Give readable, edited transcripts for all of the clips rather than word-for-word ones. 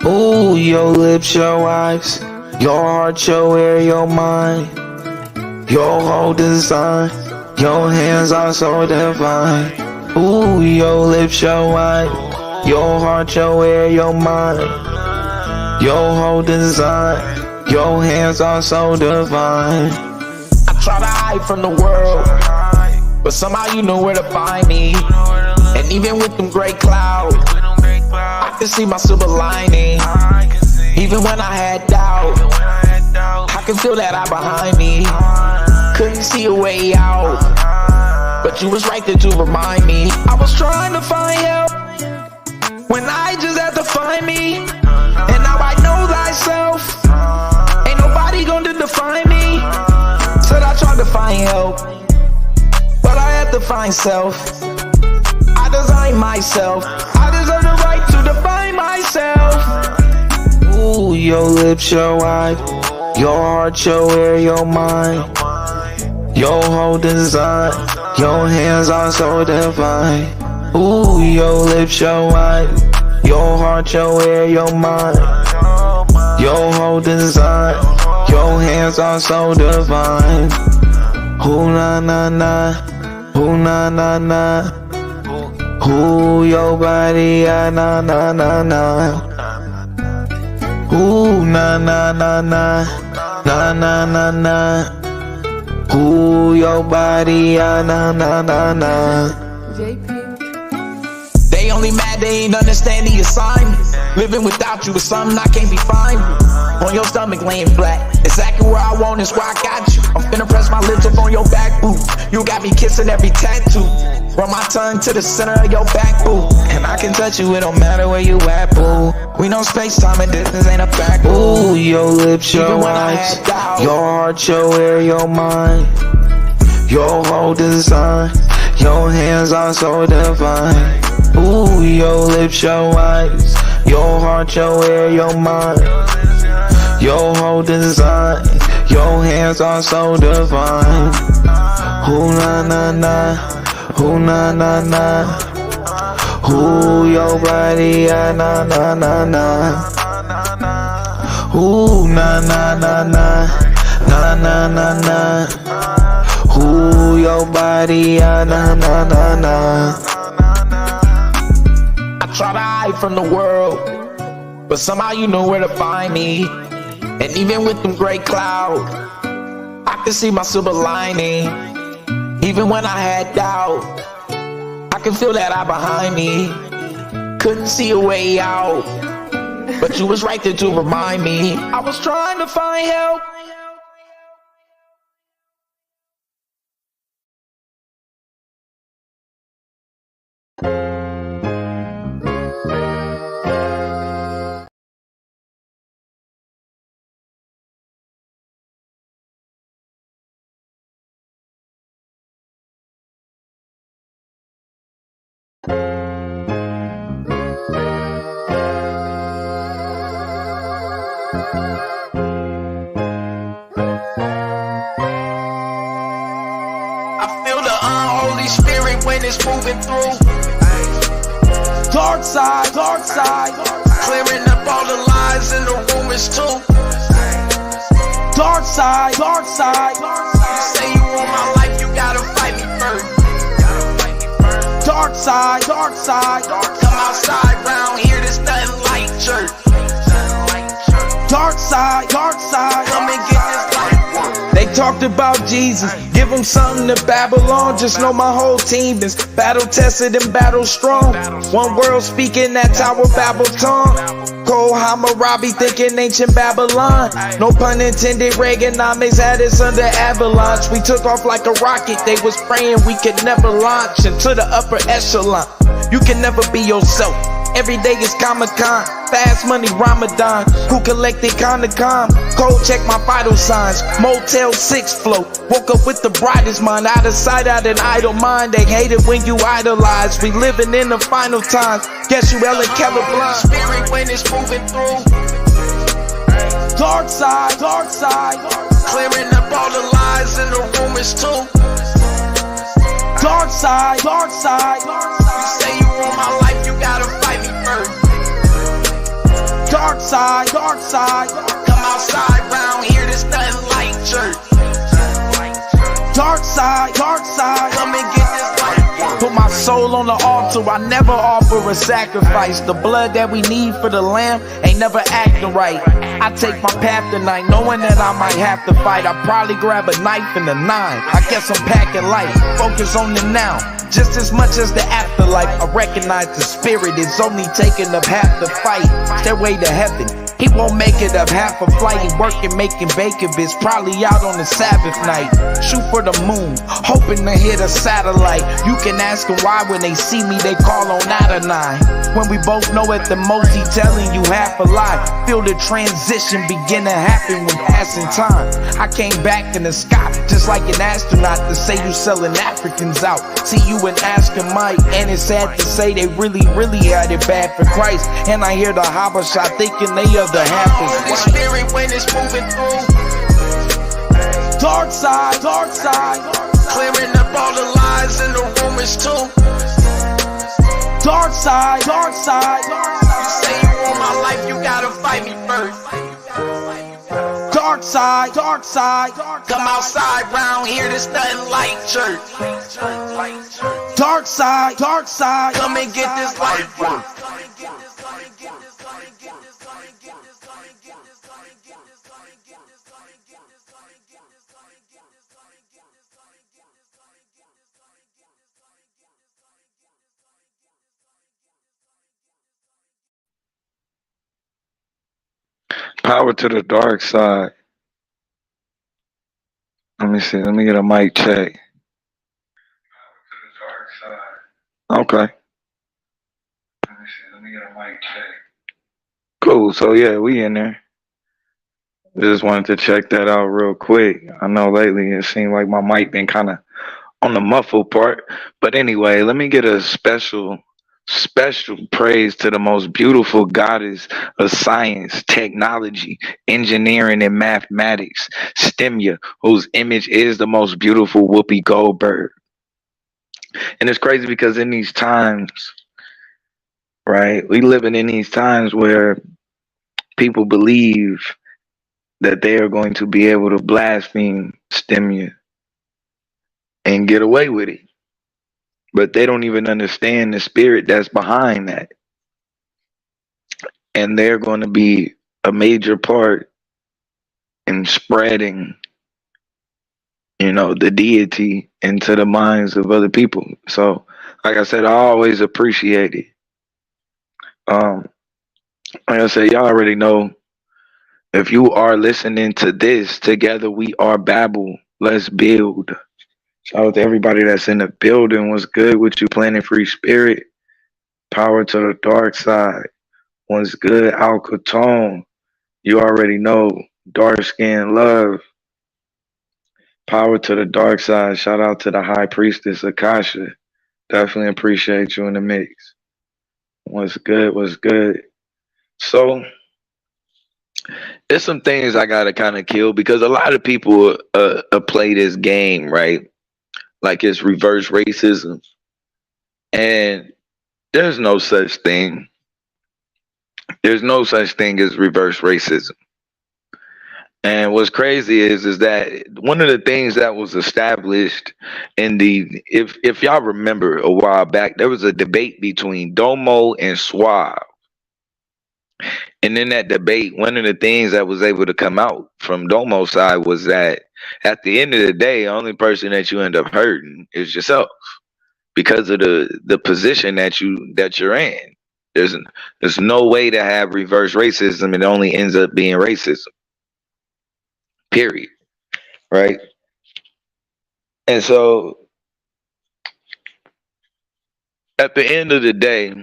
Ooh, your lips, your eyes, your heart, your ear, your mind, your whole design, your hands are so divine. Ooh, your lips, your eyes, your heart, your ear, your mind, your whole design, your hands are so divine. I try to hide from the world, but somehow you know where to find me. And even with them gray clouds, I can see my silver lining. Even when I had doubt, I can feel that eye behind me. Couldn't see a way out, but you was right there to remind me. I was trying to find help when I just had to find me. And now I know thyself, ain't nobody gonna define me. Said I tried to find help, but I had to find self. I designed myself, I deserve the right to define myself. Ooh, your lips, your eyes, your heart, your ear, your mind, your whole design, your hands are so divine. Ooh, your lips, your eyes, your heart, your ear, your mind, your whole design, your hands are so divine. Ooh, na na na, ooh, na na na. Ooh, your body, ah, na na na na. Ooh, na na na na, na na na na. Ooh, your body, ah, na na na na. They only mad they ain't understand the assignment. Living without you is something I can't be fine with. On your stomach laying flat, exactly where I want is where I got you. I'm finna press my lips up on your back, boo. You got me kissing every tattoo. Run my tongue to the center of your back, boo. And I can touch you, it don't matter where you at, boo. We know space, time, and distance ain't a fact, boo. Ooh, your lips, your eyes, your heart, your ear, your mind, your whole design, your hands are so divine. Ooh, your lips, your eyes, your heart, your ear, your mind, your whole design, your hands are so divine. Ooh, na na na. Ooh, na na na. Ooh, your body, ah, na na na na. Ooh, na na na na, na na na na. Ooh, your body, ah, na na na na. I try to hide from the world, but somehow you know where to find me. And even with them gray clouds, I can see my silver lining. Even when I had doubt, I can feel that eye behind me. Couldn't see a way out, but you was right there to remind me. I was trying to find help. I feel the unholy spirit when it's moving through. Dark side, clearing up all the lies in the rumors too. Dark side, you say you want my life, you gotta fight me first. Dark side, come outside round here, there's nothing like church. Dark side, come and get this life. They talked about Jesus, give them something to Babylon. Just know my whole team is battle tested and battle strong. One world speaking that Tower Babel tongue. Cole Hammurabi thinking ancient Babylon. No pun intended, Reaganomics had us under avalanche. We took off like a rocket, they was praying we could never launch into the upper echelon. You can never be yourself. Every day is Comic-Con, fast money Ramadan. Who collected Condicom? Cold check my vital signs. Motel 6 flow. Woke up with the brightest mind. Out of sight, out an idle mind. They hate it when you idolize. We living in the final times. Guess you Ellen Keller blind. Spirit when it's moving through. Dark side, clearing up all the lies in the rumors too. Dark side, you say you want my life, you gotta fight me first. Dark side, dark side. Come outside round here, there's nothing like church. Dark side, come and get this light. Put my soul on the altar, I never offer a sacrifice. The blood that we need for the lamb ain't never acting right. I take my path tonight, knowing that I might have to fight. I probably grab a knife and a 9. I guess I'm packing light, focus on the now, just as much as the afterlife. I recognize the spirit is only taking up half the fight. Stairway to heaven, he won't make it up half a flight. He working, making bacon, bitch, probably out on the Sabbath night. Shoot for the moon, hoping to hit a satellite. You can ask him why when they see me, they call on Adonai. When we both know at the most he telling you half a lie. Feel the transition begin to happen when passing time. I came back in the sky, just like an astronaut, to say you selling Africans out. See you and asking Mike, and it's sad to say they really had it bad for Christ. And I hear the Habasha thinking they are the half is white. Spirit when it's moving through. Dark side, clearing up all the lies and the rumors too. Dark side, you say you want my life, you gotta fight me first. Dark side, come outside round here, there's nothing like church. Dark side, come and get this life work. Power to the dark side. Let me see. Let me get a mic check. Okay. Let me get a mic check. Cool. So yeah, we in there. Just wanted to check that out real quick. I know lately it seemed like my mic been kind of on the muffled part. But anyway, let me get a special praise to the most beautiful goddess of science, technology, engineering, and mathematics, Stemia, whose image is the most beautiful Whoopi Goldberg. And it's crazy because in these times, right, we living in these times where people believe that they are going to be able to blaspheme Stemia and get away with it. But they don't even understand the spirit that's behind that. And they're going to be a major part in spreading, the deity into the minds of other people. So, like I said, I always appreciate it. Like I said, y'all already know, if you are listening to this, together we are Babel. Let's build. Shout out to everybody that's in the building. What's good with you, Planet Free Spirit? Power to the dark side. What's good, Al Catone? You already know. Dark skin love. Power to the dark side. Shout out to the High Priestess Akasha. Definitely appreciate you in the mix. What's good? So, there's some things I gotta kind of kill because a lot of people play this game, right? Like it's reverse racism. And there's no such thing. There's no such thing as reverse racism. And what's crazy is that one of the things that was established in if y'all remember a while back, there was a debate between Domo and Suave. And in that debate, one of the things that was able to come out from Domo's side was that at the end of the day, the only person that you end up hurting is yourself because of the position that you're in. There's no way to have reverse racism. It only ends up being racism. Period. Right? And so at the end of the day,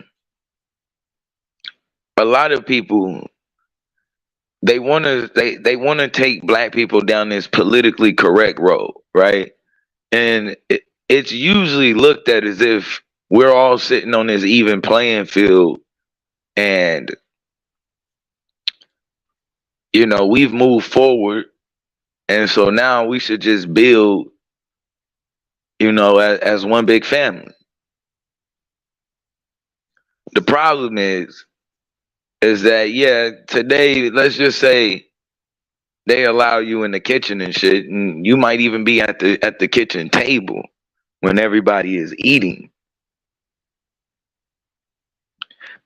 a lot of people they want to take black people down this politically correct road, right? And it's usually looked at as if we're all sitting on this even playing field, and we've moved forward, and so now we should just build, as one big family. The problem is is that yeah, today let's just say they allow you in the kitchen and shit, and you might even be at the kitchen table when everybody is eating,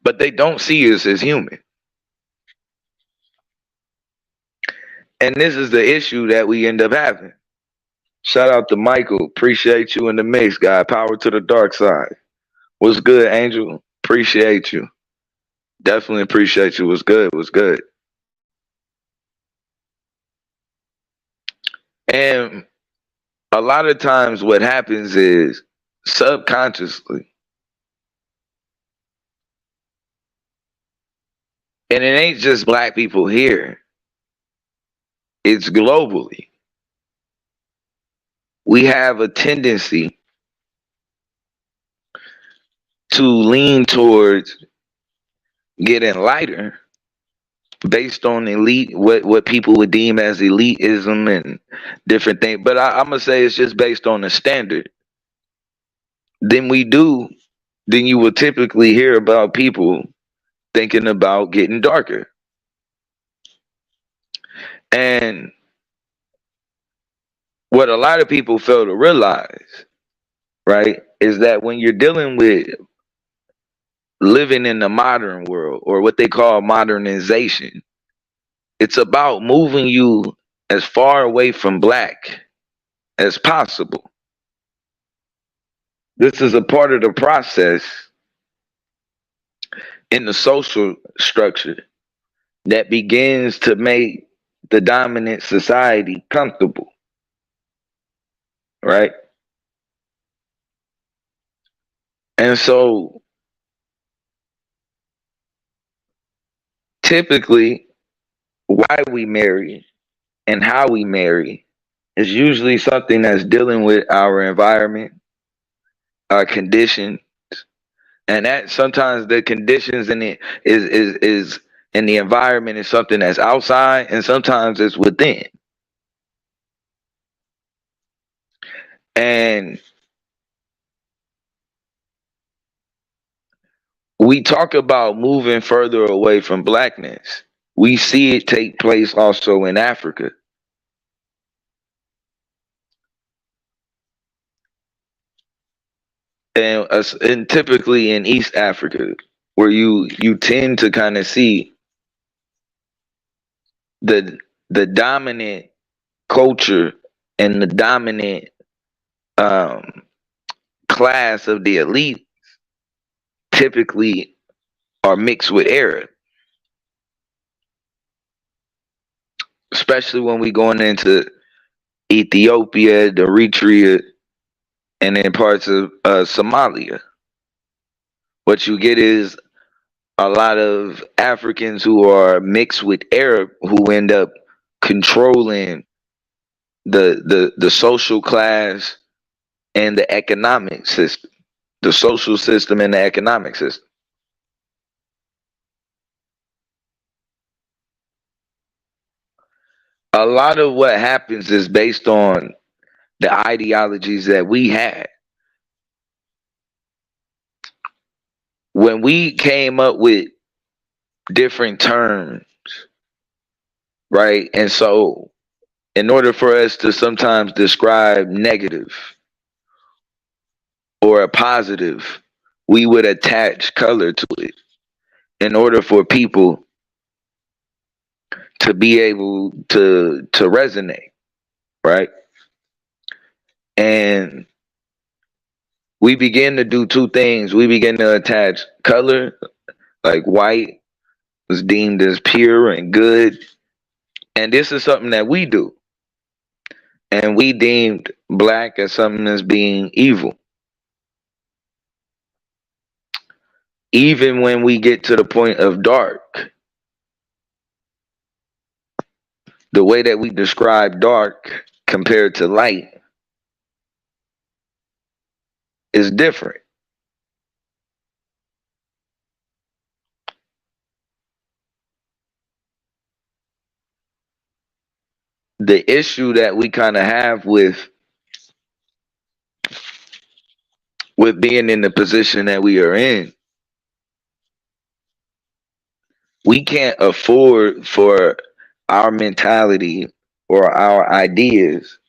but they don't see us as human. And this is the issue that we end up having. Shout out to Michael. Appreciate you in the mix, guy. Power to the dark side. What's good, Angel? Appreciate you. Definitely appreciate you. What's good? What's good? And a lot of times what happens is subconsciously, and it ain't just black people here, it's globally. We have a tendency to lean towards getting lighter based on elite, what people would deem as elitism and different things. But I'm gonna say it's just based on the standard. Then we do, then you will typically hear about people thinking about getting darker. And what a lot of people fail to realize, right, is that when you're dealing with living in the modern world or what they call modernization, it's about moving you as far away from black as possible. This is a part of the process in the social structure that begins to make the dominant society comfortable, right? And so typically, why we marry and how we marry is usually something that's dealing with our environment, our condition, and that sometimes the conditions in it is in the environment is something that's outside, and sometimes it's within. And we talk about moving further away from blackness. We see it take place also in Africa. And typically in East Africa, where you tend to kind of see the the dominant culture and the dominant um, class of the elite typically are mixed with Arab, especially when we going into Ethiopia, the Eritrea, and then parts of Somalia. What you get is a lot of Africans who are mixed with Arab who end up controlling the social class and the economic system, the social system and the economic system. A lot of what happens is based on the ideologies that we had. When we came up with different terms, right? And so, in order for us to sometimes describe negative or a positive, we would attach color to it in order for people to be able to resonate, right? And we begin to do two things. We begin to attach color, like white was deemed as pure and good. And this is something that we do. And we deemed black as something as being evil. Even when we get to the point of dark, the way that we describe dark compared to light is different. The issue that we kind of have with being in the position that we are in we can't afford for our mentality or our ideas.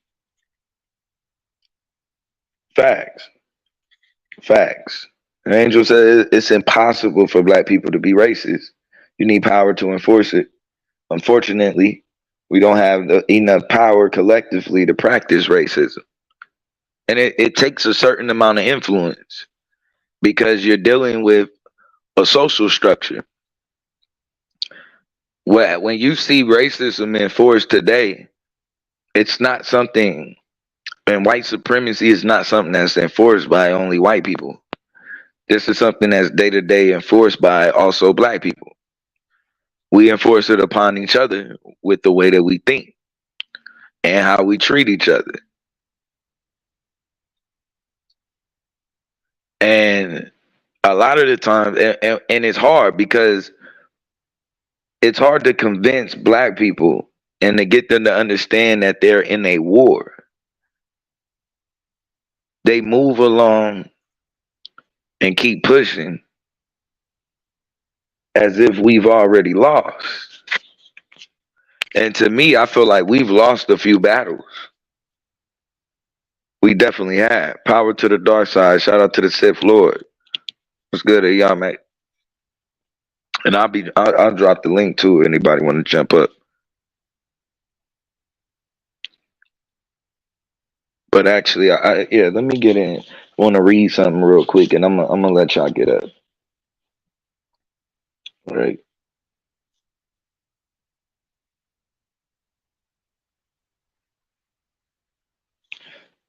Facts. Facts. And Angel said it's impossible for black people to be racist. You need power to enforce it. Unfortunately, we don't have enough power collectively to practice racism. And it takes a certain amount of influence because you're dealing with a social structure. When you see racism enforced today, it's not something, and white supremacy is not something that's enforced by only white people. This is something that's day to day enforced by also black people. We enforce it upon each other with the way that we think and how we treat each other. And a lot of the time, and it's hard because it's hard to convince black people and to get them to understand that they're in a war. They move along and keep pushing as if we've already lost. And to me, I feel like we've lost a few battles. We definitely have. Power to the dark side. Shout out to the Sith Lord. What's good at y'all, mate? And I'll drop the link too. Anybody want to jump up? But actually, yeah, let me get in. I want to read something real quick, and I'm gonna let y'all get up. All right.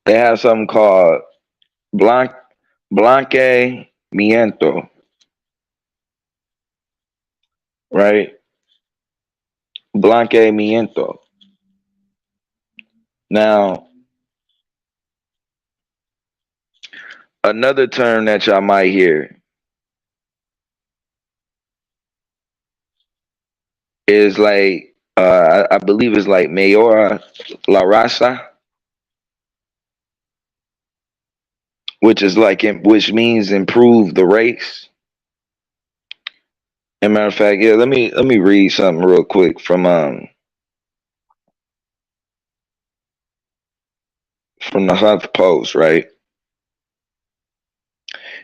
They have something called Blanc Blanque Miento, right? Blanque Miento. Now, another term that y'all might hear is like I believe it's like Mayora La Raza, which is like which means improve the race. And matter of fact, yeah, let me read something real quick from the Huff Post, right?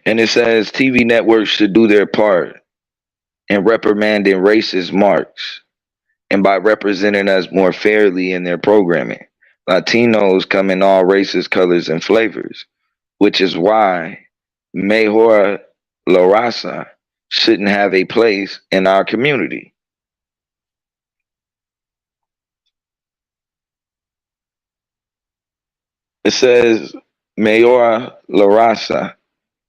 And it says TV networks should do their part in reprimanding racist marks and by representing us more fairly in their programming. Latinos come in all races, colors, and flavors, which is why Mejor La Raza shouldn't have a place in our community. It says Mejor La Raza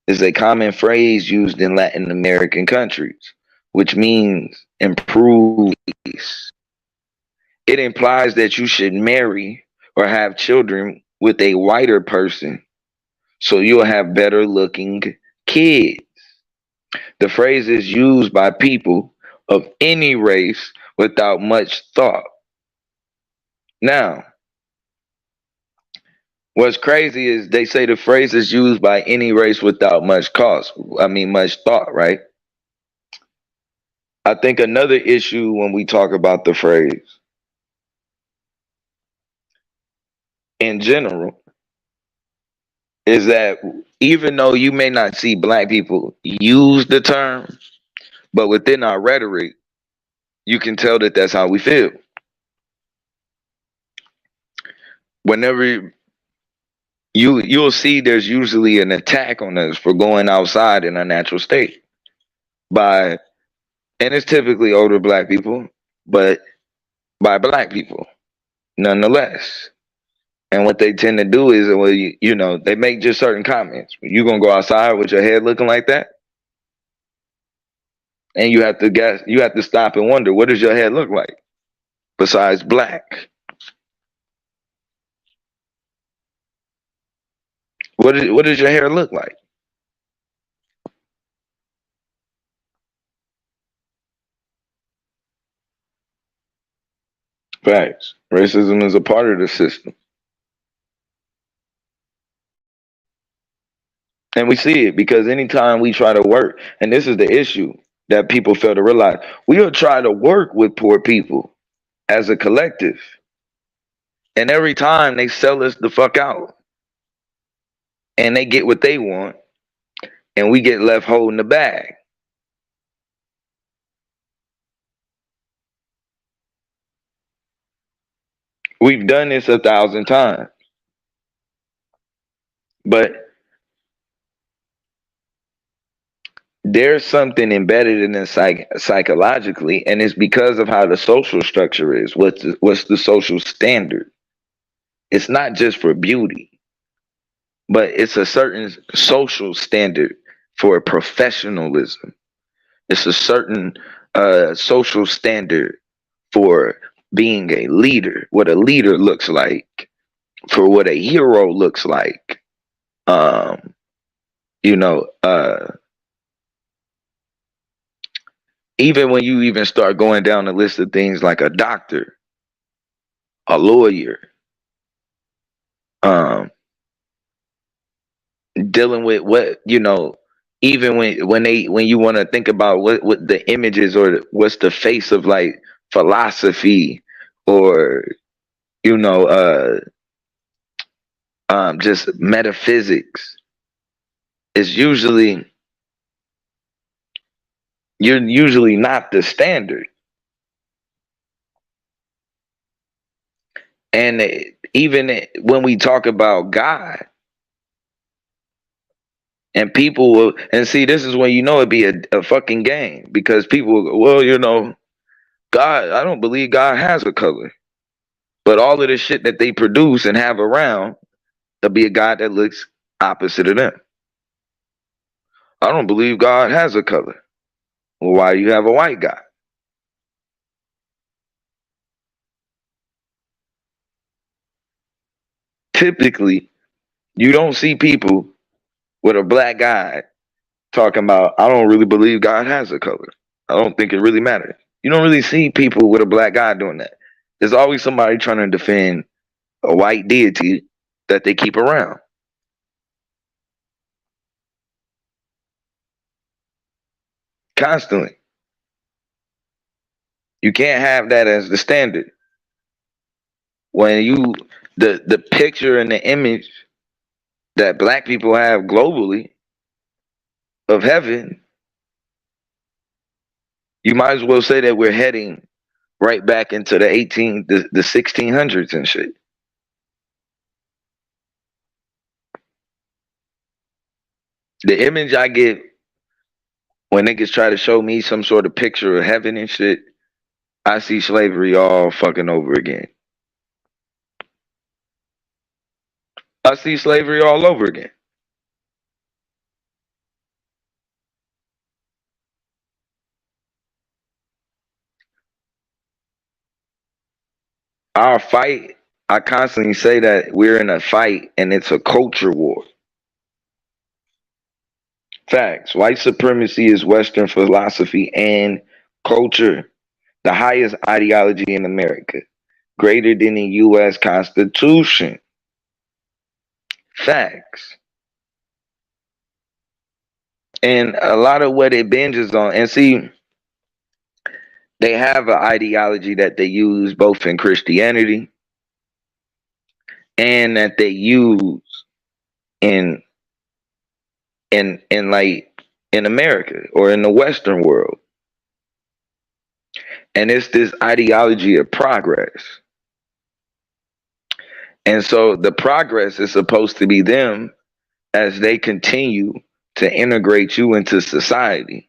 is a common phrase used in Latin American countries, which means improve race. It implies that you should marry or have children with a whiter person so you'll have better looking kids. The phrase is used by people of any race without much thought. Now, what's crazy is they say the phrase is used by any race without much thought, right? I think another issue when we talk about the phrase in general is that even though you may not see black people use the term, but within our rhetoric, you can tell that that's how we feel. Whenever you'll see there's usually an attack on us for going outside in our natural state by, and it's typically older black people, but by black people nonetheless. And what they tend to do is, well, they make just certain comments. You gonna go outside with your head looking like that, and you have to guess, you have to stop and wonder, what does your head look like besides black? What does your hair look like? Facts. Racism is a part of the system. And we see it because anytime we try to work, and this is the issue, that people fail to realize. We'll try to work with poor people as a collective, and every time they sell us the fuck out, and they get what they want, and we get left holding the bag. We've done this 1,000 times, but there's something embedded in us psychologically, and it's because of how the social structure is. What's the social standard? It's not just for beauty, but it's a certain social standard for professionalism. It's a certain social standard for being a leader, what a leader looks like, for what a hero looks like. Um, you know, even when you even start going down the list of things like a doctor, a lawyer, um, dealing with what even when you want to think about what the images or what's the face of like philosophy or you know uh just metaphysics, is you're usually not the standard. And when we talk about God, and people will, and see, this is when you know it'd be a fucking game, because people will go, well, God, I don't believe God has a color. But all of the shit that they produce and have around, there'll be a God that looks opposite of them. I don't believe God has a color. Well, why do you have a white God? Typically, you don't see people with a black guy talking about, I don't really believe God has a color. I don't think it really matters. You don't really see people with a black guy doing that. There's always somebody trying to defend a white deity that they keep around constantly. You can't have that as the standard. When the picture and the image that black people have globally of heaven, you might as well say that we're heading right back into the 1600s and shit. The image I get when niggas try to show me some sort of picture of heaven and shit, I see slavery all fucking over again. I see slavery all over again. Our fight, I constantly say that we're in a fight and it's a culture war. Facts. White supremacy is Western philosophy and culture, the highest ideology in America, greater than the U.S. Constitution. Facts. And a lot of what it binges on, and see, they have an ideology that they use both in Christianity and that they use in like in America or in the Western world. And it's this ideology of progress. And so the progress is supposed to be them as they continue to integrate you into society.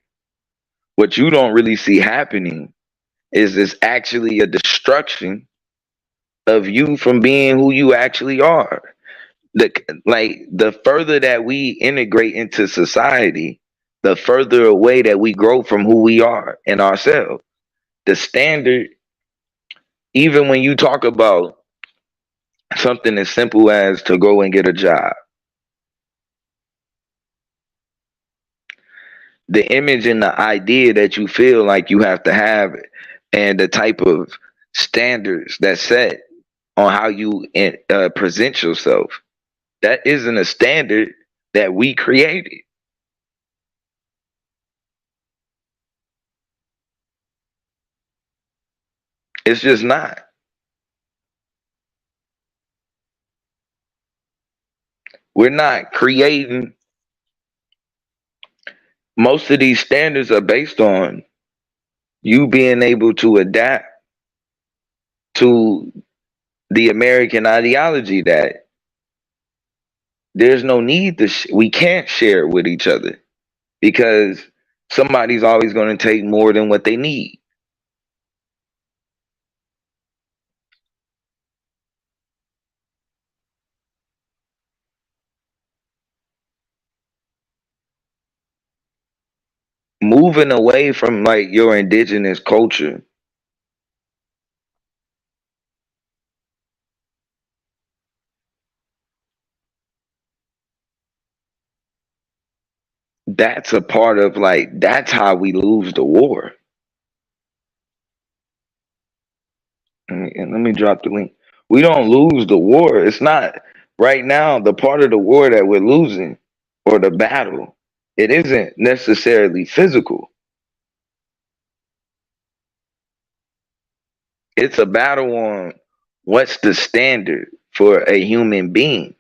What you don't really see happening is this actually a destruction of you from being who you actually are. The further that we integrate into society, the further away that we grow from who we are and ourselves. The standard, even when you talk about something as simple as to go and get a job, the image and the idea that you feel like you have to have and the type of standards that set on how you present yourself, that isn't a standard that we created. It's just not. We're not creating. Most of these standards are based on you being able to adapt to the American ideology that there's no need to, we can't share it with each other because somebody's always going to take more than what they need. Moving away from like your indigenous culture, that's a part of like, that's how we lose the war. And let me drop the link. We don't lose the war. It's not right now the part of the war that we're losing or the battle. It isn't necessarily physical. It's a battle on what's the standard for a human being.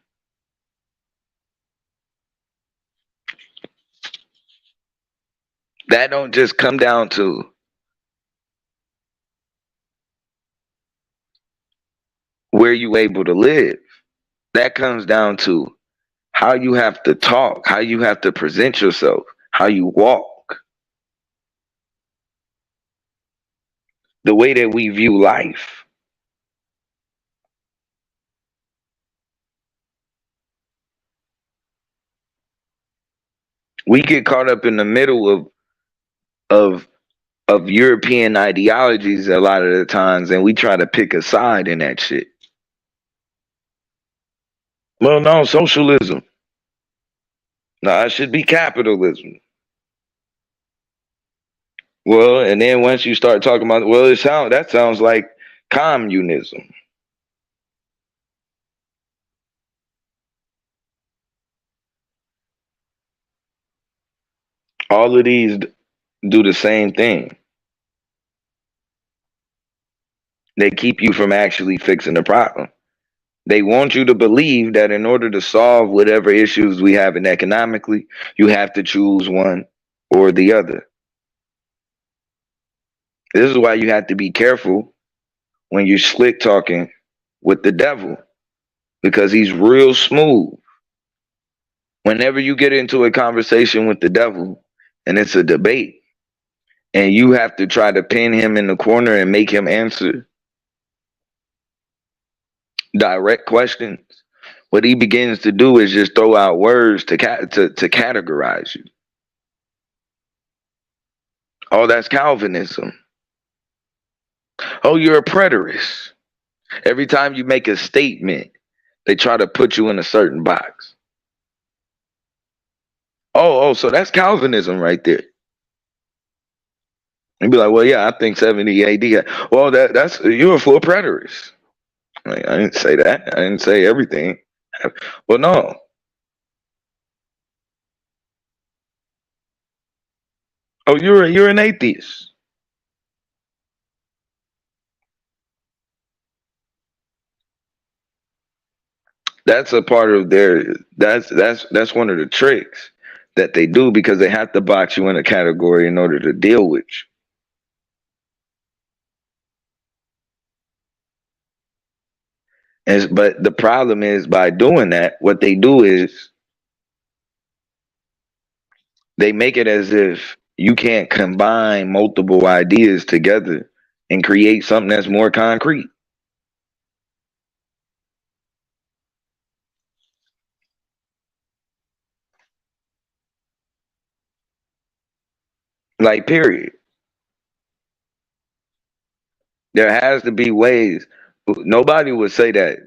That don't just come down to where you able to live. That comes down to how you have to talk, how you have to present yourself, how you walk, the way that we view life. We get caught up in the middle of of European ideologies a lot of the times, and we try to pick a side in that shit. Well, no, socialism. No, it should be capitalism. Well, and then once you start talking about, well, that sounds like communism. All of these do the same thing. They keep you from actually fixing the problem. They want you to believe that in order to solve whatever issues we have in economically, you have to choose one or the other. This is why you have to be careful when you're slick talking with the devil because he's real smooth. Whenever you get into a conversation with the devil and it's a debate and you have to try to pin him in the corner and make him answer direct questions, what he begins to do is just throw out words to categorize you. Oh, that's Calvinism. Oh, you're a preterist. Every time you make a statement, they try to put you in a certain box. Oh, so that's Calvinism right there. And be like, well, yeah, I think 70 AD. Well, that's you're a full preterist. Like, I didn't say that. I didn't say everything. Well, no. Oh, you're an atheist. That's a part of their. That's one of the tricks that they do because they have to box you in a category in order to deal with you. But the problem is by doing that, what they do is they make it as if you can't combine multiple ideas together and create something that's more concrete. Like, period. There has to be ways. Nobody would say that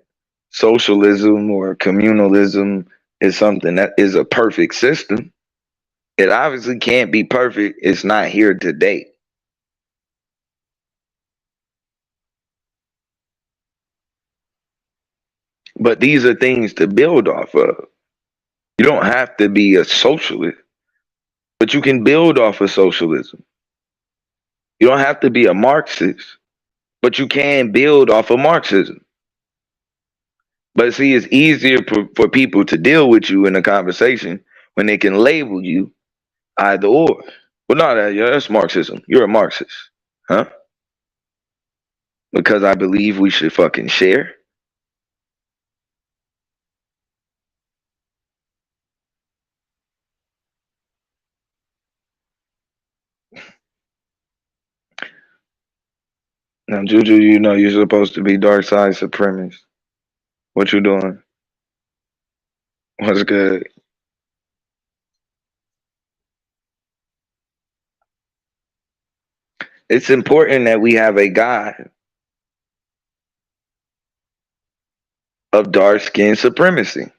socialism or communalism is something that is a perfect system. It obviously can't be perfect. It's not here today. But these are things to build off of. You don't have to be a socialist, but you can build off of socialism. You don't have to be a Marxist, But you can build off of Marxism. But see, it's easier for people to deal with you in a conversation when they can label you either or. Well, no, that's Marxism. You're a Marxist, huh? Because I believe we should fucking share. Now, Juju, you know you're supposed to be dark side supremacist. What you doing? What's good? It's important that we have a God of dark skin supremacy.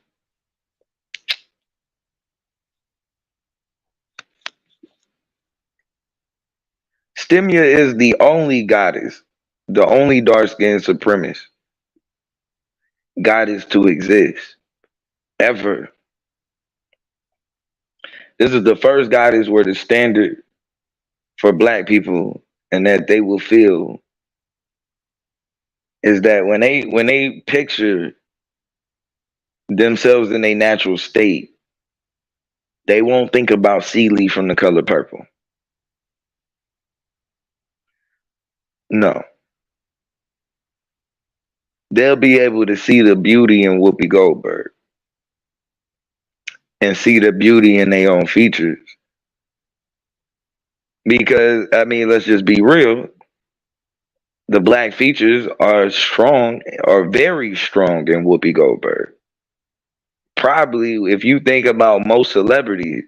Stimia is the only goddess, the only dark skin supremacist goddess to exist ever. This is the first goddess where the standard for black people and that they will feel is that when they picture themselves in a natural state, they won't think about Sealy from The Color Purple. No. They'll be able to see the beauty in Whoopi Goldberg and see the beauty in their own features. Because, I mean, let's just be real. The black features are strong, are very strong in Whoopi Goldberg. Probably, if you think about most celebrities,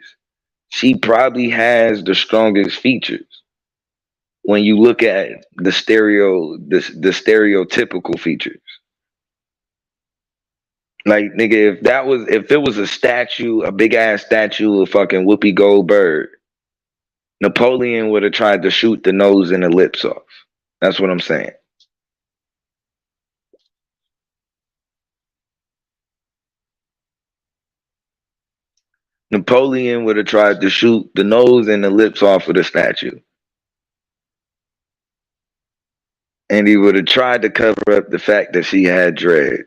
she probably has the strongest features when you look at the stereotypical features. Like nigga, if it was a statue, a big ass statue of fucking Whoopi Goldberg, Napoleon would have tried to shoot the nose and the lips off. That's what I'm saying. Napoleon would have tried to shoot the nose and the lips off of the statue. And he would have tried to cover up the fact that she had dreads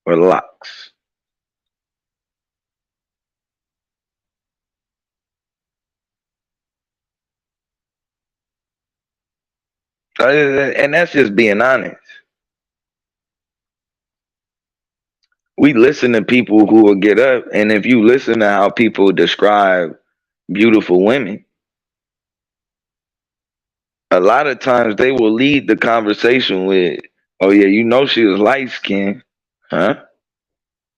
or locks. And that's just being honest. We listen to people who will get up, and if you listen to how people describe beautiful women, a lot of times they will lead the conversation with, "Oh yeah, you know she was light skinned, huh?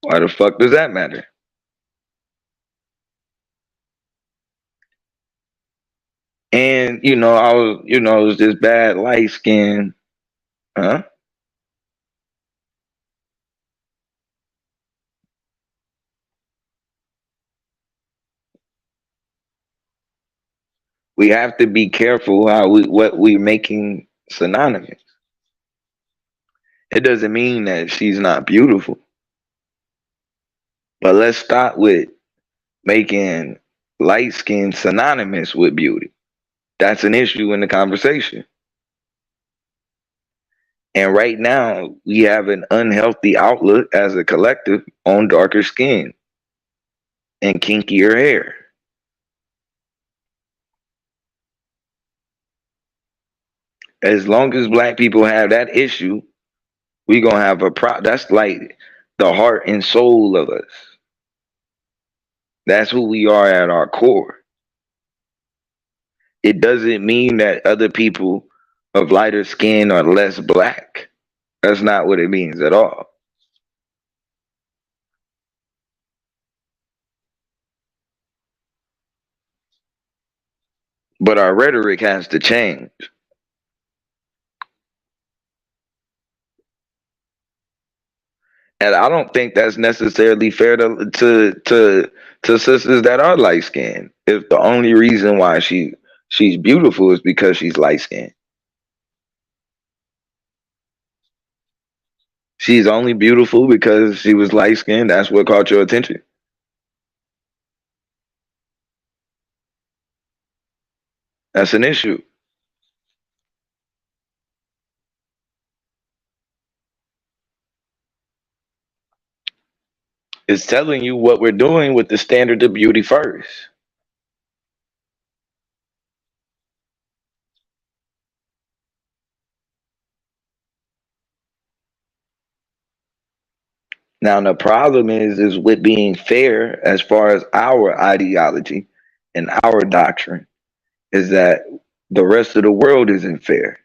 Why the fuck does that matter?" And it was this bad light skin, huh? We have to be careful what we're making synonymous. It doesn't mean that she's not beautiful, but let's stop with making light skin synonymous with beauty. That's an issue in the conversation. And right now, we have an unhealthy outlook as a collective on darker skin and kinkier hair. As long as black people have that issue, we gonna have a pro. That's like the heart and soul of us. That's who we are at our core. It doesn't mean that other people of lighter skin are less black. That's not what it means at all. But our rhetoric has to change. And I don't think that's necessarily fair to sisters that are light skinned. If the only reason why she's beautiful is because she's light skinned. She's only beautiful because she was light skinned. That's what caught your attention. That's an issue. just telling you what we're doing with the standard of beauty first. Now the problem is with being fair as far as our ideology and our doctrine is that the rest of the world isn't fair.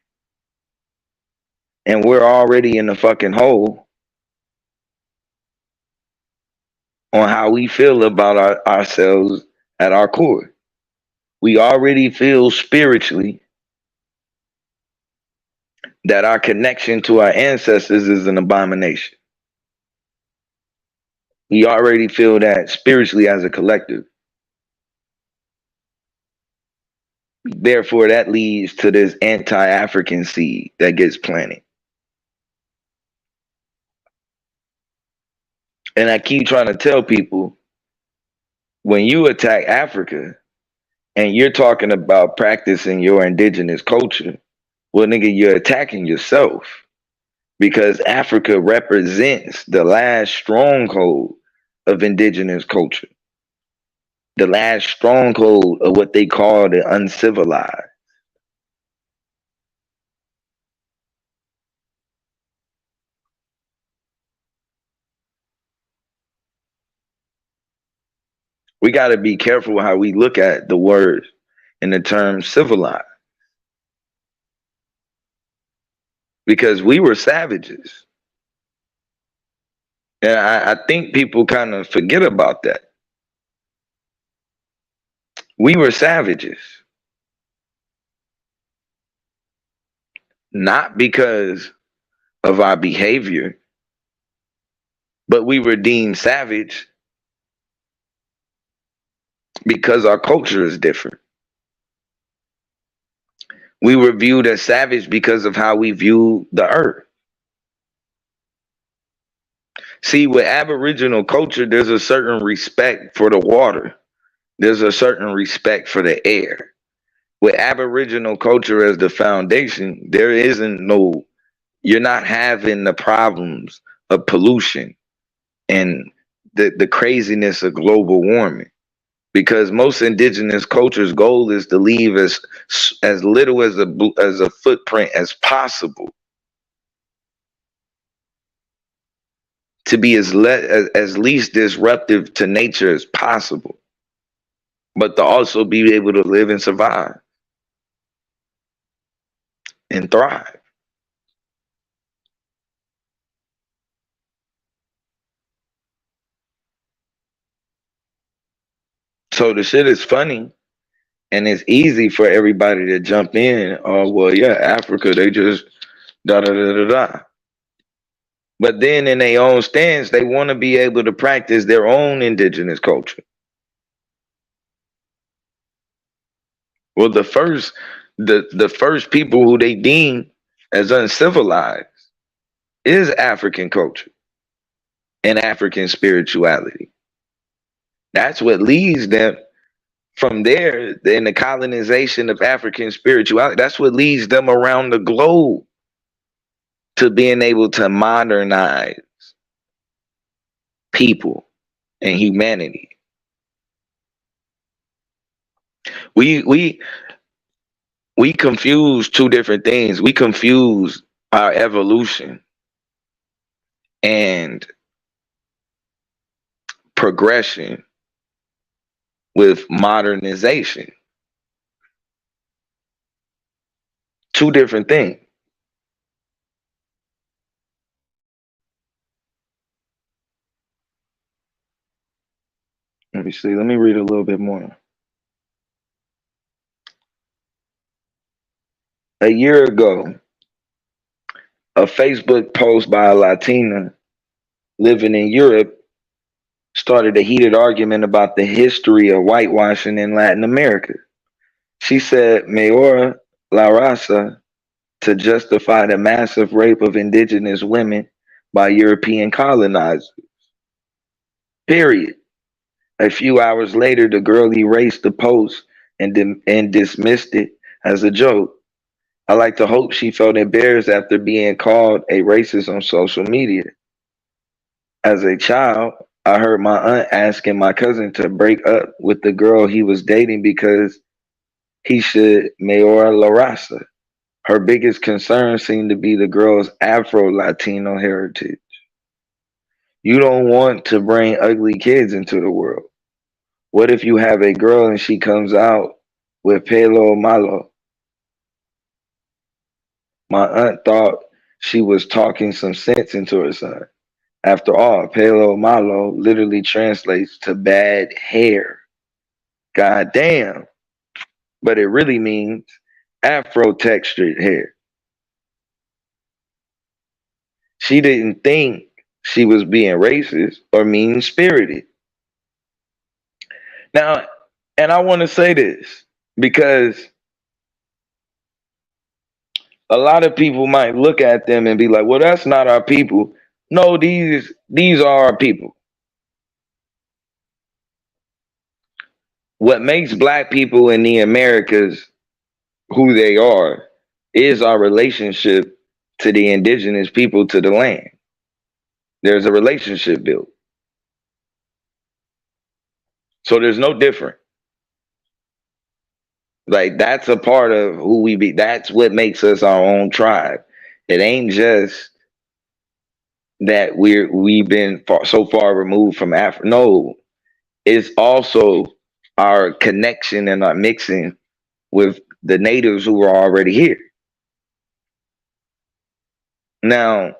And we're already in the fucking hole on how we feel about ourselves at our core. We already feel spiritually that our connection to our ancestors is an abomination. We already feel that spiritually as a collective. Therefore, that leads to this anti-African seed that gets planted. And I keep trying to tell people, when you attack Africa and you're talking about practicing your indigenous culture, well, nigga, you're attacking yourself, because Africa represents the last stronghold of indigenous culture, the last stronghold of what they call the uncivilized. We got to be careful how we look at the word in the term civilized, because we were savages. And I think people kind of forget about that. We were savages. Not because of our behavior, but we were deemed savage because our culture is different. We were viewed as savage because of how we view the earth. See, with Aboriginal culture, there's a certain respect for the water. There's a certain respect for the air. With Aboriginal culture as the foundation, there isn't no, you're not having the problems of pollution and the craziness of global warming. Because most indigenous cultures' goal is to leave as little as a footprint as possible, to be as least disruptive to nature as possible, but to also be able to live and survive and thrive. So the shit is funny, and it's easy for everybody to jump in. Oh well, yeah, Africa, they just da da da da da. But then in their own stance, they want to be able to practice their own indigenous culture. Well, the first people who they deem as uncivilized is African culture and African spirituality. That's what leads them from there in the colonization of African spirituality. That's what leads them around the globe to being able to modernize people and humanity. We confuse two different things. We confuse our evolution and progression with modernization. Two different things. Let me see. Let me read a little bit more. A year ago, a Facebook post by a Latina living in Europe started a heated argument about the history of whitewashing in Latin America. She said Mayor La Raza to justify the massive rape of indigenous women by European colonizers. Period. A few hours later, the girl erased the post and dismissed it as a joke. I like to hope she felt embarrassed after being called a racist on social media. As a child, I heard my aunt asking my cousin to break up with the girl he was dating because he should Mayor La Raza. Her biggest concern seemed to be the girl's Afro Latino heritage. You don't want to bring ugly kids into the world. What if you have a girl and she comes out with pelo malo? My aunt thought she was talking some sense into her son. After all, pelo malo literally translates to bad hair. God damn. But it really means Afro textured hair. She didn't think she was being racist or mean spirited. Now, and I want to say this because a lot of people might look at them and be like, "Well, that's not our people." No, these are our people. What makes black people in the Americas who they are is our relationship to the indigenous people to the land. There's a relationship built. So there's no different. Like that's a part of who we be. That's what makes us our own tribe. It ain't just that we've been so far removed from Africa. No, it's also our connection and our mixing with the natives who are already here. Now,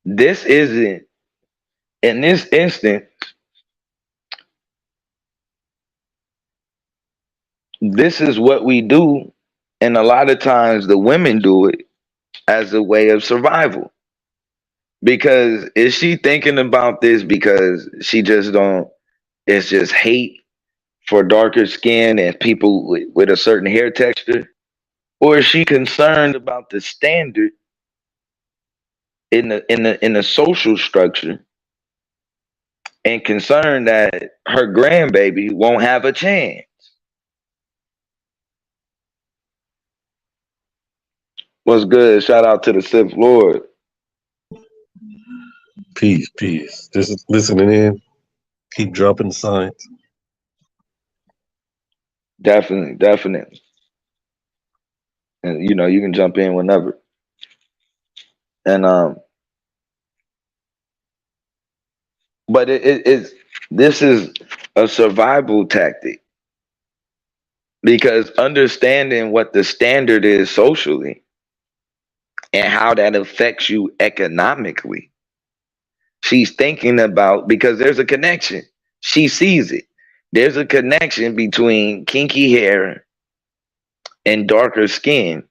this isn't in this instant. This is what we do, and a lot of times the women do it as a way of survival. Because is she thinking about this because she just don't? It's just hate for darker skin and people with a certain hair texture, or is she concerned about the standard in the social structure and concerned that her grandbaby won't have a chance? What's good? Shout out to the Sixth Lord. Peace, peace. Just listening in. Keep dropping signs. Definitely, definitely. And you know, you can jump in whenever. And but it's this is a survival tactic because understanding what the standard is socially and how that affects you economically. She's thinking about because there's a connection. She sees it. There's a connection between kinky hair and darker skin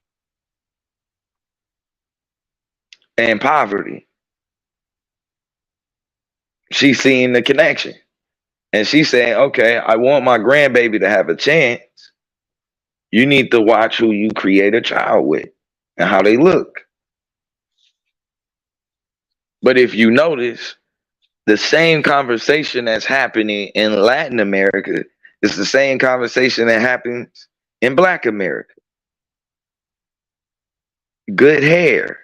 and poverty. She's seeing the connection. And she's saying, okay, I want my grandbaby to have a chance. You need to watch who you create a child with and how they look. But if you notice, the same conversation that's happening in Latin America is the same conversation that happens in Black America. Good hair.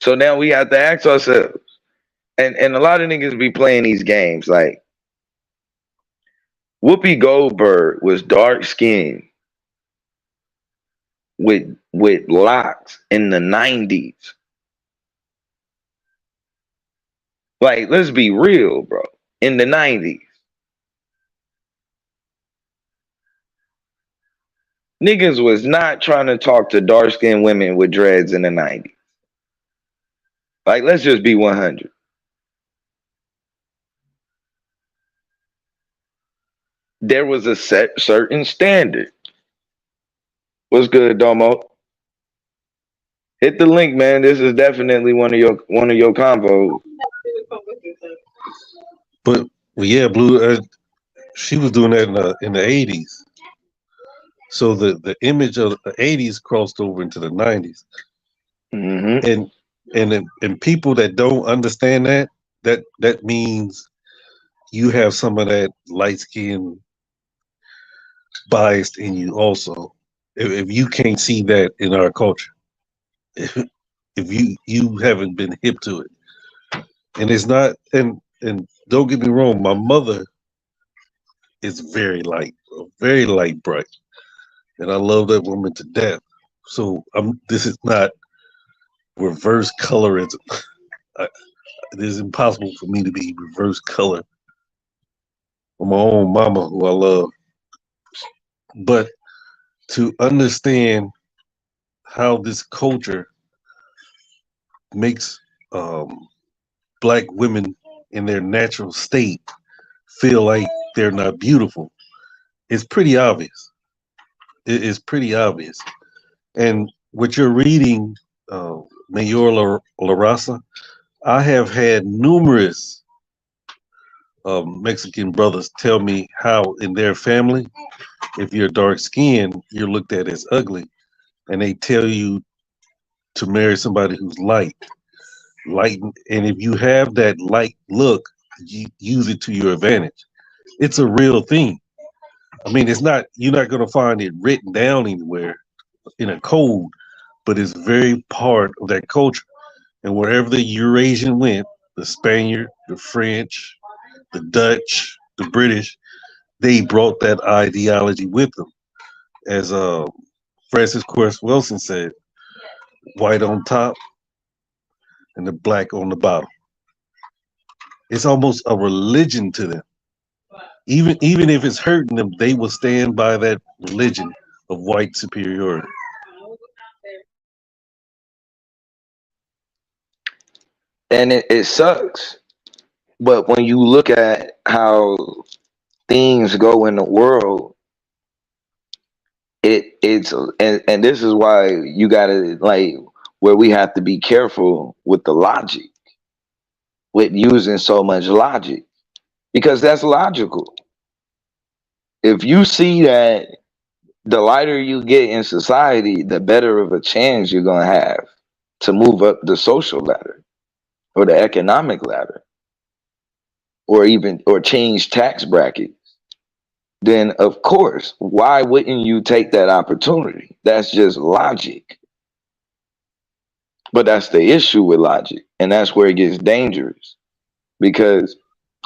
So now we have to ask ourselves, and a lot of niggas be playing these games like Whoopi Goldberg was dark skinned with locks in the 90s. Like, let's be real, bro. In the 90s. Niggas was not trying to talk to dark skinned women with dreads in the 90s. Like, let's just be 100. There was a certain standard. What's good, Domo? Hit the link, man. This is definitely one of your convos. But well, yeah, Blue. She was doing that in the '80s. So the image of the '80s crossed over into the '90s, Mm-hmm. and people that don't understand that means you have some of that light skin biased in you also. if you can't see that in our culture, if you haven't been hip to it, and it's not, and don't get me wrong, my mother is very light bright, and I love that woman to death. So this is not reverse colorism. I, it is impossible for me to be reverse color on my own mama, who I love. But to understand how this culture makes um, black women in their natural state feel like they're not beautiful, it's pretty obvious. It is pretty obvious. And what you're reading, Mayor La Raza, I have had numerous Mexican brothers tell me how in their family, if you're dark skinned, you're looked at as ugly. And they tell you to marry somebody who's light. And if you have that light look, you use it to your advantage. It's a real thing. I mean, it's not, you're not going to find it written down anywhere in a code, but it's very part of that culture. And wherever the Eurasian went, the Spaniard, the French, the Dutch, the British, they brought that ideology with them. As Francis Cress Wilson said, white on top and the black on the bottom. It's almost a religion to them. Even if it's hurting them, they will stand by that religion of white superiority. And it sucks. But when you look at how things go in the world, it's and this is why you gotta like where we have to be careful with the logic, with using so much logic, because that's logical. If you see that the lighter you get in society, the better of a chance you're gonna have to move up the social ladder or the economic ladder or change tax brackets, then of course, why wouldn't you take that opportunity? That's just logic. But that's the issue with logic, and that's where it gets dangerous because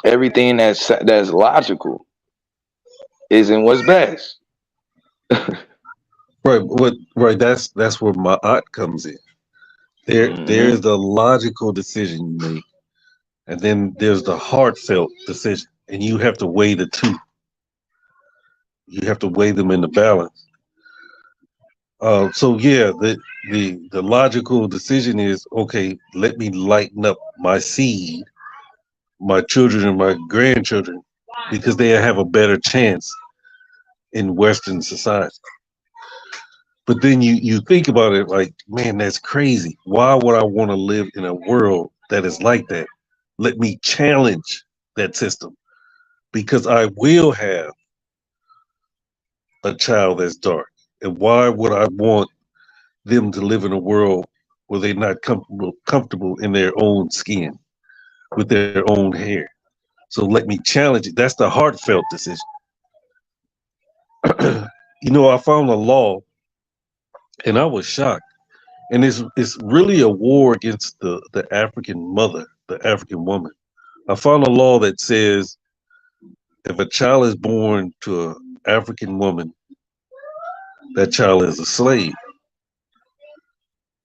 everything that's logical isn't what's best. Right. That's where my aunt comes in. There's Hmm. the logical decision you make, and then there's the heartfelt decision, and you have to weigh the two. You have to weigh them in the balance. So yeah, the logical decision is okay. Let me lighten up my seed, my children and my grandchildren, because they have a better chance in Western society. But then you think about it like, man, that's crazy. Why would I want to live in a world that is like that? Let me challenge that system because I will have a child that's dark. And why would I want them to live in a world where they're not comfortable in their own skin with their own hair? So let me challenge it. That's the heartfelt decision. I found a law and I was shocked. And it's really a war against the African mother, the African woman. I found a law that says if a child is born to an African woman, that child is a slave.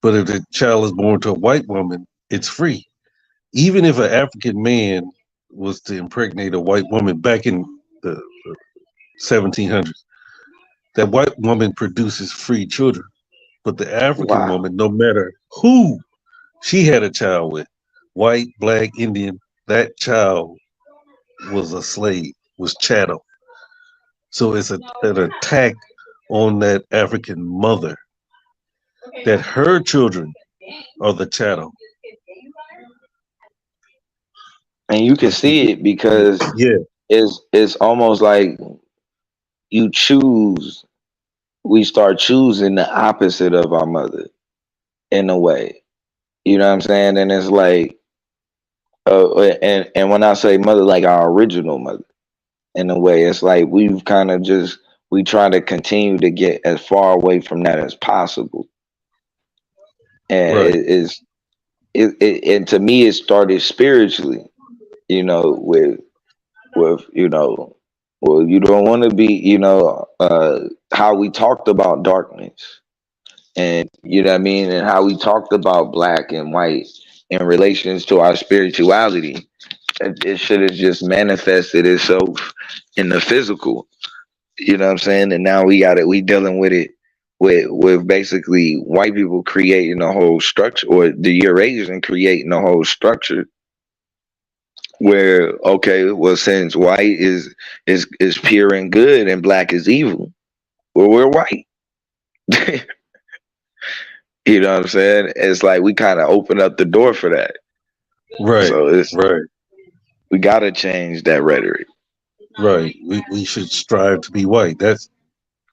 But if the child is born to a white woman, it's free. Even if an African man was to impregnate a white woman back in the 1700s, that white woman produces free children. But the African Wow. woman, no matter who she had a child with, white, black, Indian, that child was a slave, was chattel. So it's an attack on that African mother that her children are the chattel. And you can Like you, see it because yeah, it's almost like you choose we start choosing the opposite of our mother in a way. You know what I'm saying? And it's like and when I say mother, like our original mother in a way, it's like we've kind of just we try to continue to get as far away from that as possible. And Right. and to me it started spiritually, with well, you don't want to be, how we talked about darkness, and what I mean, and how we talked about black and white in relations to our spirituality. It should have just manifested itself in the physical. You know what I'm saying? And now we got it. We dealing with it with basically white people creating a whole structure, or the Eurasian creating a whole structure where, okay, well, since white is pure and good and black is evil, well, we're white. You know what I'm saying? It's like we kind of open up the door for that. Right. So Right. we got to change that rhetoric. Right. We should strive to be white. That's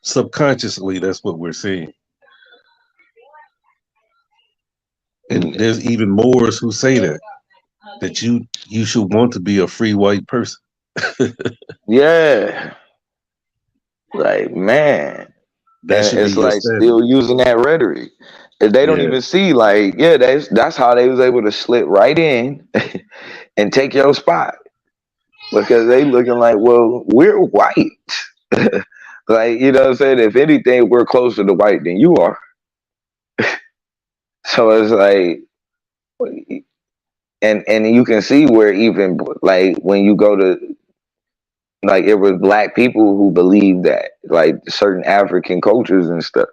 subconsciously that's what we're seeing. And Mm, there's even more who say that you should want to be a free white person. yeah, like, man. That And should be it's your like standard. still using that rhetoric. And they don't Yeah. even see, like, yeah, that's how they was able to slip right in and take your spot, because they looking like, well, we're white. Like, you know what I'm saying? If anything, we're closer to white than you are. So it's like, and you can see where, even like when you go to, like, it was black people who believed that, like certain African cultures and stuff.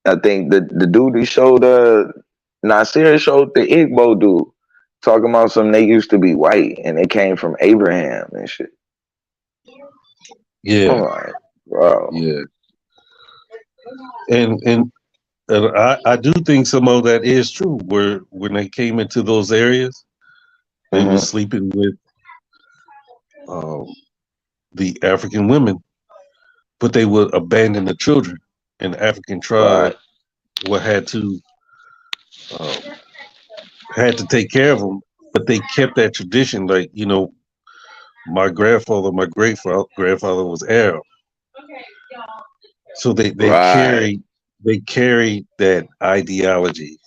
I think the dude who showed Nasir showed the Igbo dude talking about some, they used to be white and they came from Abraham and shit. I'm Yeah. like, bro. Yeah. And I do think some of that is true. Where when they came into those areas, they were Hmm. sleeping with um, the African women, but they would abandon the children, and the African tribe Right. would um, had to take care of them. But they kept that tradition. Like, my grandfather, my great grandfather was Arab, so they Right. carry that ideology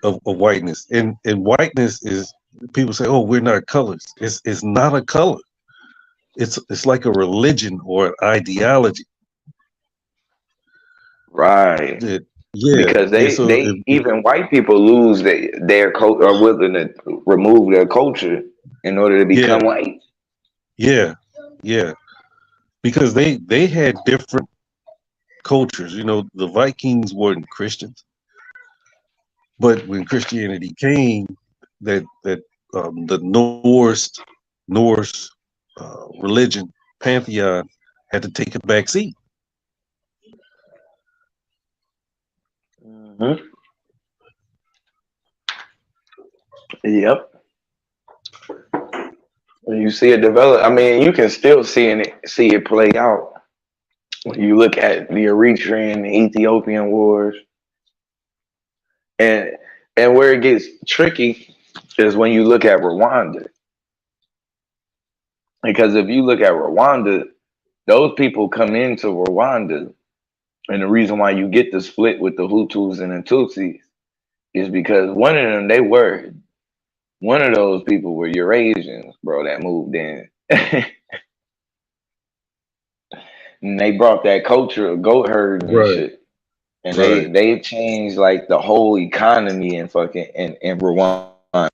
of whiteness, and whiteness is, people say, oh, we're not colors. It's not a color. It's like a religion or an ideology. Right. That, yeah, Because yeah. they So they even white people lose their culture, are willing to remove their culture in order to yeah, become white. yeah, yeah, because they had different cultures. The Vikings weren't Christians, but when Christianity came, the Norse religion pantheon had to take a back seat. Hmm. Yep. When you see it develop, I mean, you can still see it play out when you look at the Eritrean, the Ethiopian wars, and where it gets tricky is when you look at Rwanda, because if you look at Rwanda, those people come into Rwanda, and the reason why you get the split with the Hutus and the Tutsis is because one of those people were Eurasians, bro, that moved in. And they brought that culture of goat herding and Right, shit. And right. they changed like the whole economy in fucking in Rwanda,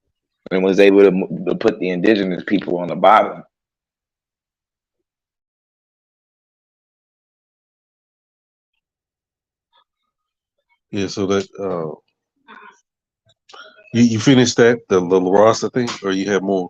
and was able to put the indigenous people on the bottom. Yeah. So that you finished that the La Rasta thing, or you have more?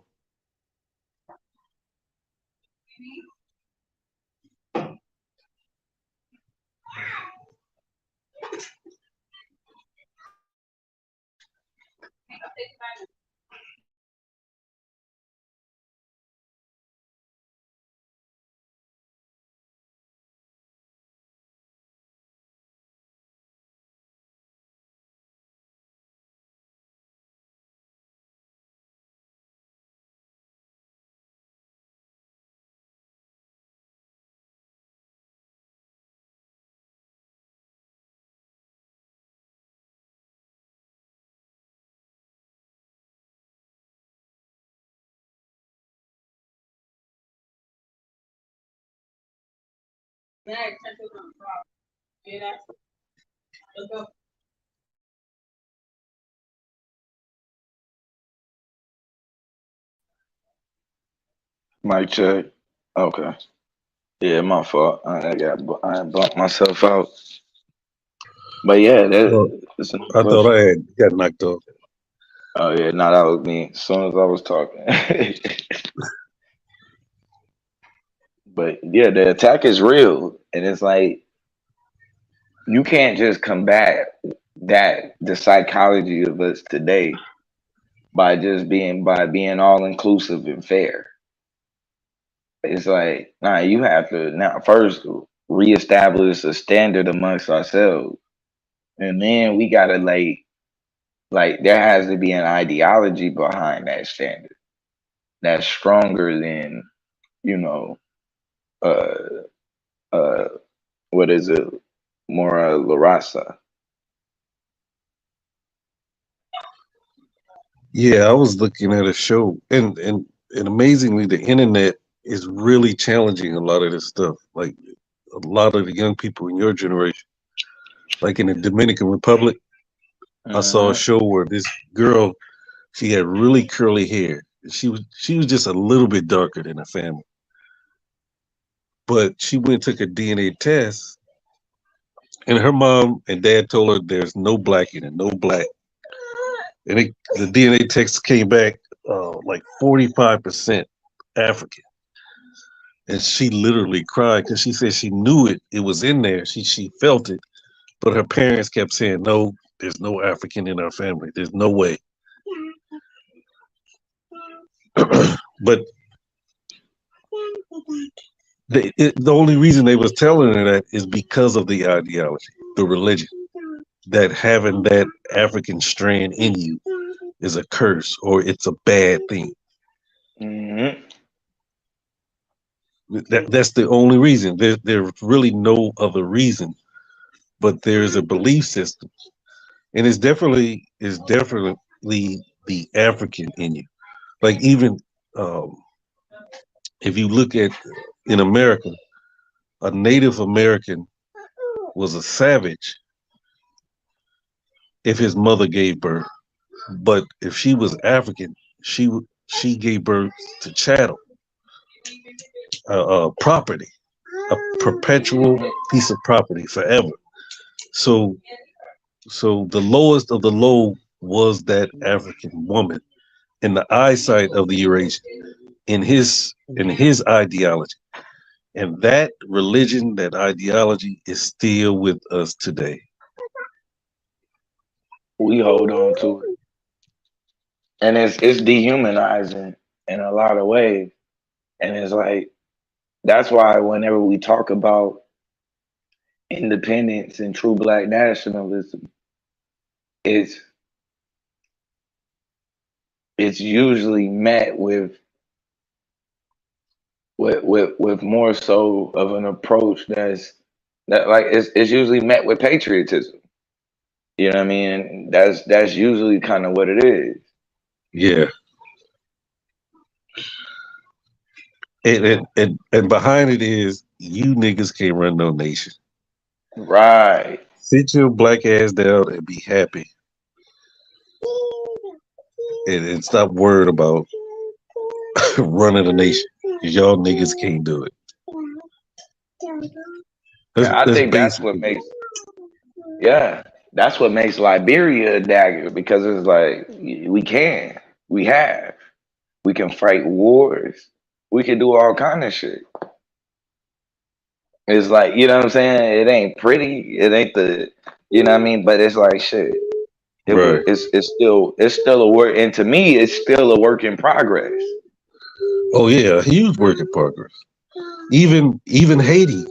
Mic check. Okay. Yeah, my fault. I bumped myself out. But yeah, Well, that's another I thought question. I had got knocked off. Oh yeah, no, that was me. As soon as I was talking. But yeah, the attack is real, and it's like you can't just combat that the psychology of us today by being all inclusive and fair. It's like, nah, you have to now first reestablish a standard amongst ourselves. And then we gotta like there has to be an ideology behind that standard that's stronger than, you know, uh uh what is it? Mora La Raza. Yeah, I was looking at a show, and amazingly, the internet is really challenging a lot of this stuff. Like a lot of the young people in your generation, like in the Dominican Republic, I saw a Hmm. show where this girl, she had really curly hair. She was just a little bit darker than her family, but she went and took a DNA test, and her mom and dad told her there's no black in it, no black. And the DNA test came back like 45% African. And she literally cried because she said she knew it was in there. She felt it, but her parents kept saying, "No, there's no African in our family. There's no way." But the only reason they was telling her that is because of the ideology, the religion, that having that African strand in you is a curse or it's a bad thing. Hmm. That's the only reason. There's really no other reason, but there's a belief system, and it's definitely the African in you. Like even um, if you look at in America, a Native American was a savage if his mother gave birth, but if she was African, she gave birth to chattel, property, a perpetual Hmm. piece of property forever. So so the lowest of the low was that African woman in the eyesight of the Eurasian, in his ideology. And that religion, that ideology is still with us today. We hold on to it. And it's dehumanizing in a lot of ways. And it's like that's why whenever we talk about independence and true black nationalism, it's it's usually met with more so of an approach that like it's usually met with patriotism. You know what I mean? That's usually kind of what it is. Yeah. And behind it is you niggas can't run no nation. Right. Sit your black ass down and be happy and stop worrying about running a nation. 'Cause y'all niggas can't do it. That's, And I that's think that's what basically makes yeah, that's what makes Liberia a dagger because it's like we have, we can fight wars, we can do all kind of shit. It's like you know what I'm saying. It ain't pretty. It ain't the you know what I mean. But it's like shit. It right. was. It's still a work. And to me, it's still a work in progress. Oh yeah, a huge work in progress. Even Haiti,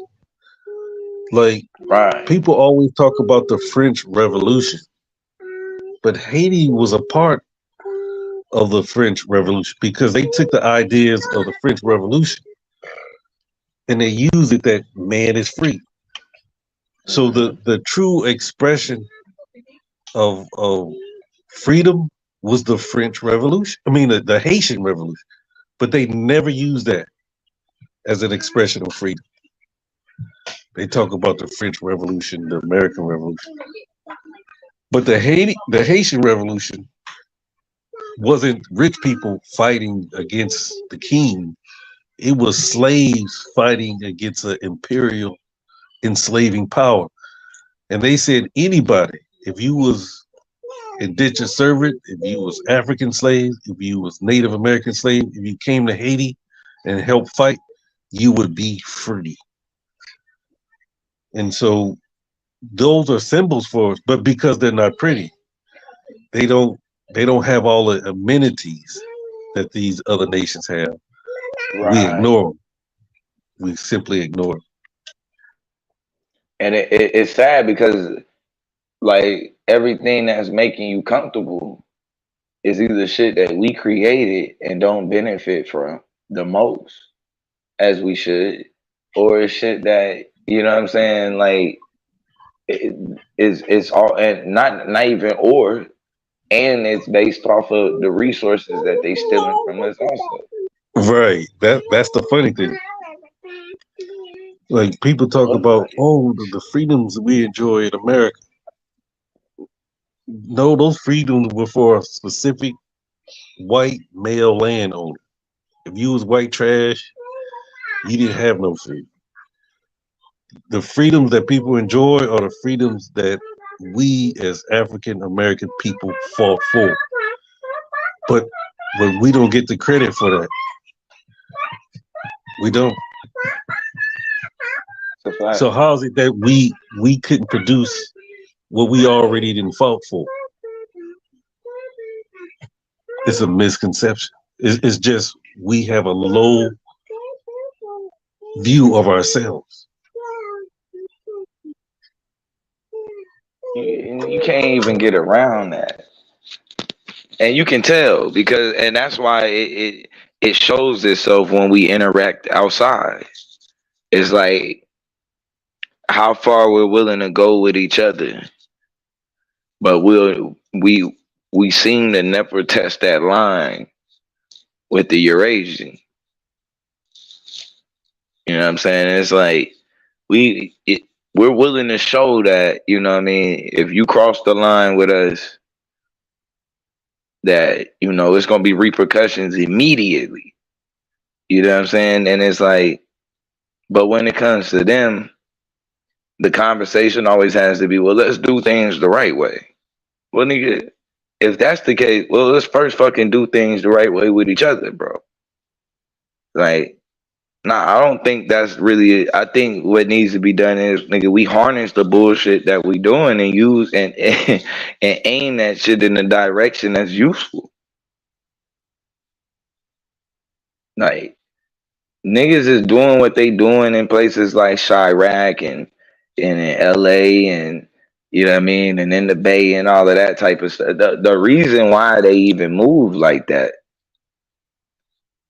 like Right. people always talk about the French Revolution, but Haiti was a part of the French Revolution because they took the ideas of the French Revolution and they used it that man is free. So the Hmm. the true expression of freedom was the French Revolution. I mean the Haitian Revolution, but they never used that as an expression of freedom. They talk about the French Revolution, the American Revolution, but the Haitian Revolution wasn't rich people fighting against the king. It was slaves fighting against an imperial enslaving power. And they said anybody, if you was indentured servant, if you was African slave, if you was Native American slave, if you came to Haiti and helped fight, you would be free. And so those are symbols for us, but because they're not pretty, they don't they don't have all the amenities that these other nations have. We Right. ignore them. We simply ignore them. And it's sad because like everything that's making you comfortable is either shit that we created and don't benefit from the most as we should, or it's shit that you know what I'm saying, like it, it's all and not even or and it's based off of the resources that they stealing from us also. Right. That's the funny thing. Like people talk Well, about, oh, the freedoms we enjoy in America. No, those freedoms were for a specific white male landowner. If you was white trash, you didn't have no freedom. The freedoms that people enjoy are the freedoms that we as African American people fought for. But we don't get the credit for that. We don't. it's a fact. So how is it that we couldn't produce what we already didn't fought for? It's a misconception. It's just we have a low view of ourselves. You can't even get around that, and you can tell because, and that's why it shows itself when we interact outside. It's like how far we're willing to go with each other, but we seem to never test that line with the Eurasian. You know what I'm saying? It's like we're willing to show that, you know what I mean, if you cross the line with us, that, you know, it's gonna be repercussions immediately. You know what I'm saying? And it's like, but when it comes to them, the conversation always has to be, well, let's do things the right way. Well, nigga, if that's the case, well, let's first fucking do things the right way with each other, bro. Like, nah, I don't think that's really it. I think what needs to be done is, nigga, we harness the bullshit that we doing and use and aim that shit in a direction that's useful. Like, niggas is doing what they doing in places like Chirac and in LA and you know what I mean, and in the Bay and all of that type of stuff. The reason why they even move like that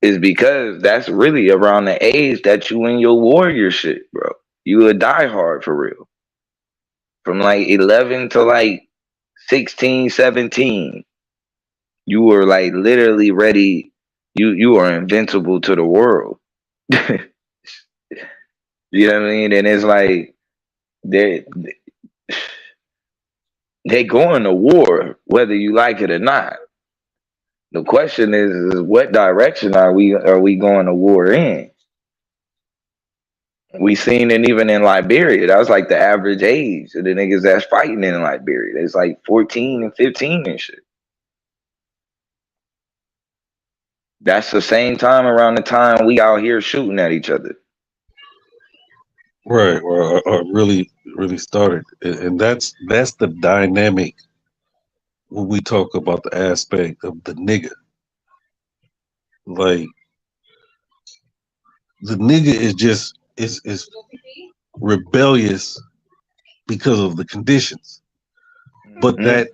is because that's really around the age that you in your warrior shit, bro. You a diehard for real. From like 11 to like 16, 17, you were like literally ready. You are invincible to the world. You know what I mean? And it's like they they going to war whether you like it or not. The question is what direction are we going to war in? We seen it even in Liberia. That was like the average age of the niggas that's fighting in Liberia. It's like 14 and 15 and shit. That's the same time around the time we out here shooting at each other. Right, or really started. And that's the dynamic when we talk about the aspect of the nigga. Like the nigga is just is rebellious because of the conditions. But Mm.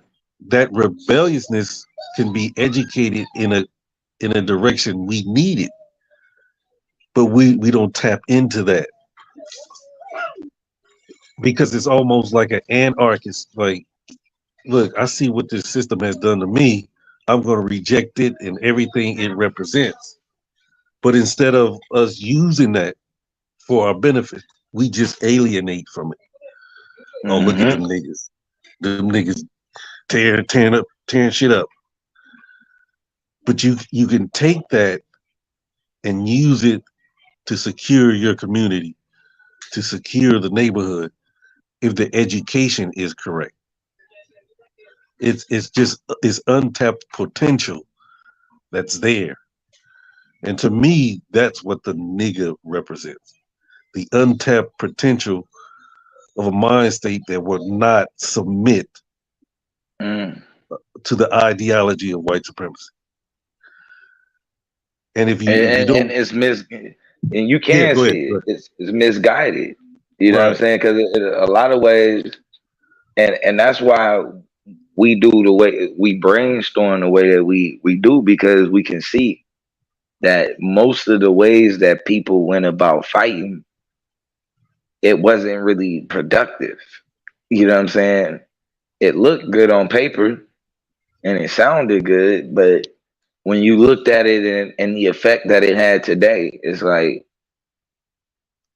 that rebelliousness can be educated in a direction we need it. But we don't tap into that because it's almost like an anarchist. Like, look, I see what this system has done to me. I'm going to reject it and everything it represents. But instead of us using that for our benefit, we just alienate from it. Oh, look at them Mm-hmm. niggas. Them niggas tearing shit up. But you can take that and use it to secure your community, to secure the neighborhood if the education is correct. It's just it's untapped potential that's there. And to me, that's what the nigga represents. The untapped potential of a mind state that will not submit Mm. to the ideology of white supremacy. And if you And don't, it's and you yeah, can go ahead. see Go it. ahead. It's misguided. You know what I'm Right. saying? Because a lot of ways, and that's why we do the way we brainstorm the way that we do, because we can see that most of the ways that people went about fighting, it wasn't really productive. You know what I'm saying? It looked good on paper and it sounded good, but when you looked at it and the effect that it had today, it's like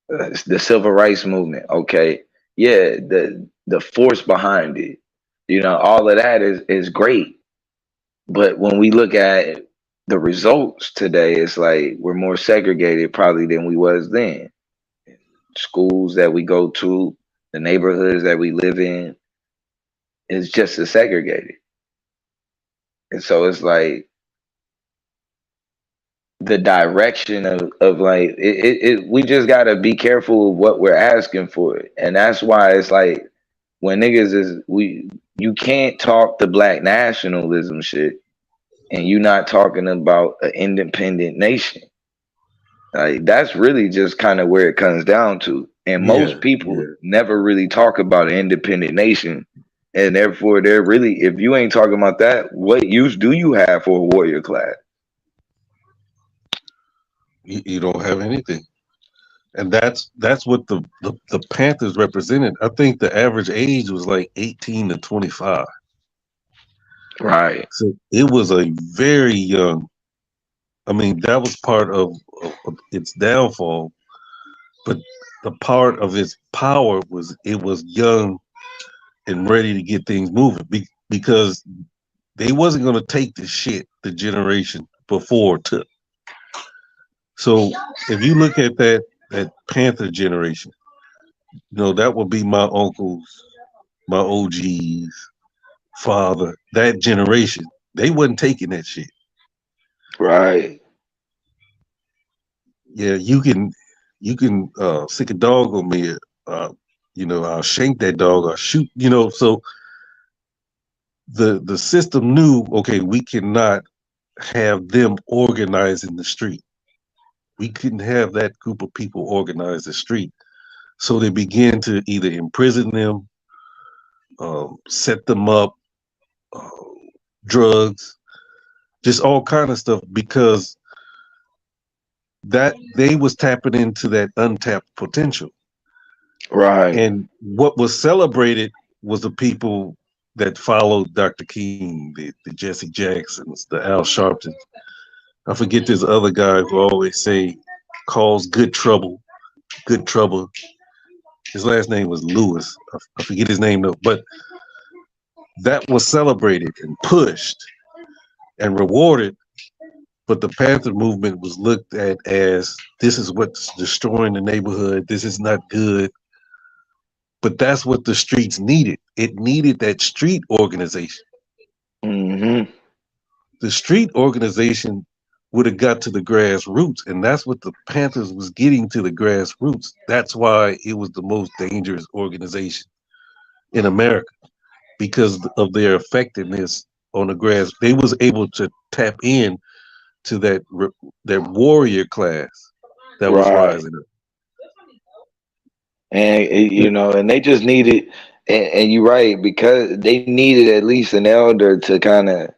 the civil rights movement. Okay, yeah, the force behind it, all of that is great. But when we look at the results today, it's like we're more segregated probably than we was then. Schools that we go to, the neighborhoods that we live in, is just as segregated. And so it's like the direction of like we just gotta be careful of what we're asking for. And that's why it's like when niggas is you can't talk the black nationalism shit and you not talking about an independent nation. Like that's really just kind of where it comes down to. And Yeah, most people yeah. never really talk about an independent nation. And therefore they're really, if you ain't talking about that, what use do you have for a warrior class? You don't have anything. And that's what the Panthers represented. I think the average age was like 18 to 25. Right. So it was a very young. I mean, that was part of its downfall, but the part of its power was it was young and ready to get things moving because they wasn't going to take the shit the generation before took. So if you look at that Panther generation, that would be my uncles, my OGs, father, that generation. They wasn't taking that shit. Right. Yeah, you can sick a dog on me. Uh, I'll shank that dog. I'll shoot. So the system knew, okay, we cannot have them organize in the street. We couldn't have that group of people organize the street. So they began to either imprison them, set them up, uh, drugs, just all kind of stuff because that they was tapping into that untapped potential. Right. And what was celebrated was the people that followed Dr. King, the Jesse Jacksons, the Al Sharptons. I forget this other guy who always say calls good trouble, good trouble. His last name was Lewis. I forget his name though, but that was celebrated and pushed and rewarded. But the Panther movement was looked at as this is what's destroying the neighborhood. This is not good. But that's what the streets needed. It needed that street organization. Mm-hmm. The street organization would have got to the grassroots, and that's what the Panthers was getting to the grassroots. That's why it was the most dangerous organization in America because of their effectiveness on the grass. They was able to tap in to that warrior class that was Right. rising up. And and they just needed, and you're right, because they needed at least an elder to kind of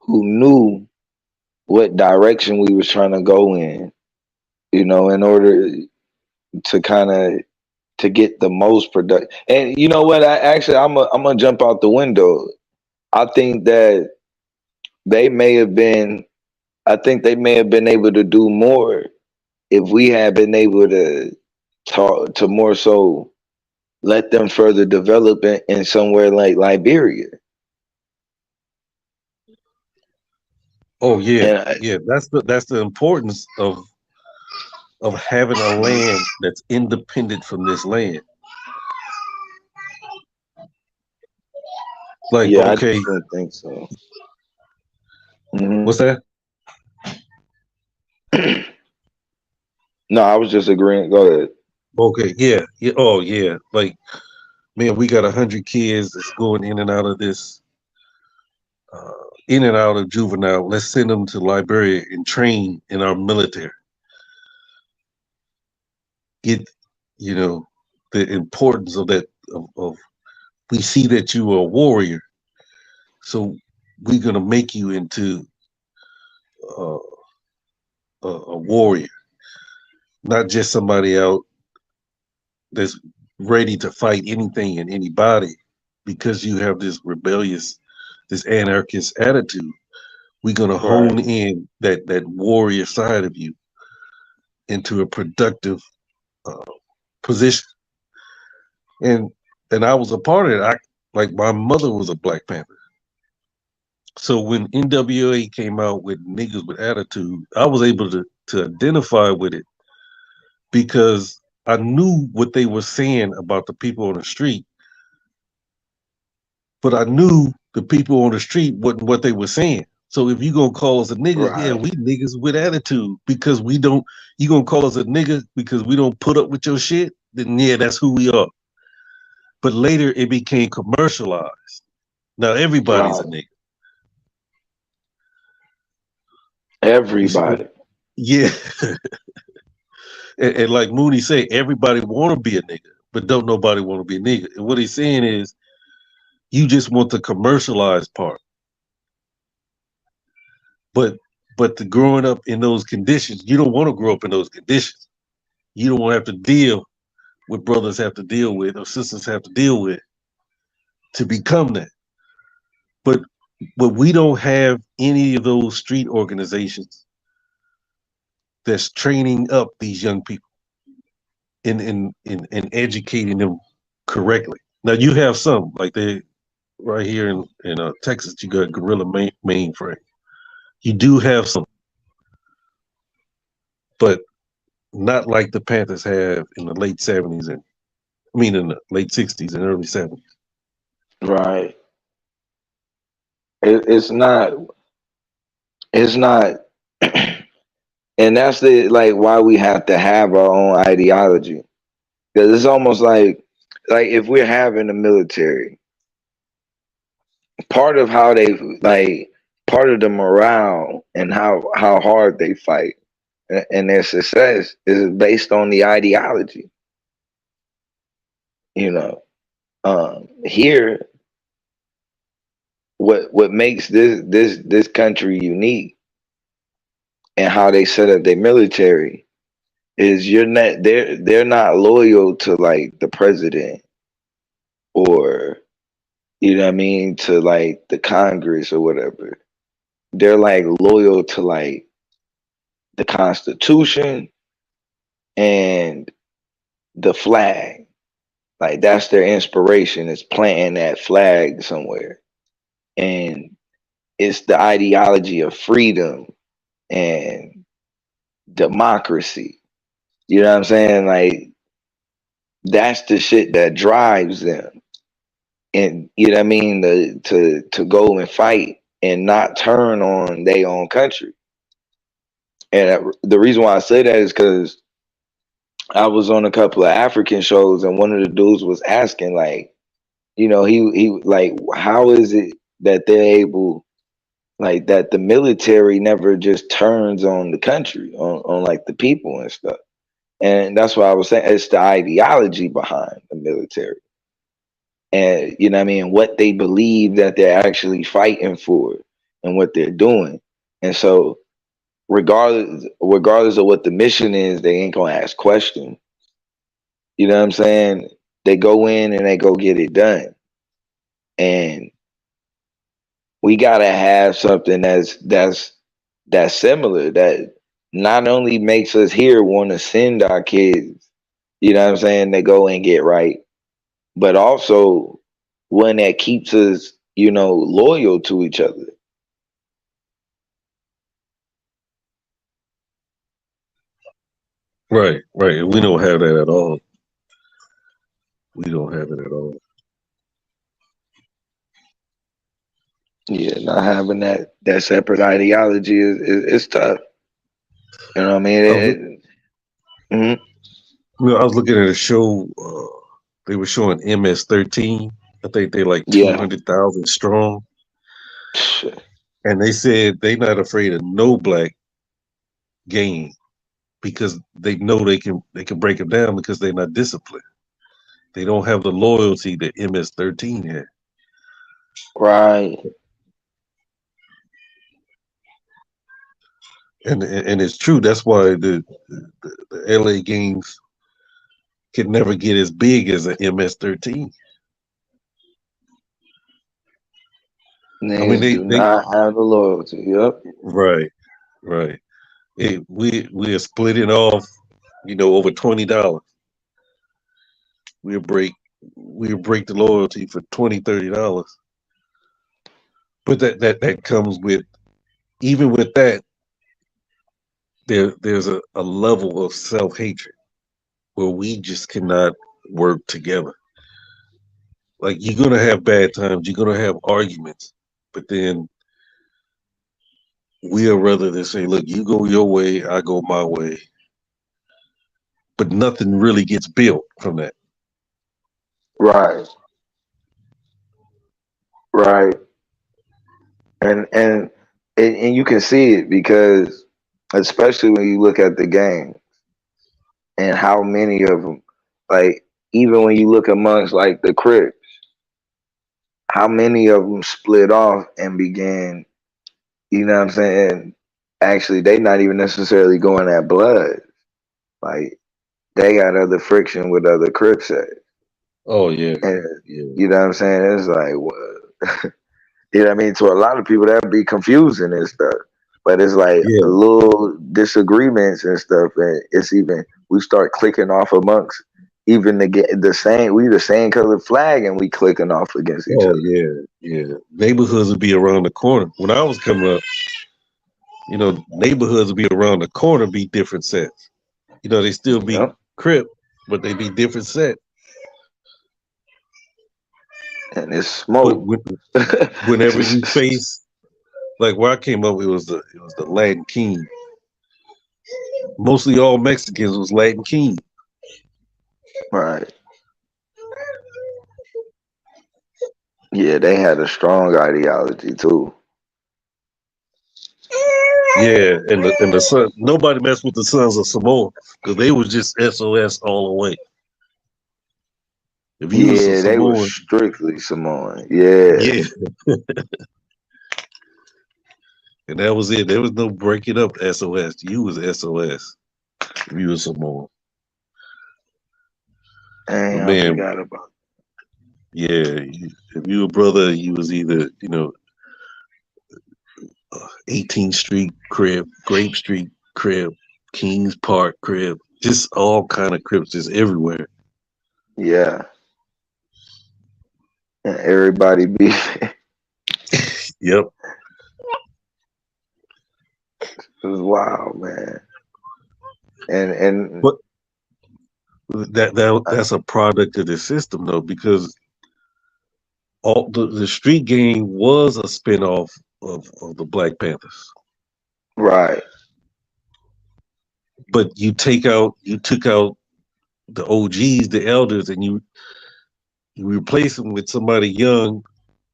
who knew what direction we was trying to go in, in order to kind of to get the most product. And you know what? I'm gonna jump out the window. I think that they may have been. I think they may have been able to do more if we had been able to to more so let them further develop in somewhere like Liberia. Oh yeah, And yeah. That's the importance of having a land that's independent from this land. Like, yeah, I okay, definitely think so. Hmm. what's that? No, I was just agreeing. Go ahead. Okay, yeah, yeah. Oh yeah, like man, we got 100 kids that's going in and out of this, in and out of juvenile. Let's send them to Liberia and train in our military. Get, you know, the importance of that. Of we see that you are a warrior, so we're gonna make you into uh, a warrior, not just somebody out that's ready to fight anything and anybody because you have this rebellious, this anarchist attitude. We're gonna Right. hone in that warrior side of you into a productive uh, position. And I was a part of it. Like my mother was a Black Panther. So when NWA came out with niggas with attitude, I was able to identify with it because I knew what they were saying about the people on the street, but I knew the people on the street wasn't what they were saying. So if you gonna call us a nigga, yeah, Right. we niggas with attitude because we don't. You gonna call us a nigga because we don't put up with your shit? Then yeah, that's who we are. But later it became commercialized. Now everybody's a Right. nigga. You see, Everybody. yeah, and like Mooney said, everybody want to be a nigga, but don't nobody want to be a nigga. And what he's saying is, you just want the commercialized part, but the growing up in those conditions, you don't want to grow up in those conditions. You don't want to have to deal with brothers have to deal with or sisters have to deal with to become that. But we don't have any of those street organizations that's training up these young people in educating them correctly. Now you have some like they right here in Texas. You got Gorilla Mainframe. You do have some, but not like the Panthers have in the late '70s and I mean in the late '60s and early '70s. Right. It's not. It's not. And that's the like why we have to have our own ideology because it's almost like if we're having the military, part of how they like part of the morale and how hard they fight and their success is based on the ideology. You know, here what makes this country unique and how they set up their military is they're not loyal to like the president or you know what I mean to like the Congress or whatever. They're like loyal to like the Constitution and the flag. Like that's their inspiration is planting that flag somewhere. And it's the ideology of freedom and democracy. You know what I'm saying? Like that's the shit that drives them. And you know what I mean, to go and fight and not turn on their own country. And the reason why I say that is because I was on a couple of African shows, and one of the dudes was asking, like, you know, he like, how is it that they're able, like, that the military never just turns on the country, on like the people and stuff. And that's why I was saying it's the ideology behind the military, and you know what I mean, what they believe that they're actually fighting for, and what they're doing. And so, regardless of what the mission is, they ain't gonna ask questions. You know what I'm saying? They go in and they go get it done. And we gotta have something that's similar that not only makes us here want to send our kids You know what I'm saying? To go and get right, but also one that keeps us, loyal to each other. Right, right. And we don't have that at all. We don't have it at all. Yeah, not having that separate ideology is tough. You know what I mean? I was, Mhm. I was looking at a show. They were showing MS-13. I think they're like two Yeah. hundred thousand strong, and they said they not afraid of no black gang because they know they can break them down because they're not disciplined. They don't have the loyalty that MS-13 had. Right. And it's true. That's why the LA gangs can never get as big as an MS-13. I mean, Niggas they do they not have the loyalty. Yep. right, right. We are splitting off, over $20. We'll break we'll break the loyalty for $20, $30. But that comes with, even with that, there's a level of self hatred where we just cannot work together. Like, you're gonna have bad times, you're gonna have arguments, but then we'll rather than say, look, you go your way, I go my way. But nothing really gets built from that. Right. Right. And you can see it because, especially when you look at the game and how many of them, like, even when you look amongst like the Crips, how many of them split off and began, you know what I'm saying? Actually, they not even necessarily going at blood. Like, they got other friction with other Crips at. Oh yeah, And yeah, you know what I'm saying? It's like, what? You know what I mean? To a lot of people, that'd be confusing and stuff. But it's like a yeah. little disagreements and stuff, and it's even we start clicking off amongst even the same. We the same color flag, and we clicking off against each Oh other. yeah, yeah. Neighborhoods would be around the corner. When I was coming up, neighborhoods would be around the corner, be different sets. They still be Yep, crip, but they be different set. and it's But smoke. whenever you face, like where I came up, it was the Latin King. Mostly all Mexicans was Latin King. Right? Yeah, they had a strong ideology too. Yeah, and the son, nobody messed with the Sons of Samoa because they was just SOS all the way. If you was a Yeah, they were Samoan, strictly Samoan. Yeah, yeah, and that was it. There was no breaking up SOS. You was SOS if you was Samoan. But dang, I man, forgot about. yeah, if you a brother, you was either 18th Street crib, Grape Street crib, Kings Park crib, just all kind of cribs, just everywhere. Yeah, and everybody be. Yep. It was wild, man. And But that's a product of the system though, because all the street game was a spinoff of the Black Panthers. right, But you took out the OGs, the elders, and you replace them with somebody young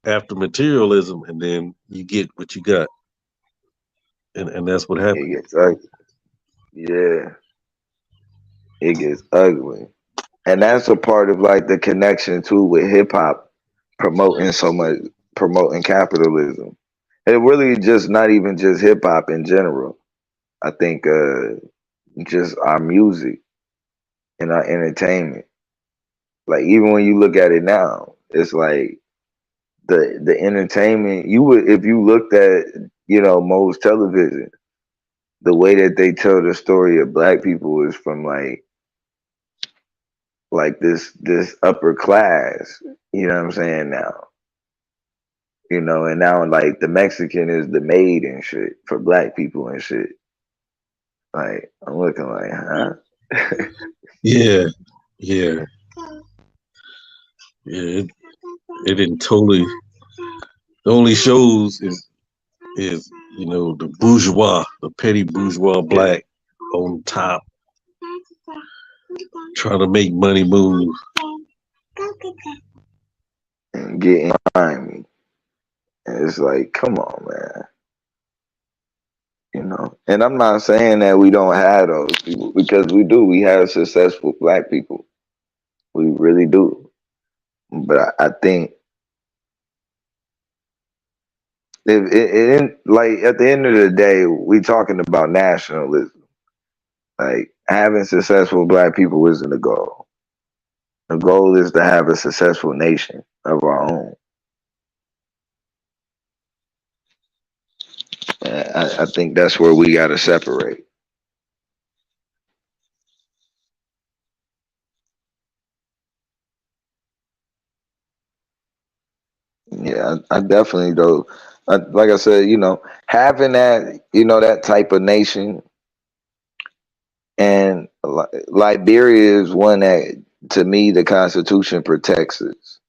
after materialism, and then you get what you got, and that's what it happened. gets ugly. Yeah, it gets ugly, and that's a part of like the connection too with hip hop promoting so much, promoting capitalism. It really just not even just hip hop in general. I think just our music and our entertainment. Like even when you look at it now, it's like the entertainment. You would if you looked at Mo's television, the way that they tell the story of black people is from like like this upper class. You know what I'm saying now? And now like the Mexican is the maid and shit for black people and shit. Like I'm looking like, huh? Yeah, yeah, yeah. It didn't totally. The only shows is the bourgeois, the petty bourgeois Yeah, black on top, trying to make money move. and getting behind me. And it's like, come on, man. And I'm not saying that we don't have those people because we do. We have successful black people. We really do. But I think if like at the end of the day, we talking about nationalism. Like having successful black people isn't the goal. The goal is to have a successful nation of our own. And I think that's where we got to separate. Yeah, I definitely do. Like I said, having that, that type of nation, and Liberia is one that, to me, the Constitution protects us,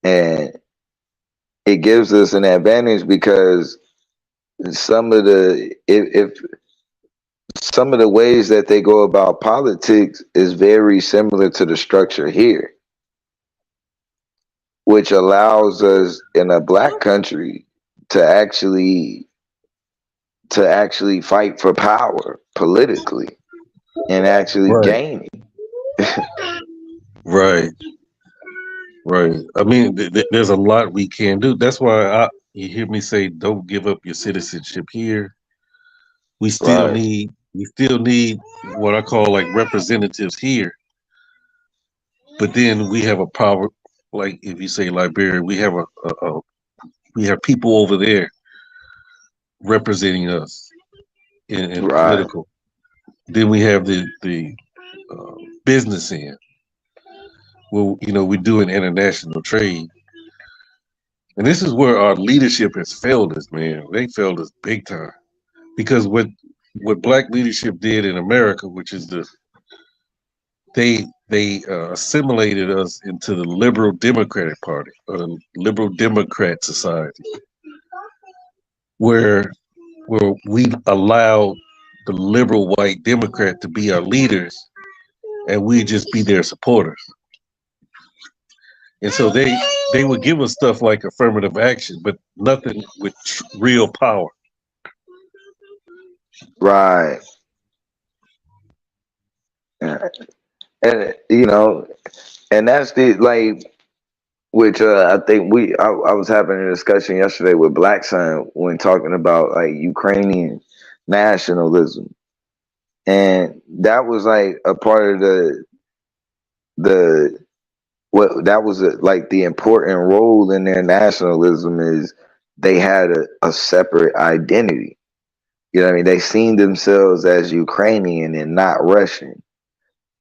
and it gives us an advantage because some of the if some of the ways that they go about politics is very similar to the structure here, which allows us in a black country to actually fight for power politically and actually Right, gain it. right, right. I mean, there's a lot we can do. That's why you hear me say, don't give up your citizenship here. Right, We still need what I call like representatives here. But then we have a power, like if you say Liberia, we have people over there representing us in right, political. Then we have the uh, business end. Well, we're doing international trade, and this is where our leadership has failed us, man. They failed us big time because what black leadership did in America, which is they assimilated us into the liberal Democratic Party or the liberal Democrat society, where we allowed the liberal white Democrat to be our leaders, and we just be their supporters. And so they would give us stuff like affirmative action, but nothing with real power. right. Yeah. And and that's the like which I think I was having a discussion yesterday with Black Son when talking about like Ukrainian nationalism, and that was like a part of the what that was like the important role in their nationalism is they had a separate identity. You know what I mean? They seen themselves as Ukrainian and not Russian,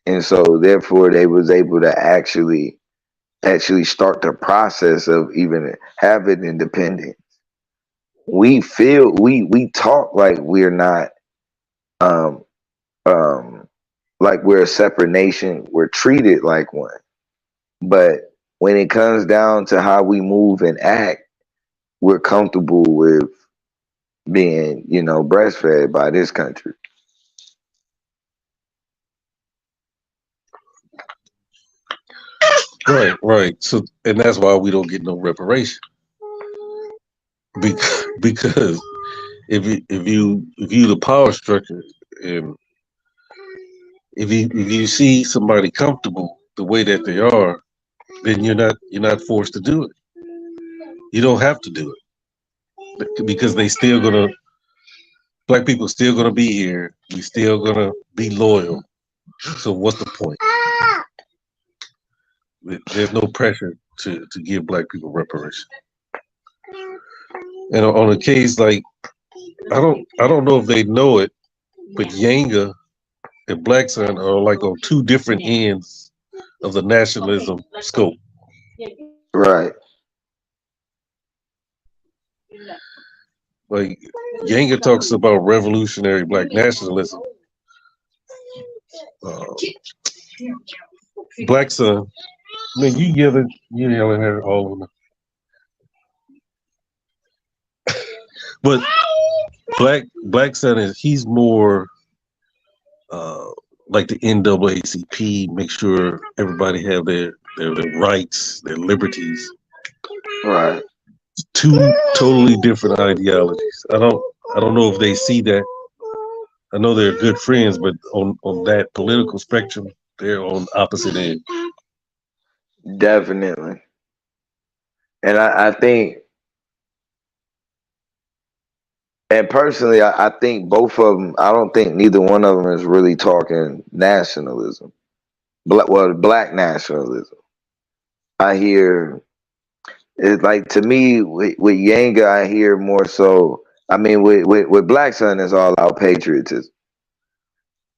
and so therefore they was able to actually start the process of even having independence. We talk like we're not um um like we're a separate nation. We're treated like one. But when it comes down to how we move and act, we're comfortable with being, breastfed by this country. Right, right. So, and that's why we don't get no reparation because if you the power structure, and if you see somebody comfortable the way that they are, then you're not forced to do it. You don't have to do it because they still gonna black people still gonna be here. We still gonna be loyal. So what's the point? There's no pressure to give black people reparation. And on a case like I don't know if they know it, but Yanga and Black Sun are like on two different ends of the nationalism scope. Right. Like Yanga talks about revolutionary black nationalism. Uh, Black Son, man, you yelling at all of them. But Black Son he's more uh, like the NAACP, make sure everybody have their rights, their liberties. Right. Two totally different ideologies. I don't know if they see that. I know they're good friends, but on that political spectrum, they're on opposite ends. Definitely. And I think, and personally, I think both of them. I don't think neither one of them is really talking nationalism. Black nationalism. I hear it's like, to me with Yanga, I hear more so. I mean, with Black Sun, it's all out patriotism.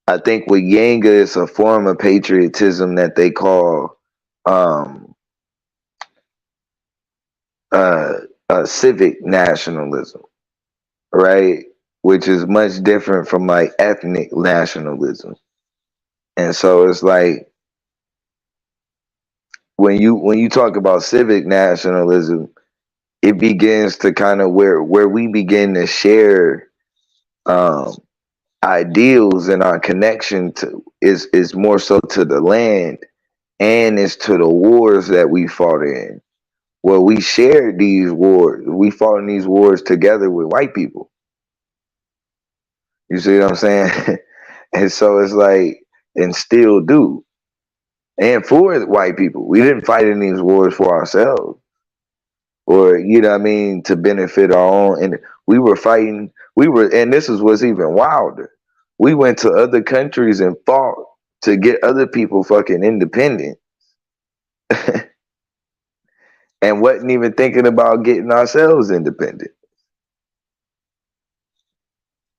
I think with Yanga, it's a form of patriotism that they call um, uh, civic nationalism, right? Which is much different from like ethnic nationalism. And so it's like when you talk about civic nationalism, it begins to kind of where we begin to share um, ideals, and our connection to is more so to the land, and it's to the wars that we fought in. Well, we shared these wars. We fought in these wars together with white people. You see what I'm saying? And so it's like, and still do. And for white people, we didn't fight in these wars for ourselves, or what I mean, to benefit our own. And we were fighting. And this is what's even wilder. We went to other countries and fought to get other people fucking independent, and wasn't even thinking about getting ourselves independent.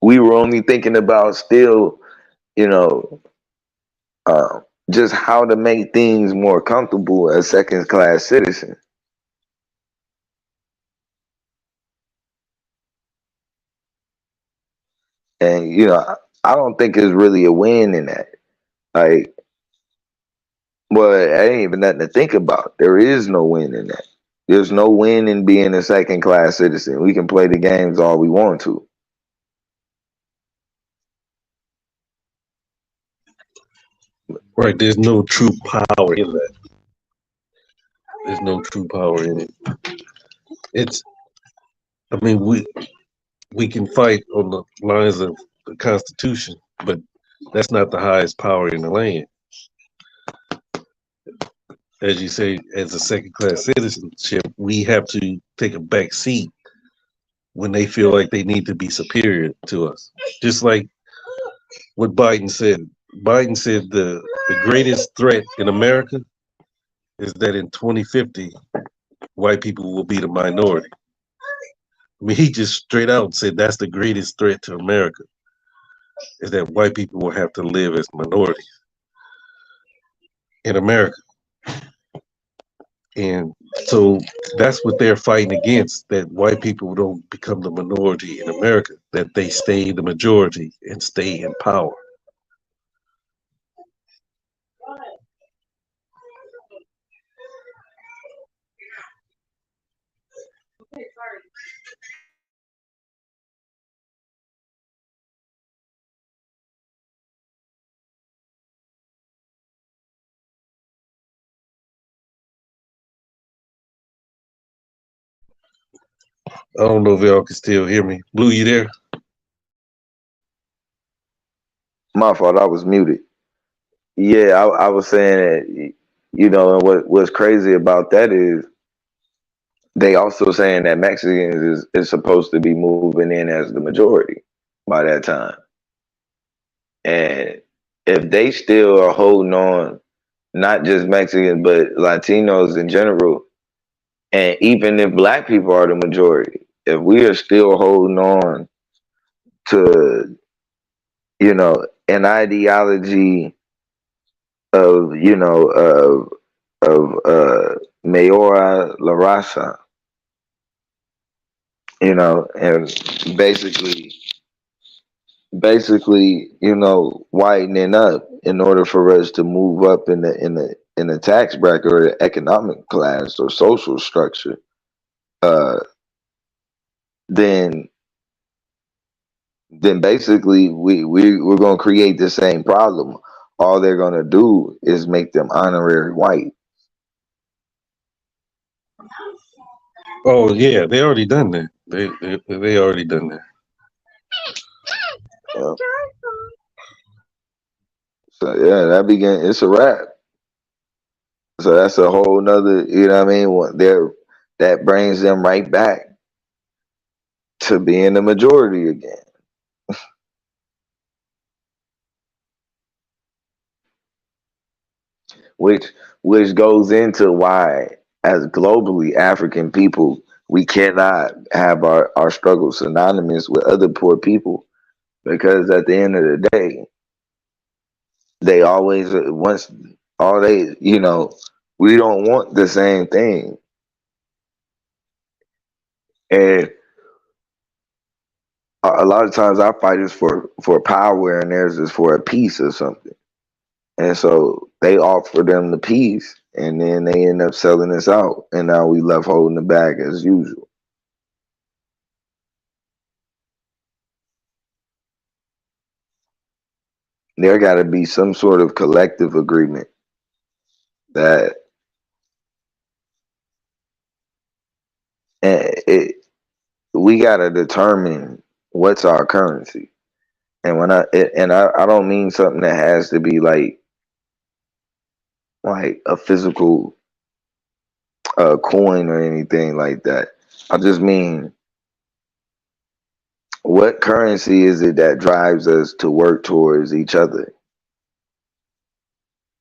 We were only thinking about still, you know, uh, just how to make things more comfortable as second class citizens. And I don't think there's really a win in that. Like, well, it ain't even nothing to think about. There is no win in that. There's no win in being a second class citizen. We can play the games all we want to. Right? There's no true power in that. There's no true power in it. It's. I mean, we can fight on the lines of the Constitution, but that's not the highest power in the land. As you say, as a second class citizenship, we have to take a back seat when they feel like they need to be superior to us. Just like what Biden said. Biden said the greatest threat in America is that in 2050, white people will be the minority. I mean, he just straight out said that's the greatest threat to America is that white people will have to live as minorities in America. And so that's what they're fighting against, that white people don't become the minority in America, that they stay the majority and stay in power. I don't know if y'all can still hear me. Blue, you there? My fault, I was muted. Yeah, I was saying that, and what's crazy about that is they also saying that Mexicans is supposed to be moving in as the majority by that time. And if they still are holding on, not just Mexicans, but Latinos in general, and even if black people are the majority, if we are still holding on to, an ideology of Mayora La Raza, and basically whitening up in order for us to move up in the tax bracket or the economic class or social structure, uh, then basically we're gonna create the same problem. All they're gonna do is make them honorary white. Oh yeah, they already done that. They already done that. Uh, so yeah, it's a wrap. So that's a whole nother, you know what I mean? That brings them right back to being the majority again. which which goes into why, as globally African people, we cannot have our struggles synonymous with other poor people, because at the end of the day, they always once all they we don't want the same thing, and a lot of times our fight is for power and theirs is for a piece or something. And so they offer them the piece, and then they end up selling us out, and now we left holding the bag as usual. There got to be some sort of collective agreement that it we got to determine what's our currency. And I don't mean something that has to be like a physical coin or anything like that. I just mean, what currency is it that drives us to work towards each other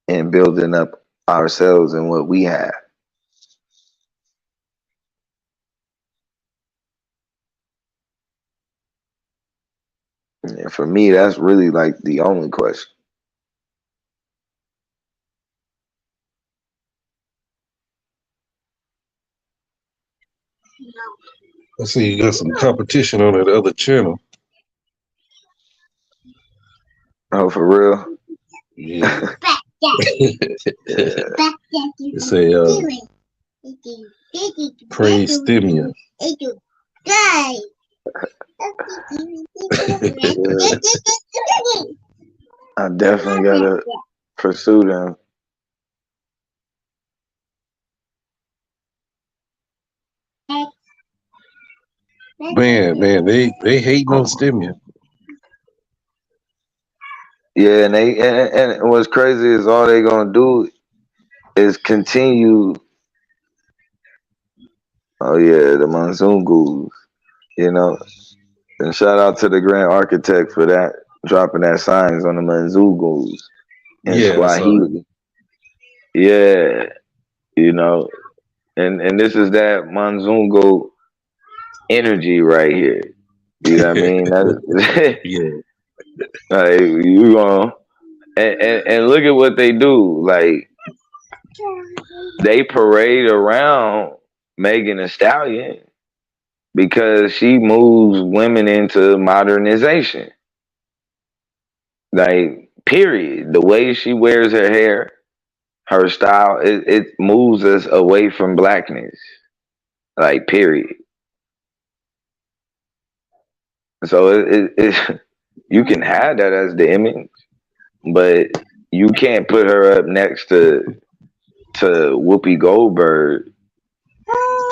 and building up ourselves and what we have? And for me, that's really like the only question. I see you got some competition on that other channel. Oh, for real? Yeah. Yeah. It say praise Stimia. Yeah. I definitely gotta pursue them. Man, they hating on Stimia. Yeah, and what's crazy is all they gonna do is continue. Oh yeah, the monsoon ghouls, you know. And shout out to the grand architect for that, dropping that signs on the monsoon ghouls in Yeah, I saw that. Swahili. Yeah, you know, and this is that Manzungo energy right here. You know what I mean? That, Yeah. like you gonna and look at what they do. Like, they parade around Megan Thee Stallion because she moves women into modernization. Like, period. The way she wears her hair, her style, it moves us away from blackness. Like, period. So you can have that as the image, but you can't put her up next to Whoopi Goldberg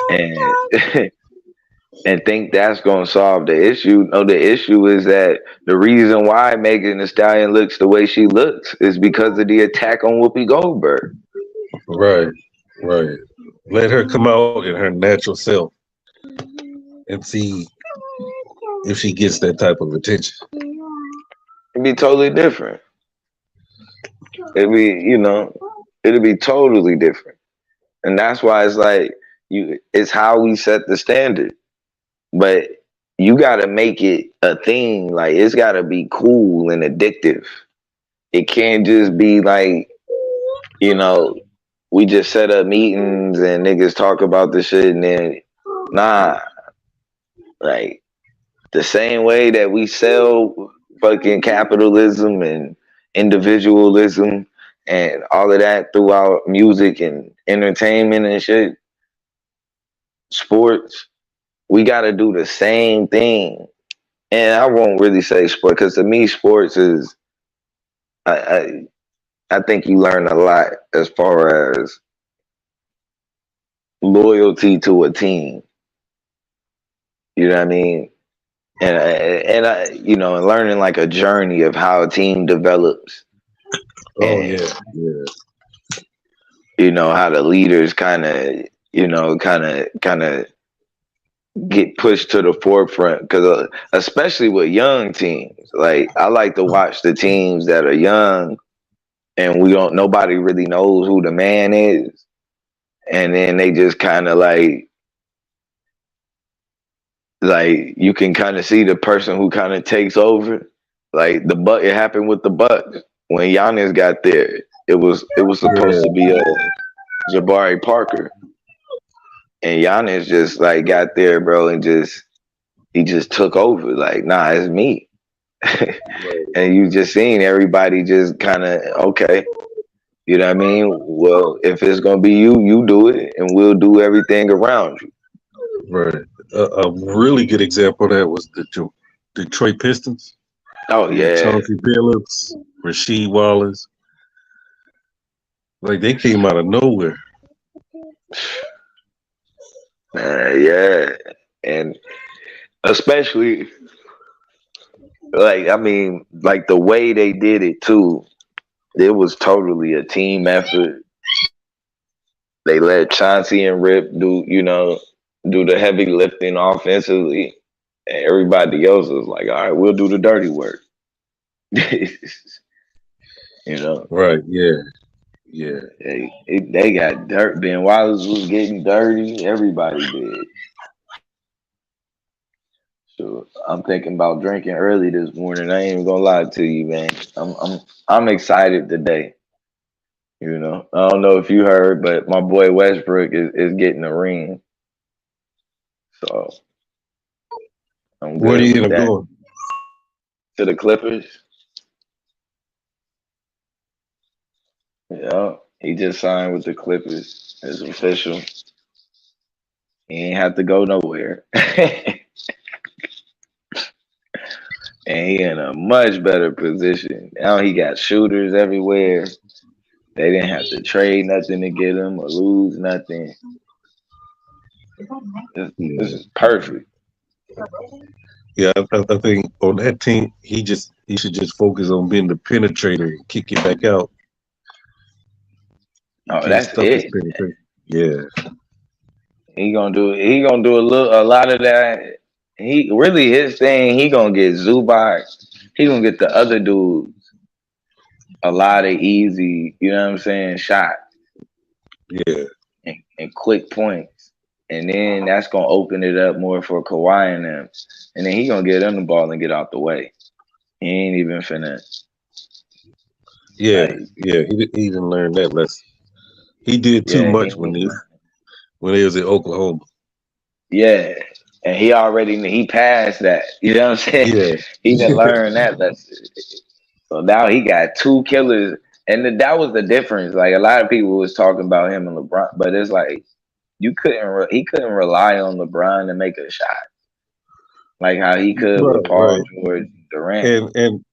and and think that's gonna solve the issue. No, the issue is that the reason why Megan Thee Stallion looks the way she looks is because of the attack on Whoopi Goldberg. Right. Right. Let her come out in her natural self and see if she gets that type of attention. It'd be totally different. It'd be, it'd be totally different. And that's why it's like it's how we set the standard. But you gotta make it a thing. Like, it's gotta be cool and addictive. It can't just be like you know, we just set up meetings and niggas talk about the shit and then nah, like the same way that we sell fucking capitalism and individualism and all of that throughout music and entertainment and shit, sports, we got to do the same thing. And I won't really say sport because to me, sports is I, I think you learn a lot as far as loyalty to a team. You know what I mean? And learning like a journey of how a team develops, Oh and yeah, yeah, how the leaders kind of get pushed to the forefront. Because especially with young teams, like I like to watch the teams that are young and nobody really knows who the man is, and then they just kind of like you can kind of see the person who kind of takes over. Like it happened with the Bucks when Giannis got there. It was supposed to yeah. be a Jabari Parker, and Giannis just like got there, bro, and he just took over. Like, nah, it's me. And you just seen everybody just kind of okay. You know what I mean? Well, if it's gonna be you, you do it, and we'll do everything around you. Right. A really good example of that was the Detroit Pistons Oh with yeah, Chauncey Billups, Rasheed Wallace. Like they came out of nowhere. man, yeah, and especially like I mean, like the way they did it too. It was totally a team effort. They let Chauncey and Rip do the heavy lifting offensively, and everybody else was like, "All right, we'll do the dirty work." you know, Right. Yeah. Yeah. they got dirt. Ben Wallace was getting dirty. Everybody did. So I'm thinking about drinking early this morning. I ain't even gonna lie to you, man. I'm excited today. I don't know if you heard, but my boy Westbrook is getting a ring. So I'm Where do good you end with up that. going? To the Clippers. Yeah. He just signed with the Clippers. It's official. He ain't have to go nowhere. And he in a much better position. Now he got shooters everywhere. They didn't have to trade nothing to get him or lose nothing. This Yeah. is perfect. Yeah. I think on that team, he should just focus on being the penetrator and kick it back out. You Oh, can't that's stop his it. penetration. Yeah. He gonna do a lot of that. He really his thing, he gonna get Zubac. He gonna get the other dudes a lot of easy, you know what I'm saying, shots Yeah. and quick points. And then that's gonna open it up more for Kawhi and them. And then he gonna get them the ball and get out the way. He ain't even finna Yeah. like Yeah. He didn't learn that lesson. He did too yeah, much when he was in Oklahoma. yeah. And he passed that. You know what I'm saying? Yeah. He didn't learn that lesson. So now he got two killers. And that was the difference. Like a lot of people was talking about him and LeBron, but it's like he couldn't rely on LeBron to make a shot like how he could with Right. Paul Right. George, Durant.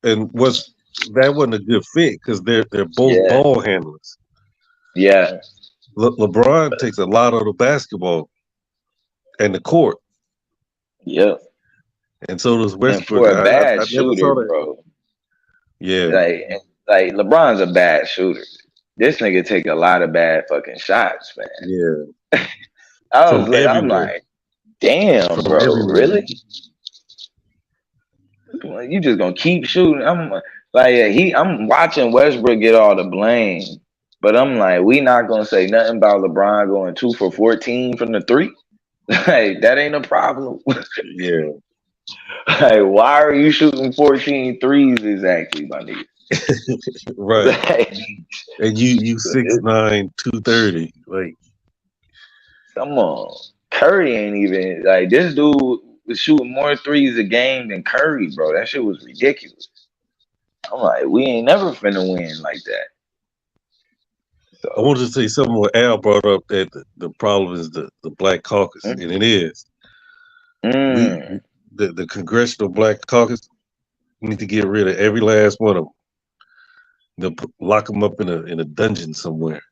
And was that wasn't a good fit because they're both Yeah, ball handlers. yeah, LeBron takes a lot of the basketball and the court, yep. and so does And Westbrook. for a bad I never shooter, saw that. bro, Yeah. like LeBron's a bad shooter. This nigga take a lot of bad fucking shots, man. Yeah. From I'm everywhere. like, damn, From bro, everywhere. really? Like, you just gonna keep shooting? I'm like, yeah, I'm watching Westbrook get all the blame, but I'm like, we not gonna say nothing about LeBron going 2 for 14 from the three. Like that ain't a problem. Yeah. Like, why are you shooting 14 threes exactly, my nigga? Right. Like, And you 6'9", 230. Like, come on. Curry ain't even like this dude was shooting more threes a game than Curry, bro. That shit was ridiculous. I'm like, we ain't never finna win like that. I So wanted to say something what Al brought up that the problem is the Black Caucus, and mm, it is. We mm, the Congressional Black Caucus need to get rid of every last one of them. They'll lock them up in a dungeon somewhere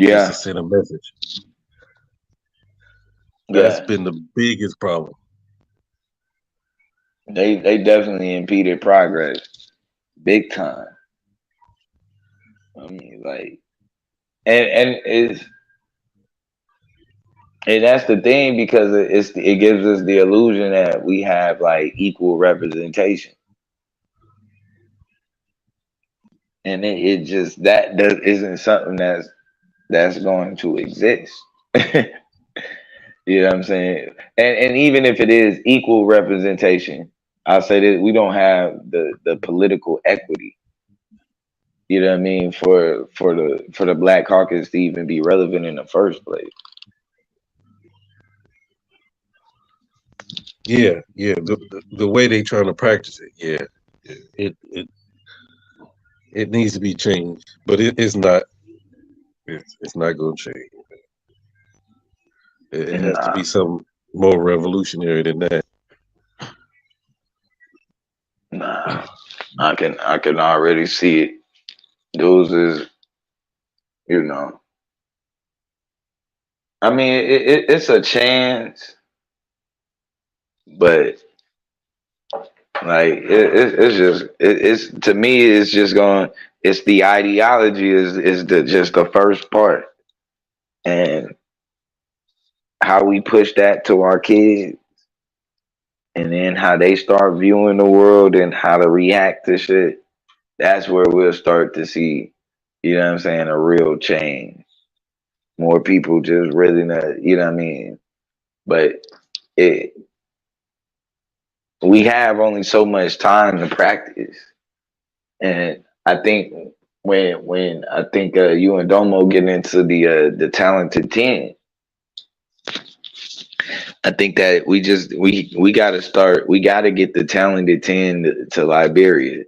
just to yeah, send a message. That's yeah. been the biggest problem. They definitely impeded progress big time. I mean, like, and it's and that's the thing because it gives us the illusion that we have like equal representation, and it just that isn't something that's going to exist. You know what I'm saying? And even if it is equal representation, I'll say that we don't have the political equity. You know what I mean for the Black Caucus to even be relevant in the first place. Yeah, yeah. The way they trying to practice it, yeah, it it needs to be changed, but it's not. It's not going to change. It has to be Nah, something more revolutionary than that. nah. I can already see it. Those is you know. I mean, it's a chance, but like it's just it's to me it's just going. It's the ideology is the just the first part, and how we push that to our kids, and then how they start viewing the world and how to react to shit. That's where we'll start to see, you know what I'm saying, a real change. More people just really not, you know what I mean. But it we have only so much time to practice. And I think when I think you and Domo get into the talented 10, I think that we got to start. We got to get the talented 10 to Liberia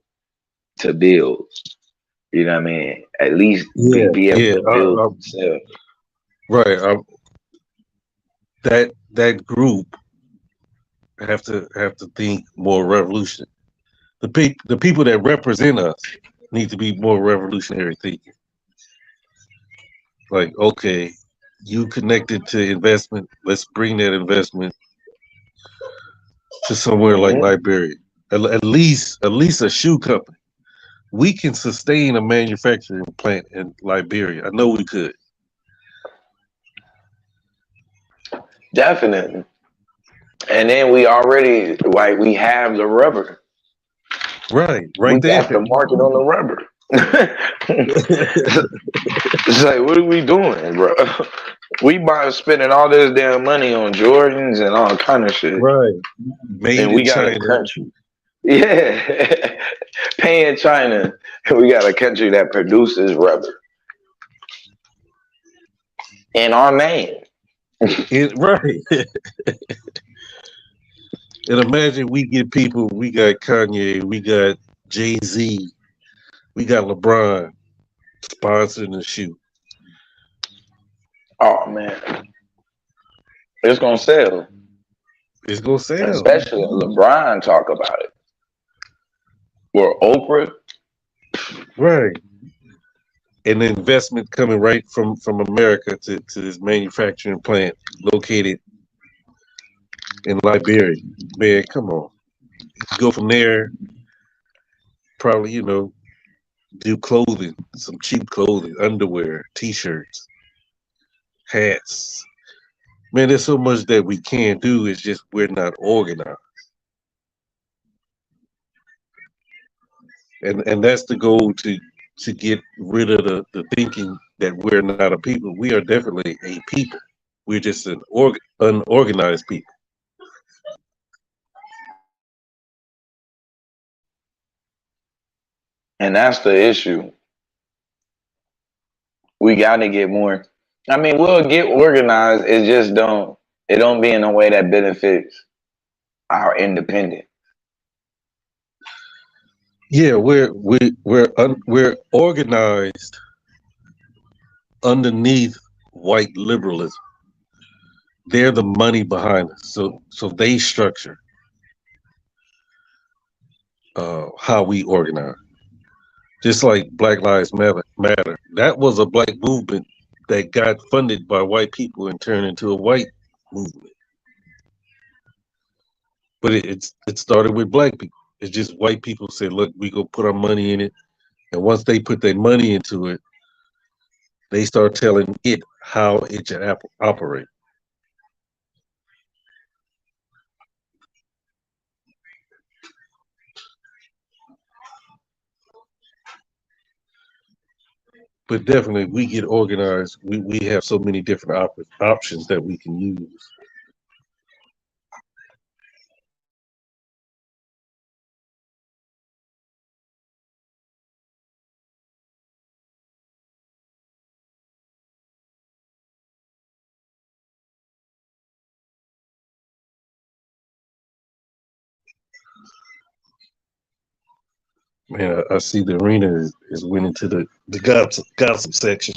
to build. You know what I mean? At least Yeah, be able yeah. to build themselves. Right. That group have to think more revolution. The people that represent us need to be more revolutionary thinking. Like, okay, you connected to investment. Let's bring that investment to somewhere like Hmm. Liberia. At least a shoe company. We can sustain a manufacturing plant in Liberia. I know we could. Definitely. And then we already like we have the rubber. Right, We right there. got the market on the rubber. It's like, what are we doing, bro? We by spending all this damn money on Jordans and all kind of shit, Right. and Made we in got a China. country, yeah, paying China. We got a country that produces rubber in our name. Right. And imagine we get people, we got Kanye, we got Jay-Z, we got LeBron sponsoring the shoe. Oh man, it's gonna sell, It's gonna sell. especially if LeBron talk about it or Oprah. Right. And the investment coming right from America to this manufacturing plant located in Liberia. Man, come on. You go from there, probably, do clothing, some cheap clothing, underwear, t-shirts, hats. Man, there's so much that we can do. It's just we're not organized. And that's the goal to get rid of the thinking that we're not a people. We are definitely a people. We're just unorganized people. And that's the issue. We got to get more. I mean, we'll get organized. It just don't. It don't be in a way that benefits our independence. Yeah, we're organized underneath white liberalism. They're the money behind us, so they structure how we organize. Just like Black Lives Matter, that was a black movement that got funded by white people and turned into a white movement. But it started with black people. It's just white people said, "Look, we go put our money in it," and once they put their money into it, they start telling it how it should operate. But definitely, we get organized. We have so many different options that we can use. Man, I see the arena is winning to the gossip section.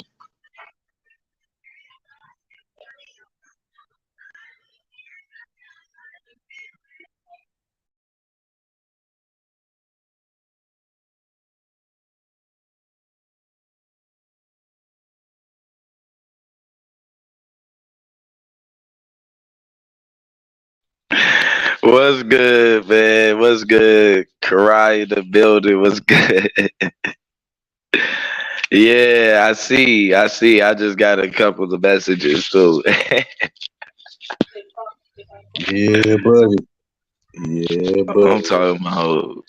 What's good, man? What's good? Karai in the building. What's good? Yeah, I see. I see. I just got a couple of messages too. Yeah, buddy. Yeah, I'm buddy. talking about,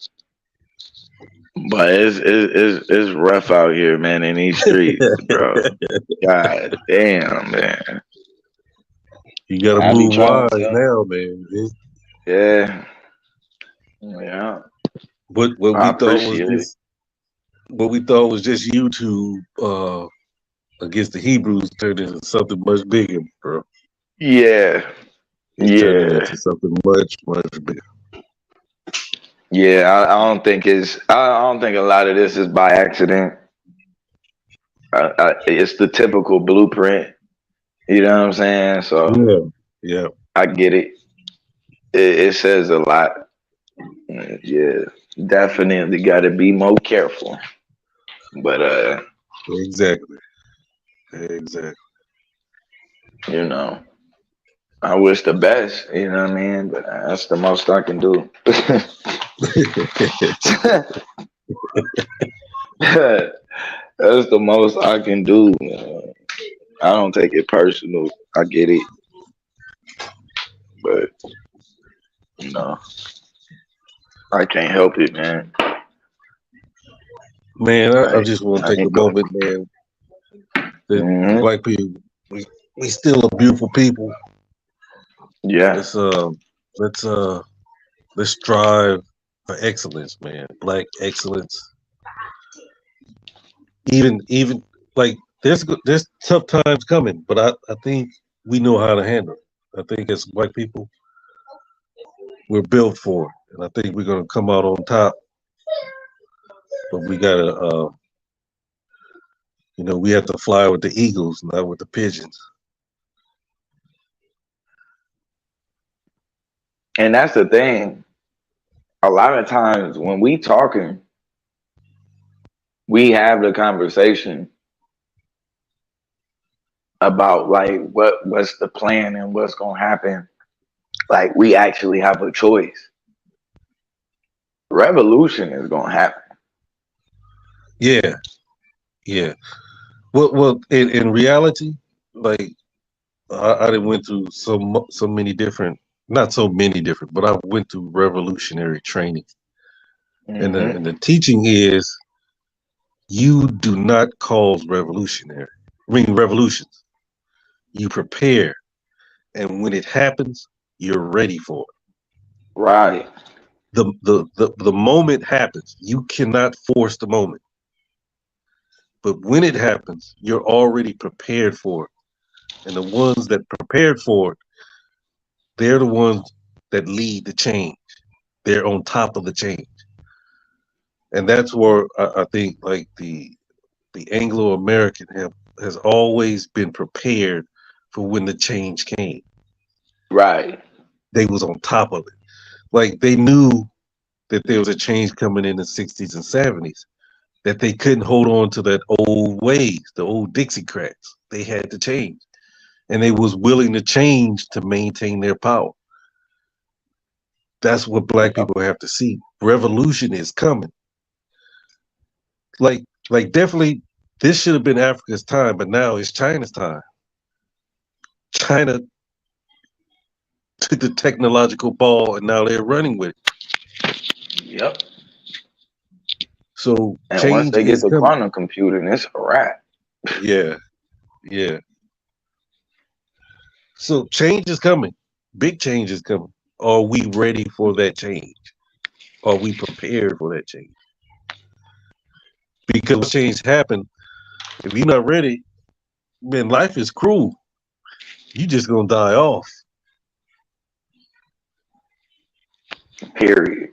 but it's rough out here, man, in these streets, bro. God damn, man. You got to I be move trying to wise tell. now, man. Yeah, yeah. What I we thought was appreciate it. just what we thought was just YouTube against the Hebrews turned into something much bigger, bro. Yeah, It's turning yeah, into something much bigger. yeah. I don't think it's. I don't think a lot of this is by accident. It's the typical blueprint. You know what I'm saying? So Yeah, yeah, I get it. It says a lot. Yeah, definitely got to be more careful. But exactly, exactly. you know, I wish the best. You know what I mean? But that's the most I can do. That's the most I can do. I don't take it personal. I get it, but you know, I can't help it, man. Man, I I just want I to take a ain't go. moment, man. That Hmm. black people, we still a beautiful people. Yeah, Let's let's uh let's strive for excellence, man. Black excellence. Even like there's tough times coming, but I think we know how to handle it. I think as white people, we're built for it, and I think we're gonna come out on top. But we gotta, we have to fly with the eagles, not with the pigeons. and that's the thing. A lot of times when we talking, we have the conversation about like what's the plan and what's gonna happen. Like we actually have a choice. Revolution is gonna happen. Yeah, yeah. Well, in reality, like I done went through so many different, not so many different, but I went through revolutionary training, and the Hmm. and the teaching is you do not cause revolutions. You prepare, and when it happens, you're ready for it. Right. The moment happens. You cannot force the moment. But when it happens, you're already prepared for it. And the ones that prepared for it, they're the ones that lead the change. They're on top of the change. And that's where I think like the Anglo American has always been prepared for when the change came. Right. They was on top of it. Like they knew that there was a change coming in the 60s and 70s, that they couldn't hold on to that old ways, the old Dixiecrats. They had to change. And they was willing to change to maintain their power. That's what black people have to see. Revolution is coming. Like definitely this should have been Africa's time, but now it's China's time. China took the technological ball and now they're running with it. Yep. So And once change they get is the coming. quantum computing, it's a wrap. Yeah, yeah. So change is coming. Big change is coming. Are we ready for that change? Are we prepared for that change? Because change happen, if you're not ready, man, life is cruel. You just gonna die off. Period.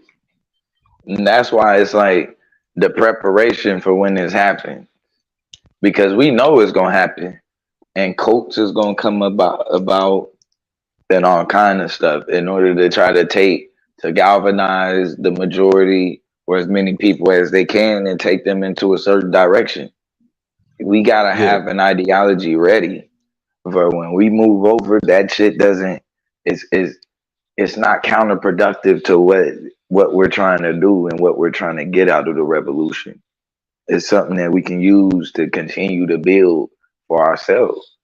And that's why it's like the preparation for when this happens. Because we know it's gonna happen. And cults is gonna come about and all kind of stuff in order to try to galvanize the majority or as many people as they can and take them into a certain direction. We gotta Yeah, have an ideology ready for when we move over. That shit doesn't. Is it's not counterproductive to what we're trying to do and what we're trying to get out of the revolution. It's something that we can use to continue to build for ourselves.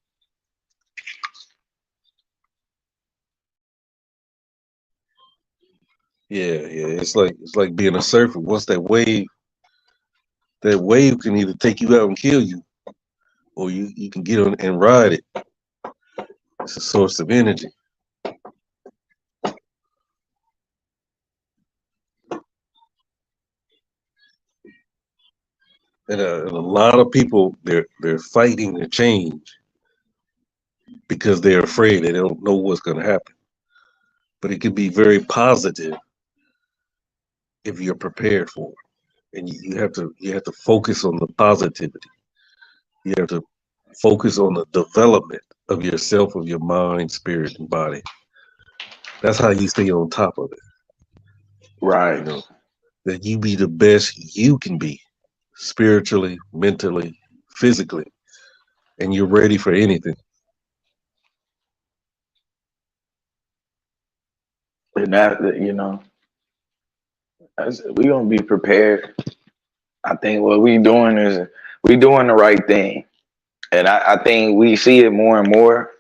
yeah. It's like being a surfer. Once that wave can either take you out and kill you, or you can get on and ride it. It's a source of energy. And a lot of people they're fighting the change because they're afraid they don't know what's going to happen. But it can be very positive if you're prepared for it, and you have to focus on the positivity. You have to focus on the development of yourself, of your mind, spirit, and body. That's how you stay on top of it. You Right. know that you be the best you can be, spiritually, mentally, physically, and you're ready for anything. And that we gonna be prepared. I think what we doing is we doing the right thing, and I think we see it more and more.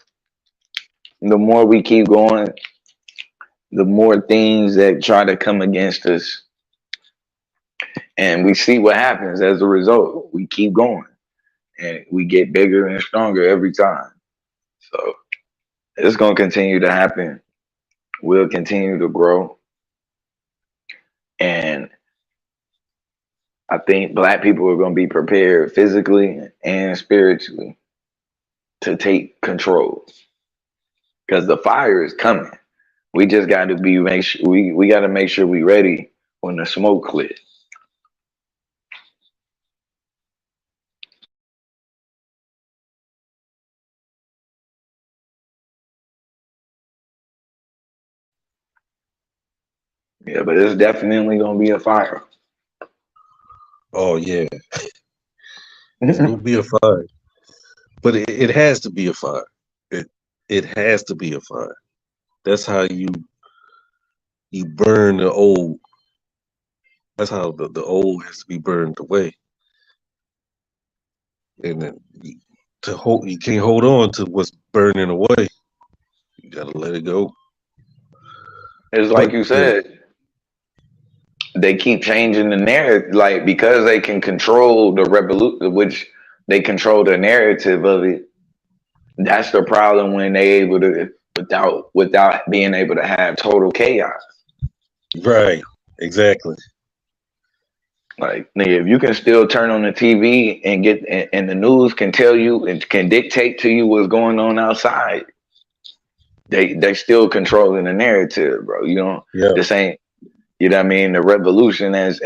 The more we keep going, the more things that try to come against us, and we see what happens as a result. We keep going, and we get bigger and stronger every time. So it's gonna continue to happen. We'll continue to grow, and I think black people are gonna be prepared physically and spiritually to take control because the fire is coming. We just got to be make sure we got to make sure we ready when the smoke clears. Yeah, but it's definitely gonna be a fire. Oh yeah, it's gonna be a fire, but it has to be a fire. It it has to be a fire. That's how you burn the old. That's how the old has to be burned away. And then to hold, you can't hold on to what's burning away. You gotta let it go. It's like But you yeah, said, they keep changing the narrative, like because they can control the revolution, which they control the narrative of it. That's the problem when they able to without being able to have total chaos. right. Exactly. Like, nigga, if you can still turn on the TV and and the news can tell you and can dictate to you what's going on outside, they still controlling the narrative, bro. You know, Yeah. this ain't, you know what I mean, the revolution as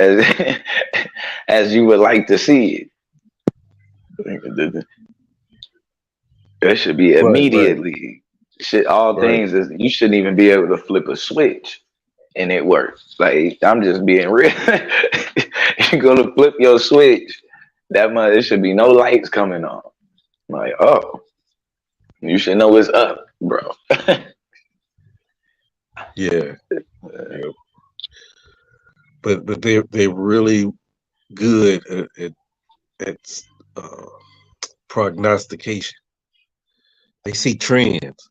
as you would like to see it. That should be Right. Right. immediately. Shit, all Right. things is you shouldn't even be able to flip a switch and it works. Like, I'm just being real. You go to flip your switch, that much there should be no lights coming on. Like, oh, you should know it's up, bro. Yeah. Yeah. But they're really good at uh, prognostication. They see trends,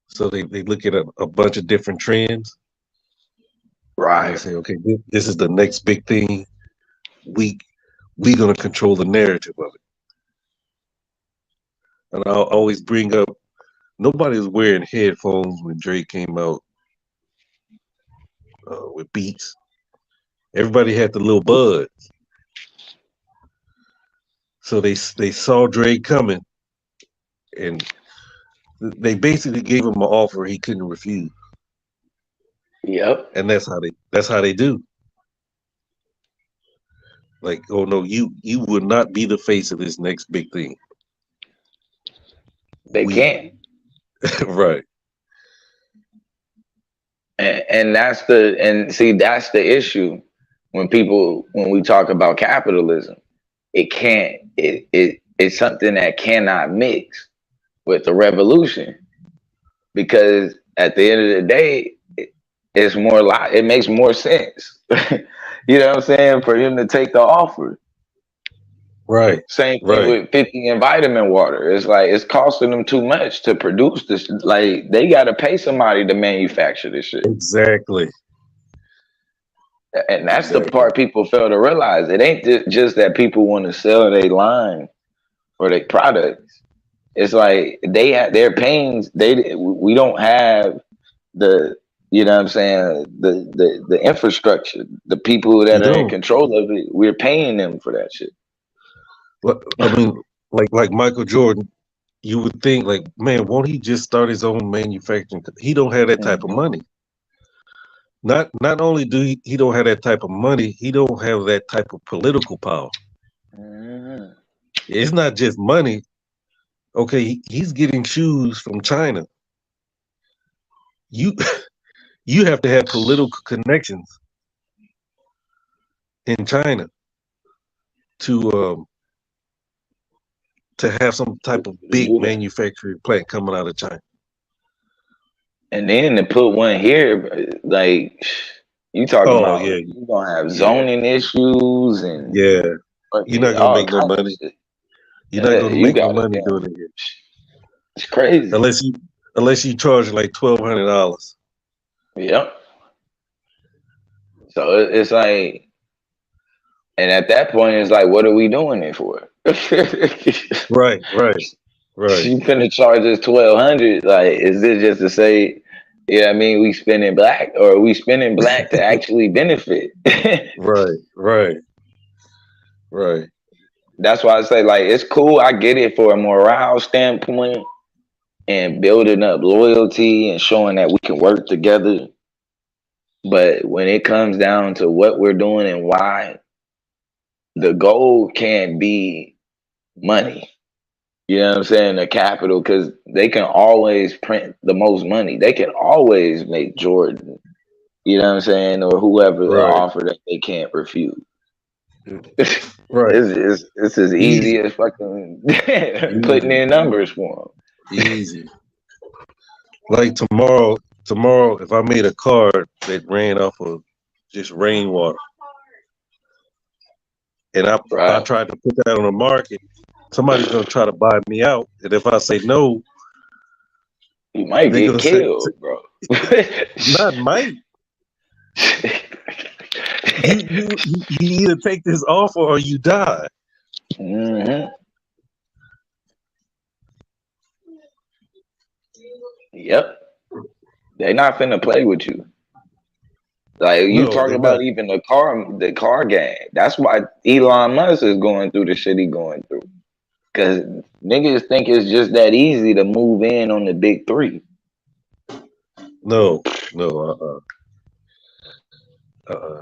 so they look at a bunch of different trends, and they Right. say, okay, this is the next big thing. We we gonna control the narrative of it. And I'll always bring up nobody was wearing headphones when Dre came out with Beats. Everybody had the little buds, so they saw Dre coming, and they basically gave him an offer he couldn't refuse, Yep. and that's how they do. Like, oh no, you will not be the face of this next big thing. They We can't. right, And that's the and see that's the issue when we talk about capitalism. It can't it's something that cannot mix with the revolution because at the end of the day, it's more it makes more sense. You know what I'm saying? For him to take the offer. right, Same thing right, with 50 and vitamin water. It's like it's costing them too much to produce this. Like they gotta pay somebody to manufacture this shit. exactly, And that's the exactly. part people fail to realize. It ain't just that people want to sell their line or their products. It's like they have their pains. We don't have the, you know what I'm saying, the infrastructure, the people You that are in don't. control of it. We're paying them for that shit. I mean, like Michael Jordan, you would think like, man, won't he just start his own manufacturing? He don't have that type of Hmm. money. Not only do he don't have that type of money, he don't have that type of political power. Hmm. It's not just money. Okay, he's getting shoes from China. You you have to have political connections in China to to have some type of To big do that. manufacturing plant coming out of China. And then to put one here, like you talking Oh about, yeah, you gonna have yeah, zoning issues and yeah. You're fucking not gonna all make no kinds of money. shit. You're not gonna You make no got it money down. doing it here It's crazy. unless you charge like $1,200. Yep. So it's like, and at that point, it's like, what are we doing it for? Right, right, right. You finna charge us 1,200? Like, is this just to say, yeah, I mean, we spending black, or are we spending black to actually benefit? Right, right, right. That's why I say, like, it's cool. I get it for a morale standpoint and building up loyalty and showing that we can work together. But when it comes down to what we're doing and why, the goal can't be money. You know what I'm saying? The capital, because they can always print the most money. They can always make Jordan, you know what I'm saying, or whoever the Right, offer that they can't refuse. right. It's as easy Easy, as fucking putting easy, in numbers for easy. Like tomorrow, if I made a card that ran off of just rainwater, and them. I Right? tried to put that on the market, somebody's gonna try to buy me out, and if I say no, You might they're get gonna say, killed, bro. "Not Mike. You either take this offer or you die." Hmm. Yep. They not finna play with you. Like you No, talk they're about not. even the car gang. That's why Elon Musk is going through the shit he going through. Cause niggas think it's just that easy to move in on the big three. No, no.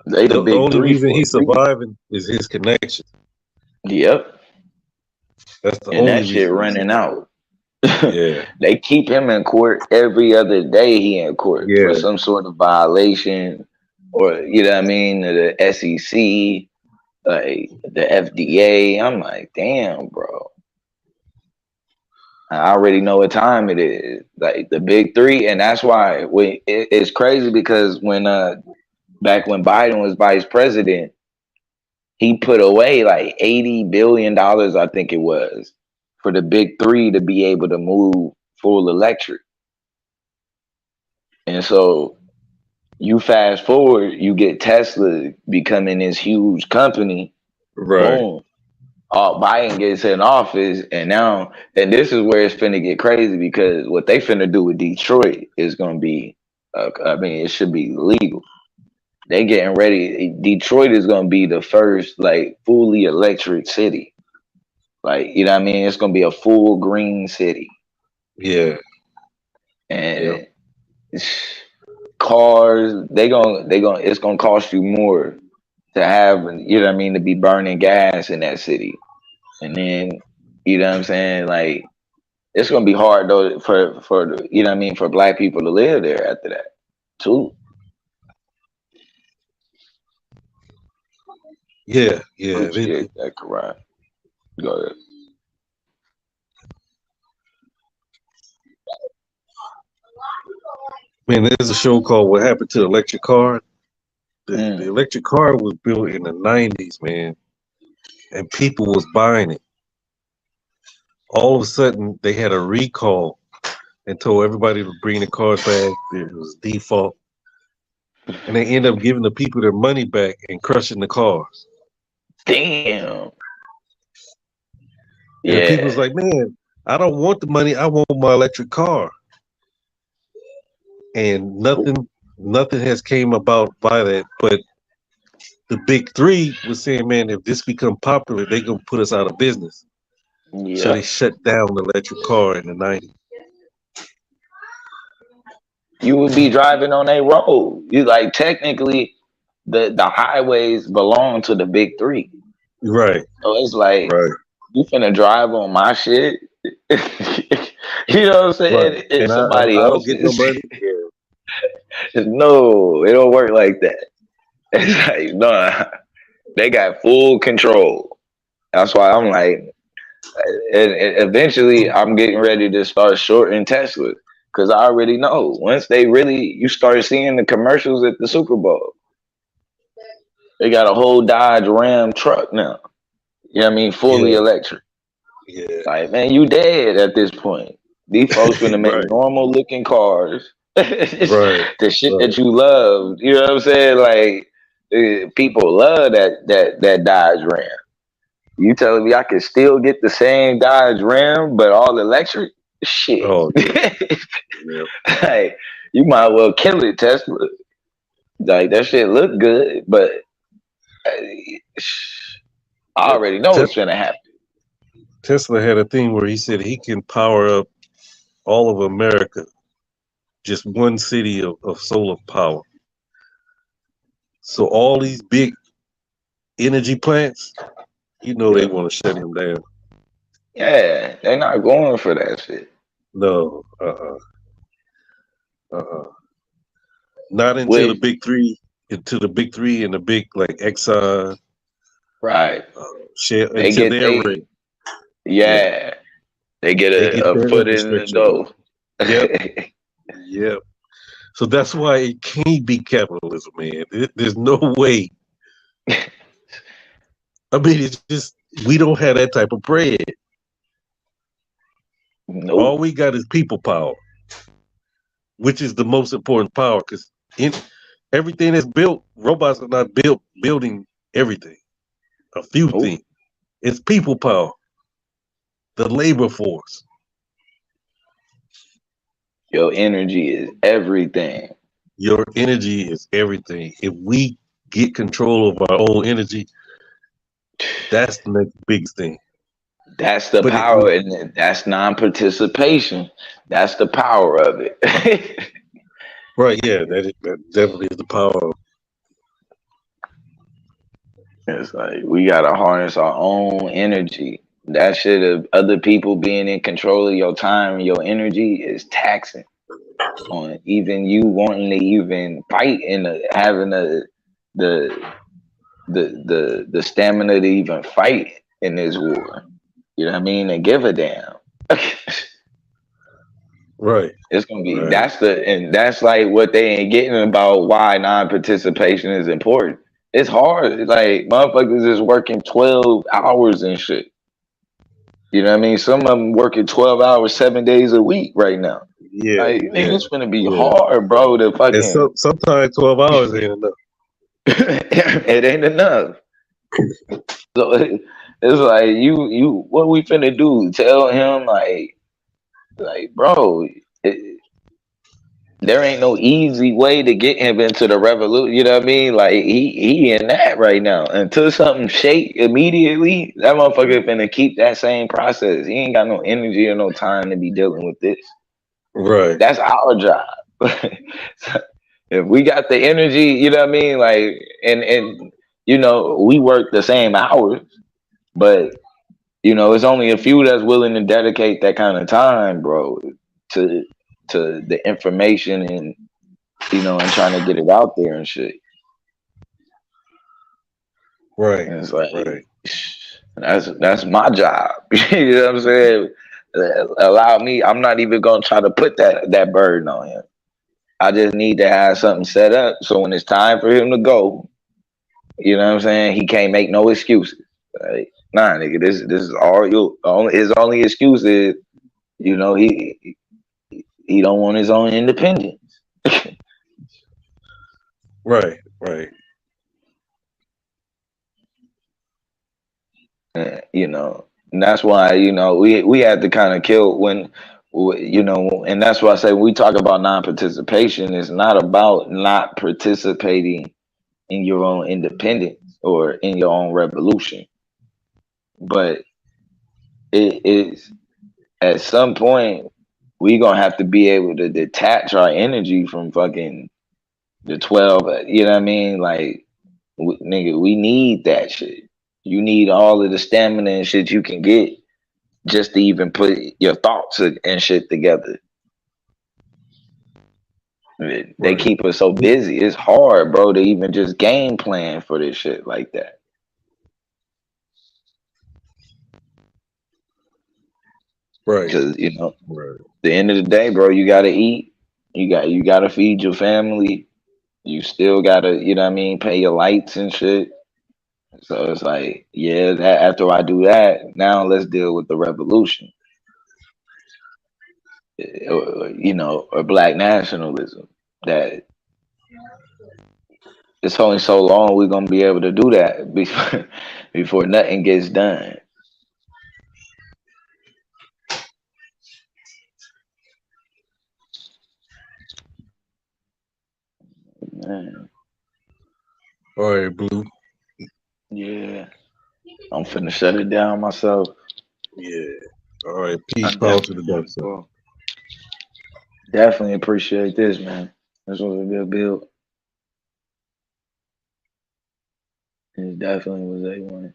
They the The big only three reason for a he's reason. surviving is his connection. Yep. That's the And only that shit reason he's running surviving. out. Yeah, They keep him in court every other day. He in court for yeah, some sort of violation, or you know what I mean, the SEC, like the FDA. I'm like, damn, bro. I already know what time it is. Like the big three, and that's why it's crazy because when back when Biden was vice president, he put away like $80 billion, I think it was, for the big three to be able to move full electric. And so you fast forward, you get Tesla becoming this huge company. right, Boom. Biden gets in office, and now, and this is where it's finna get crazy because what they finna do with Detroit is gonna be, I mean, it should be legal. They getting ready. Detroit is gonna be the first like fully electric city. Like you know what I mean? It's gonna be a full green city, yeah, yep, and cars they gonna it's gonna cost you more to have, you know what I mean, to be burning gas in that city. And then, you know what I'm saying, like it's gonna be hard though for you know what I mean, for black people to live there after that too. yeah, yeah. Appreciate that, Karan. Go ahead. Man, there's a show called "What Happened to the Electric Car." The Mm. electric car was built in the '90s, man, and people was buying it. All of a sudden, they had a recall and told everybody to bring the cars back. It was default, and they end up giving the people their money back and crushing the cars. Damn. And the people's Yeah. like, "Man, I don't want the money. I want my electric car." And nothing has came about by that. But the big three was saying, "Man, if this become popular, they gonna put us out of business." So they Yep. shut down the electric car in the '90s. You would be driving on a road. You like technically the highways belong to the big three. Right, So it's like right, you finna drive on my shit. You know what I'm right. saying? And It's somebody I don't get no else's. money. Yeah, No, it don't work like that. It's like, no, they got full control. That's why I'm like, and eventually I'm getting ready to start shorting Tesla because I already know once they really, you start seeing the commercials at the Super Bowl, they got a whole Dodge Ram truck now. You know what I mean? Fully yeah, electric. yeah. Like, man, you dead at this point. These folks gonna make Right, normal looking cars. right, The shit right. that you love. You know what I'm saying? Like people love that Dodge Ram. You telling me I can still get the same Dodge Ram but all electric? Shit. Oh yeah, yeah. Like you might well kill it, Tesla. Like that shit look good, but uh, I Yeah. already know what's gonna happen. Tesla had a thing where he said he can power up all of America, just one city of solar power. So all these big energy plants, they Yeah. want to shut him down. Yeah, they're not going for that shit. No, not until the With big three, until the big three and the big like Exxon, right. Shell, They until get they're they ready. Yeah, yeah. They get they get a their foot in the infrastructure. door. Yep, yep. So that's why it can't be capitalism, man. There's no way. I mean, it's just we don't have that type of bread. All Nope. we got is people power, which is the most important power. Because in everything that's built, robots are not built building everything. A few Nope. things. It's people power, the labor force. Your energy is everything. Your energy is everything. If we get control of our own energy, that's the next biggest thing. That's the But it, power, and that's non-participation. That's the power of it. right, yeah, that definitely is the power. It's like we gotta harness our own energy. That shit of other people being in control of your time and your energy is taxing on even you wanting to even fight and having the the stamina to even fight in this war. You know what I mean? And give a damn. Right, It's gonna be right. that's like what they ain't getting about why non-participation is important. It's hard. Like motherfuckers is working 12 hours and shit. You know what I mean? Some of them working 12 hours, 7 days a week right now. Yeah, Like nigga, yeah, it's gonna be yeah. hard, bro. To And fucking sometimes 12 hours ain't enough. it ain't enough. So it's like you what we finna do? Tell him like bro. There ain't no easy way to get him into the revolution. You know what I mean? Like he in that right now. Until something shake immediately, that motherfucker finna keep that same process. He ain't got no energy or no time to be dealing with this. Right, That's our job. So, if we got the energy, you know what I mean? Like and you know, we work the same hours, but you know, it's only a few that's willing to dedicate that kind of time, bro, to the information and you know, and trying to get it out there and shit. right, And it's like right, that's my job. You know what I'm saying? Allow me. I'm not even gonna try to put that burden on him. I just need to have something set up so when it's time for him to go, you know what I'm saying? He can't make no excuses. Like, nah, nigga, this is all you. Only his only excuse is, you know, he don't want his own independence. right, right, You know, and that's why you know we had to kind of kill when you know, and that's why I say when we talk about non-participation, it's not about not participating in your own independence or in your own revolution, but it is at some point we gonna have to be able to detach our energy from fucking the 12. You know what I mean? Like, nigga, we need that shit. You need all of the stamina and shit you can get just to even put your thoughts and shit together. They right, keep us so busy. It's hard, bro, to even just game plan for this shit like that. right, Because you know, right, the end of the day, bro, you gotta eat. You gotta feed your family. You still gotta, you know what I mean, pay your lights and shit. So it's like, yeah, that after I do that, now let's deal with the revolution. You know, or black nationalism. That it's only so long we're gonna be able to do that before nothing gets done. Man, all right, Blue. yeah, I'm finna shut it down myself. Yeah. All right. I Peace, power to the definitely dark side. definitely appreciate this, man. This was a good build. It definitely was A1.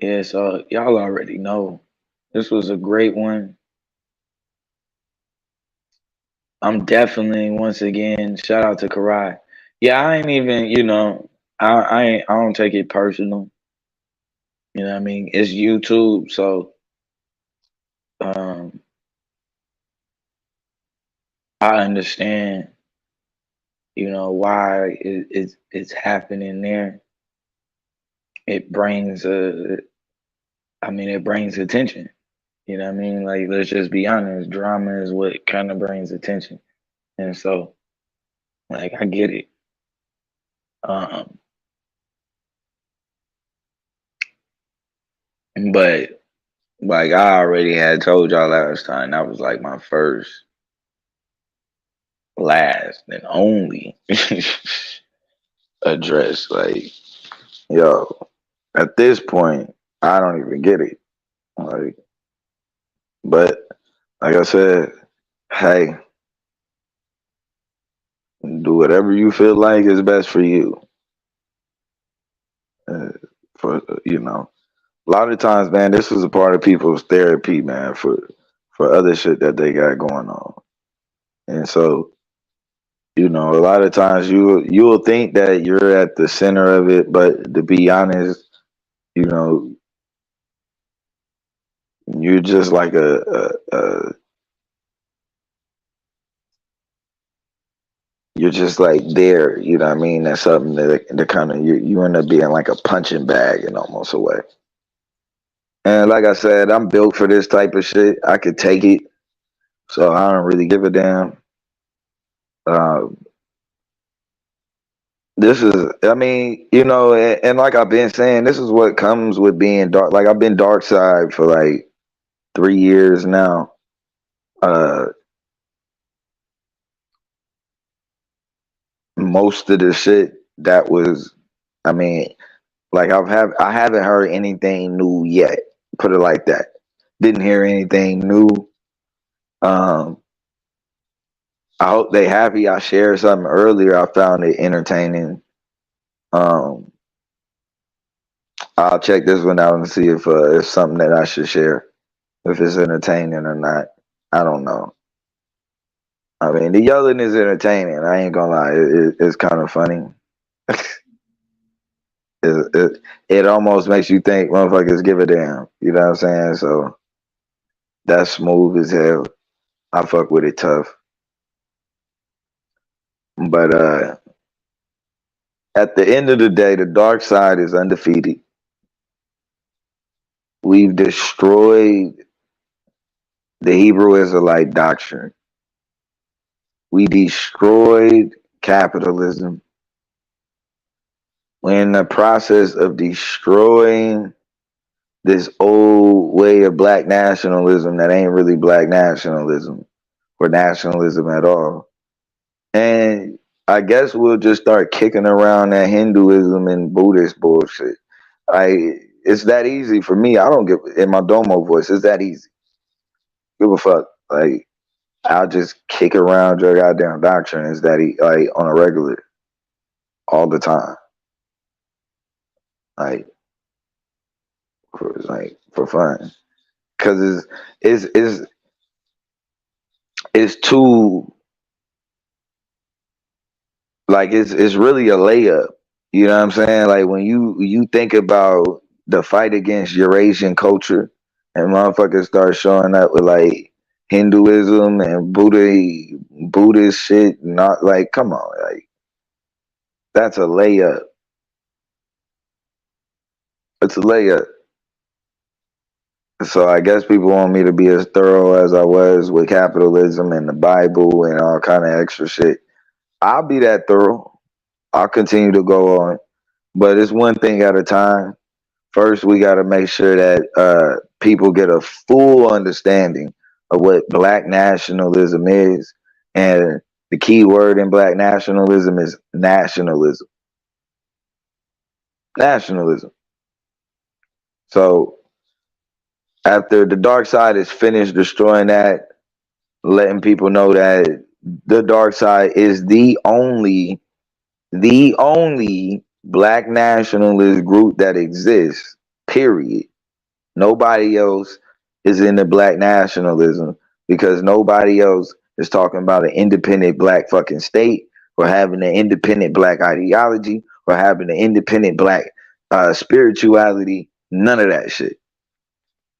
Yeah, so y'all already know this was a great one. I'm definitely once again shout out to Karai. Yeah, I ain't even you know I don't take it personal. You know what I mean? It's YouTube, so um, I understand. You know why it's happening there. It brings I mean it brings attention. You know what I mean? Like let's just be honest, drama is what kind of brings attention, and so like I get it. Um, but like I already had told y'all last time, that was like my first. last and only address. Like, yo, at this point, I don't even get it. Like, but like I said, hey, do whatever you feel like is best for you. Uh, for a lot of times, man, this is a part of people's therapy, man, for other shit that they got going on. And so, a lot of times you'll think that you're at the center of it, but to be honest, you know, you're just like you're just like there, you know what I mean? That's something that kind of you end up being like a punching bag in almost a way. And like I said, I'm built for this type of shit. I could take it, so I don't really give a damn. Uh, this is, I mean, and like I've been saying, this is what comes with being dark. Like I've been dark side for like 3 years now. Uh, Most of the shit that was, I mean, like I haven't heard anything new yet. Put it like that. Didn't hear anything new. Um, I hope they happy. I shared something earlier. I found it entertaining. Um, I'll check this one out and see if it's something that I should share. If it's entertaining or not, I don't know. I mean, the yelling is entertaining. I ain't gonna lie, it's kind of funny. It almost makes you think motherfuckers give a damn. You know what I'm saying? So that's smooth as hell. I fuck with it tough. But at the end of the day, the dark side is undefeated. We've destroyed the Hebrew Israelite doctrine. We destroyed capitalism. We're in the process of destroying this old way of black nationalism that ain't really black nationalism or nationalism at all. And I guess we'll just start kicking around that Hinduism and Buddhist bullshit. It's that easy for me. I don't give in my Domo voice. It's that easy. Give a fuck. Like I'll just kick around your goddamn doctrine. It's that like on a regular, all the time. Like for fun, because it's too like it's really a layup. You know what I'm saying? Like when you think about the fight against Eurasian culture, and motherfuckers start showing up with like Hinduism and Buddhist shit, not like come on, like that's a layup. It's a layup. So I guess people want me to be as thorough as I was with capitalism and the Bible and all kind of extra shit. I'll be that thorough. I'll continue to go on, but it's one thing at a time. First, we got to make sure that people get a full understanding of what Black nationalism is, and the key word in Black nationalism is nationalism. Nationalism. So after the dark side is finished destroying that, letting people know that the dark side is the only black nationalist group that exists, period. Nobody else is in the black nationalism because nobody else is talking about an independent black fucking state or having an independent black ideology or having an independent black spirituality. None of that shit.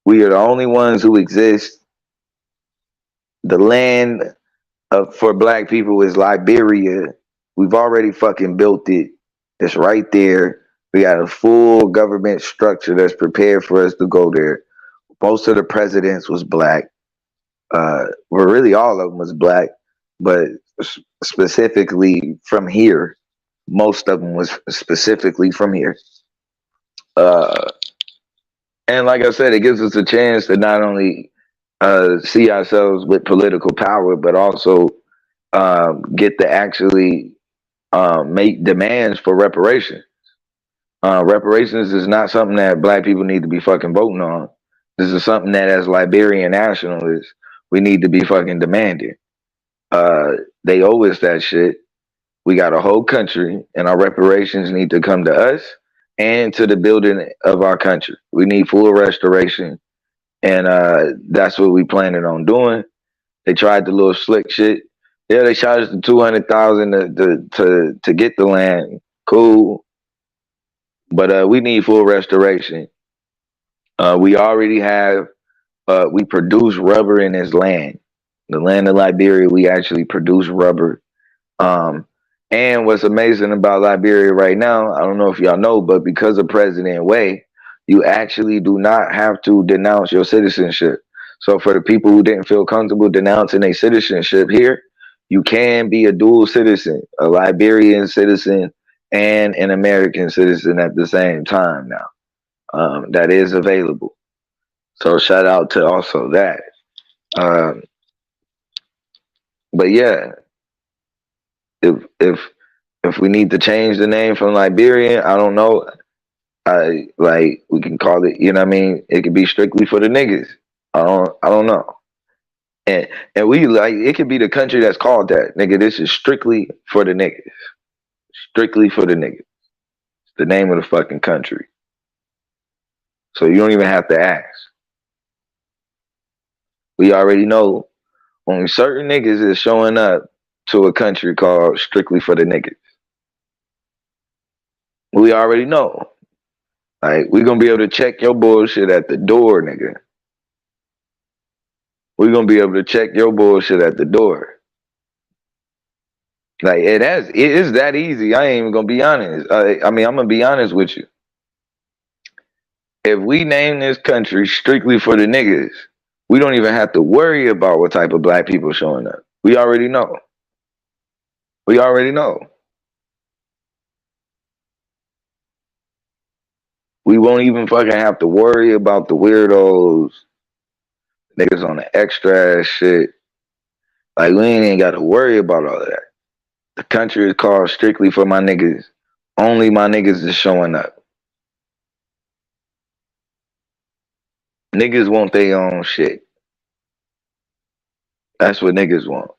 We are the only ones who exist. The land for black people is Liberia. We've already fucking built it. It's right there. We got a full government structure that's prepared for us to go there. Most of the presidents was black. Well, really all of them was black, but specifically from here, most of them was specifically from here. Uh, and like I said, it gives us a chance to not only see ourselves with political power, but also get to actually make demands for reparations. Reparations is not something that black people need to be fucking voting on. This is something that, as Liberian nationalists, we need to be fucking demanding. They owe us that shit. We got a whole country, and our reparations need to come to us and to the building of our country. We need full restoration, and that's what we planning on doing. They tried the little slick shit. Yeah, they charged the 200,000 to get the land. Cool, but we need full restoration. We already have. We produce rubber in this land. The land of Liberia, we actually produce rubber. Um, and what's amazing about Liberia right now, I don't know if y'all know, but because of President Way, you actually do not have to denounce your citizenship. So for the people who didn't feel comfortable denouncing a citizenship here, you can be a dual citizen, a Liberian citizen and an American citizen at the same time now. That is available. So shout out to also that. Um, but yeah, if if if we need to change the name from Liberian, I don't know. I like we can call it. You know what I mean? It could be strictly for the niggas. I don't know. And we like it could be the country that's called that, nigga. This is strictly for the niggas. Strictly for the niggas. It's the name of the fucking country. So you don't even have to ask. We already know only certain niggas is showing up to a country called strictly for the niggas. We already know. Like, we gonna be able to check your bullshit at the door, nigga. We gonna be able to check your bullshit at the door. Like, it is that easy. I ain't even gonna be honest. I mean, I'm gonna be honest with you. If we name this country strictly for the niggas, we don't even have to worry about what type of black people showing up. We already know. We already know. We won't even fucking have to worry about the weirdos, niggas on the extra ass shit. Like, we ain't even got to worry about all of that. The country is called strictly for my niggas. Only my niggas is showing up. Niggas want their own shit. That's what niggas want.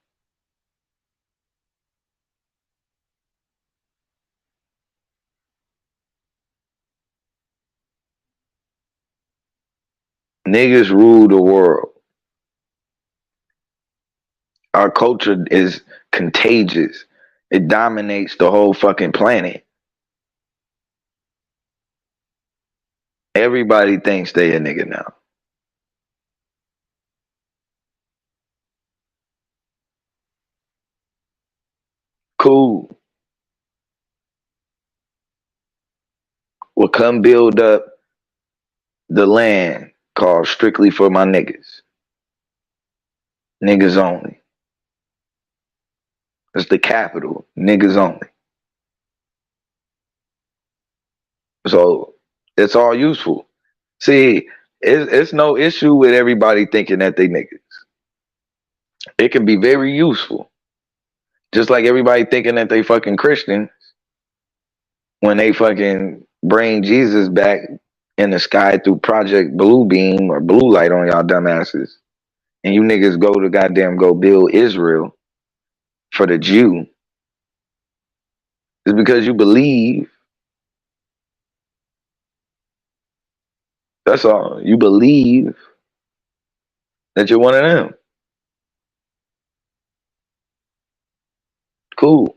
Niggas rule the world. Our culture is contagious. It dominates the whole fucking planet. Everybody thinks they a nigga now. Cool. Well, come build up the land called strictly for my niggas. Niggas only. It's the capital. Niggas only. So it's all useful. See, it's no issue with everybody thinking that they niggas. It can be very useful. Just like everybody thinking that they fucking Christian when they fucking bring Jesus back in the sky through Project Blue Beam or Blue Light on y'all dumbasses. And you niggas go to goddamn go build Israel for the Jew. It's because you believe. That's all. You believe that you're one of them. Cool.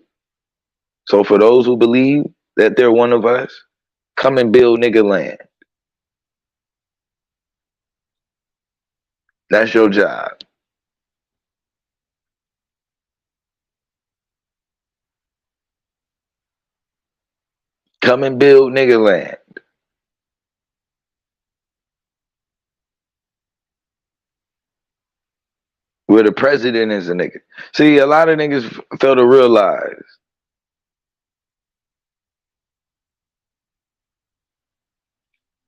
So for those who believe that they're one of us, come and build nigga land. That's your job. Come and build nigga land. Where the president is a nigga. See, a lot of niggas fail to realize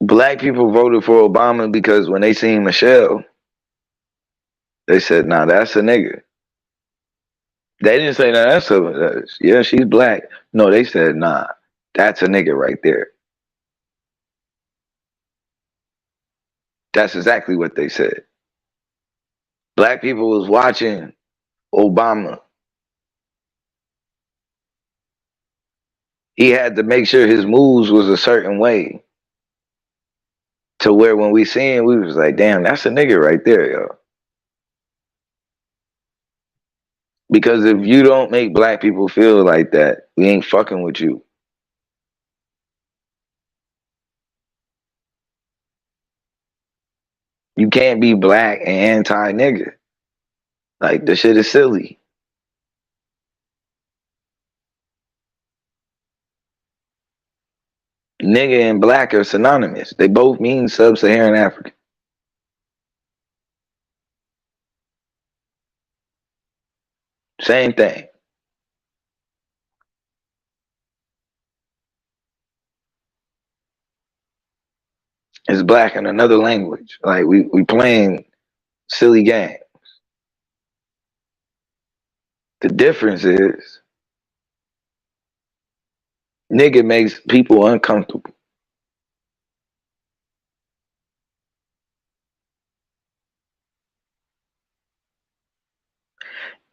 black people voted for Obama because when they seen Michelle, they said, nah, that's a nigga. They didn't say no, that's a yeah, she's black. No, they said nah, that's a nigga right there. That's exactly what they said. Black people was watching Obama. He had to make sure his moves was a certain way to where when we seen, we was like, damn, that's a nigga right there, yo. Because if you don't make black people feel like that, we ain't fucking with you. You can't be black and anti nigga. Like the shit is silly. Nigga and black are synonymous. They both mean sub-Saharan African. Same thing. It's black in another language. Like we playing silly game. The difference is nigga makes people uncomfortable.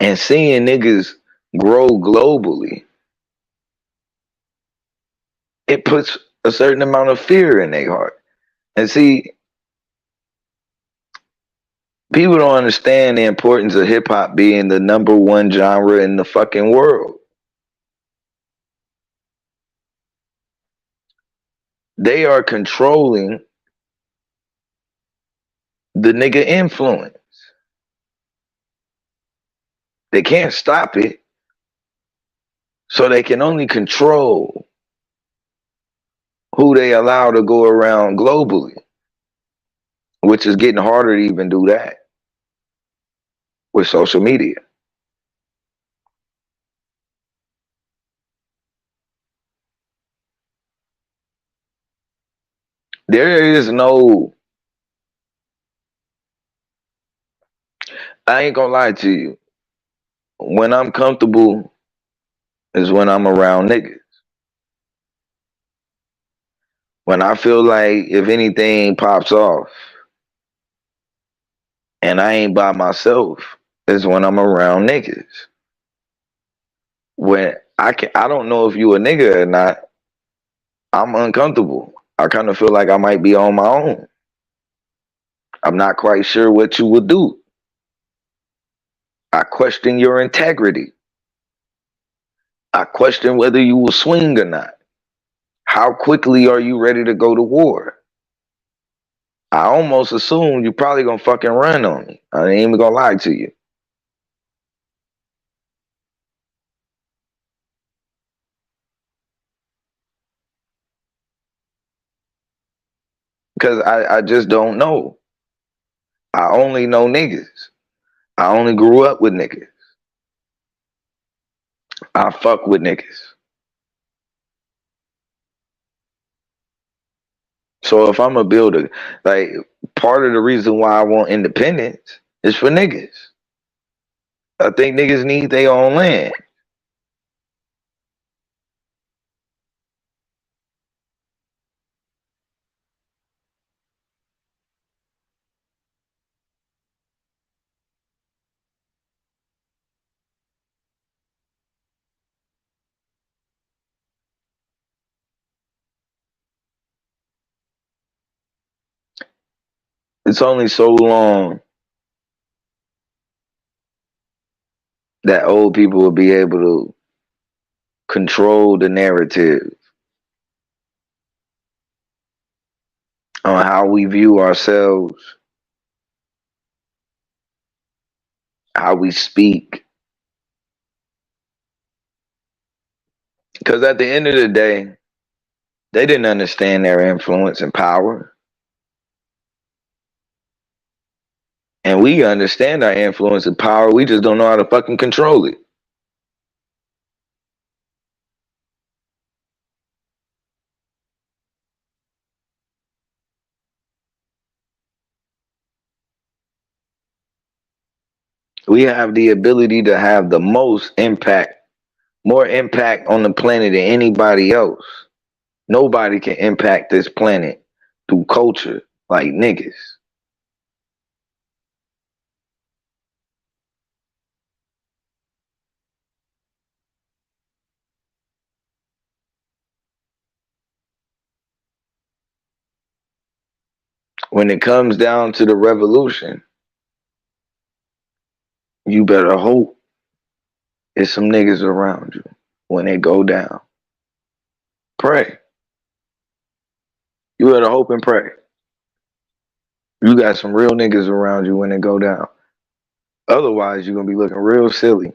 And seeing niggas grow globally, it puts a certain amount of fear in their heart. And see, people don't understand the importance of hip hop being the number one genre in the fucking world. They are controlling the nigga influence. They can't stop it, so they can only control who they allow to go around globally, which is getting harder to even do that with social media. There is no, I ain't gonna lie to you. When I'm comfortable is when I'm around niggas. When I feel like if anything pops off and I ain't by myself is when I'm around niggas. When I don't know if you a nigga or not, I'm uncomfortable. I kind of feel like I might be on my own. I'm not quite sure what you will do. I question your integrity. I question whether you will swing or not. How quickly are you ready to go to war? I almost assume you probably gonna fucking run on me. I ain't even gonna lie to you. Because I just don't know. I only know niggas. I only grew up with niggas. I fuck with niggas. So if I'm a builder, like part of the reason why I want independence is for niggas. I think niggas need their own land. It's only so long that old people will be able to control the narrative on how we view ourselves, how we speak. Because at the end of the day, they didn't understand their influence and power. And we understand our influence and power. We just don't know how to fucking control it. We have the ability to have the most impact, more impact on the planet than anybody else. Nobody can impact this planet through culture like niggas. When it comes down to the revolution, you better hope there's some niggas around you when it go down. Pray. You better hope and pray. You got some real niggas around you when it go down. Otherwise, you're gonna be looking real silly.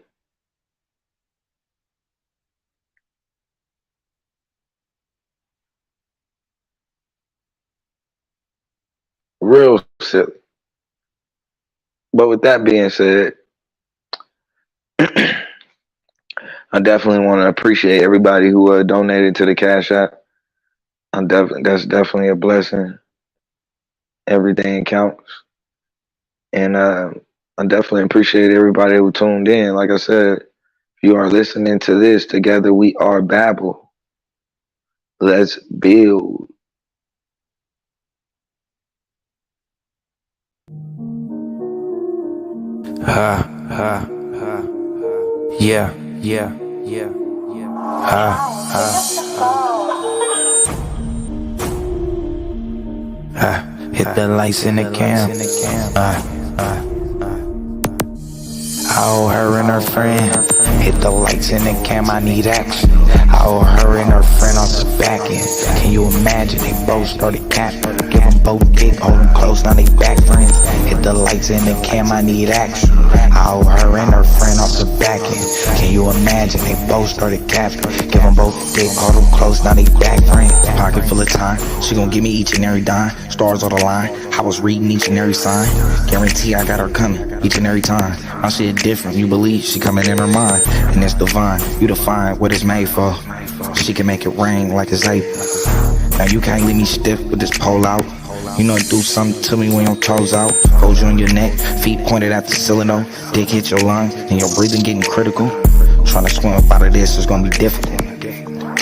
Real silly. But with that being said, I definitely want to appreciate everybody who donated to the Cash App. That's definitely a blessing. Everything counts, and I definitely appreciate everybody who tuned in. Like I said, if you are listening to this, together we are Babel. Let's build. Yeah. Hit the lights in the cam. I owe her and her friend. Hit the lights in the cam, I need action. I owe her and her friend off the back end. Can you imagine? They both started capping. Give them both dick, hold them close, now they back friends. Hit the lights in the cam, I need action. I owe her and her friend off the back end. Can you imagine? They both started capping. Give them both dick, hold them close, now they back friends. Pocket full of time, she gon' give me each and every dime. Stars on the line, I was reading each and every sign. Guarantee I got her coming each and every time. My shit different, you believe she coming in her mind. And it's divine, you define what it's made for. She can make it rain like it's April. Now you can't leave me stiff with this pole out. You know, do something to me when your toes out. Hold you on your neck, feet pointed at the ceiling though. Dick hit your lung, and your breathing getting critical. Trying to swim up out of this is gonna be difficult.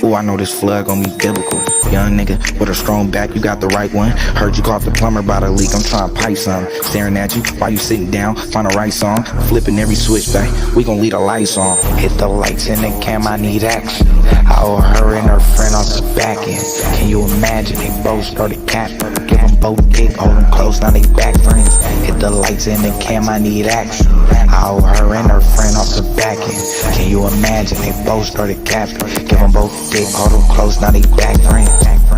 Ooh, I know this flood gon' be biblical. Young nigga with a strong back, you got the right one. Heard you caught the plumber by the leak, I'm trying to pipe some. Staring at you while you sitting down, find the right song. Flipping every switch back, we gon' leave the lights on. Hit the lights in the cam, I need action. I owe her and her friend off the back end. Can you imagine? They both started capping. Give them both dick, hold them close, now they back friends. Hit the lights in the cam, I need action. I owe her and her friend off the back end. Can you imagine? They both started capping. Give them both dick, hold them close, now they back friends.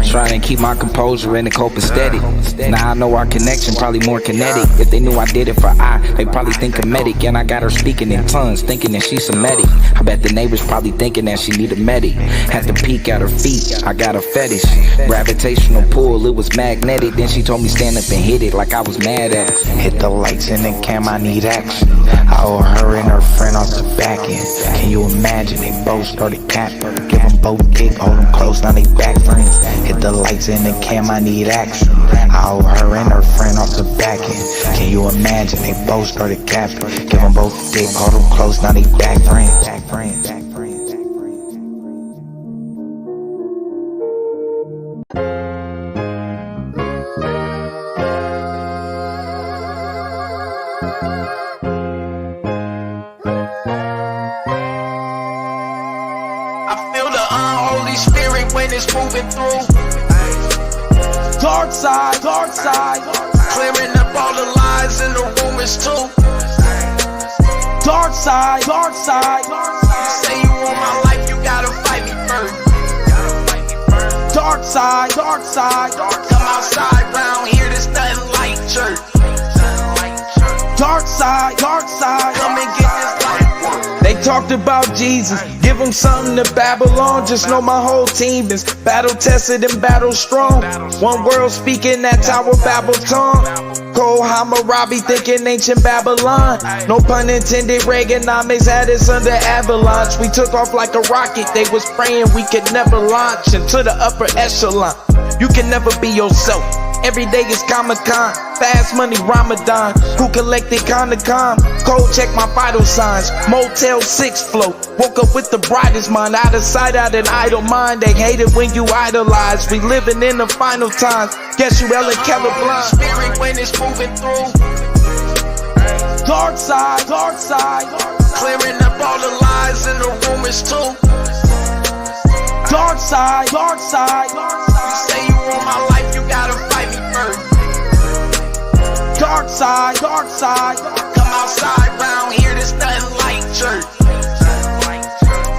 Trying to keep my composure and the copacetic. Now I know our connection probably more kinetic. If they knew I did it for they probably think comedic. And I got her speaking in tongues, thinking that she's Semitic. I bet the neighbors probably thinking that she need a medic. Had to peek at her feet, I got a fetish. Gravitational pull, it was magnetic. Then she told me stand up and hit it like I was mad at it. Hit the lights in the cam, I need action. I owe her and her friend off the back end. Can you imagine? They both started capping. Give them both dick, hold them close, now they back friends. Hit the lights in the cam, I need action. I owe her and her friend off the back end. Can you imagine? They both started capping. Give them both dick, hold them close, now they back friends. I feel the unholy spirit when it's moving through. Dark side, Clearing up all the lies and the rumors too. dark side. You say you want my life, you gotta fight me first. Dark side. Come outside round here, there's nothing like church. Dark side. Come and get this life work. They talked about Jesus, give them something to Babylon. Just know my whole team is battle tested and battle strong. One world speaking that Tower Babel tongue. Cold Hammurabi thinking ancient Babylon. No pun intended, Reaganomics had us under avalanche. We took off like a rocket, they was praying we could never launch into the upper echelon. You can never be yourself, every day is Comic-Con. fast money Ramadan. Who collected calm? Cold check my vital signs. Motel 6 float. Woke up with the brightest mind. Out of sight, out an idle mind. They hate it when you idolize. We living in the final times. Guess you Ellen Keller blind. Spirit when it's moving through. Dark side, dark side. Clearing up all the lies and the rumors too. Dark side, dark side. You say you want my life, you gotta fight me first. Dark side, dark side. Come outside round here, there's nothing like church.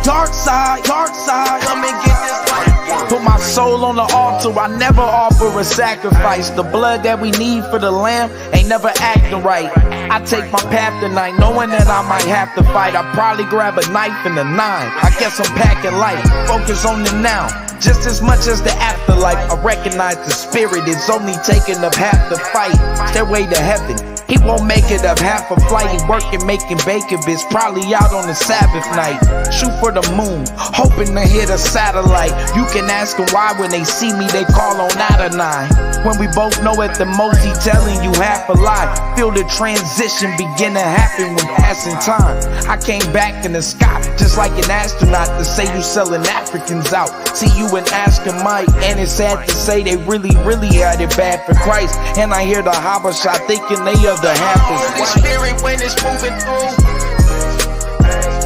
Dark side, dark side. Come and get this life. Put my soul on the altar, I never offer a sacrifice. The blood that we need for the lamb ain't never acting right. I take my path tonight, knowing that I might have to fight. I probably grab a knife and a 9. I guess I'm packing light, focus on the now, just as much as the afterlife. I recognize the spirit is only taking up half the fight. Stairway to heaven, he won't make it up half a flight. He working, making bacon bits, probably out on the Sabbath night. Shoot for the moon, hoping to hit a satellite. You can ask him why when they see me, they call on Adonai. When we both know at the most he telling you half a lie. Feel the transition begin to happen when passing time. I came back in the sky, just like an astronaut, to say you selling Africans out. See you and asking Mike, and it's sad to say they really had it bad for Christ. And I hear the Habasha thinking they are the half is Holy white. Spirit when it's moving through.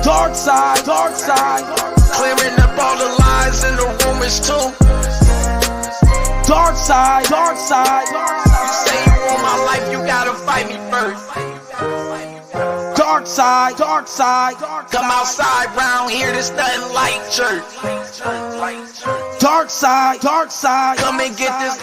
Dark side, dark side. Clearing up all the lies and the rumors too. Dark side, dark side. You say you want my life, you gotta fight me first. Dark side, dark side. Come outside round here, there's nothing like church. Dark side, dark side. Come and get this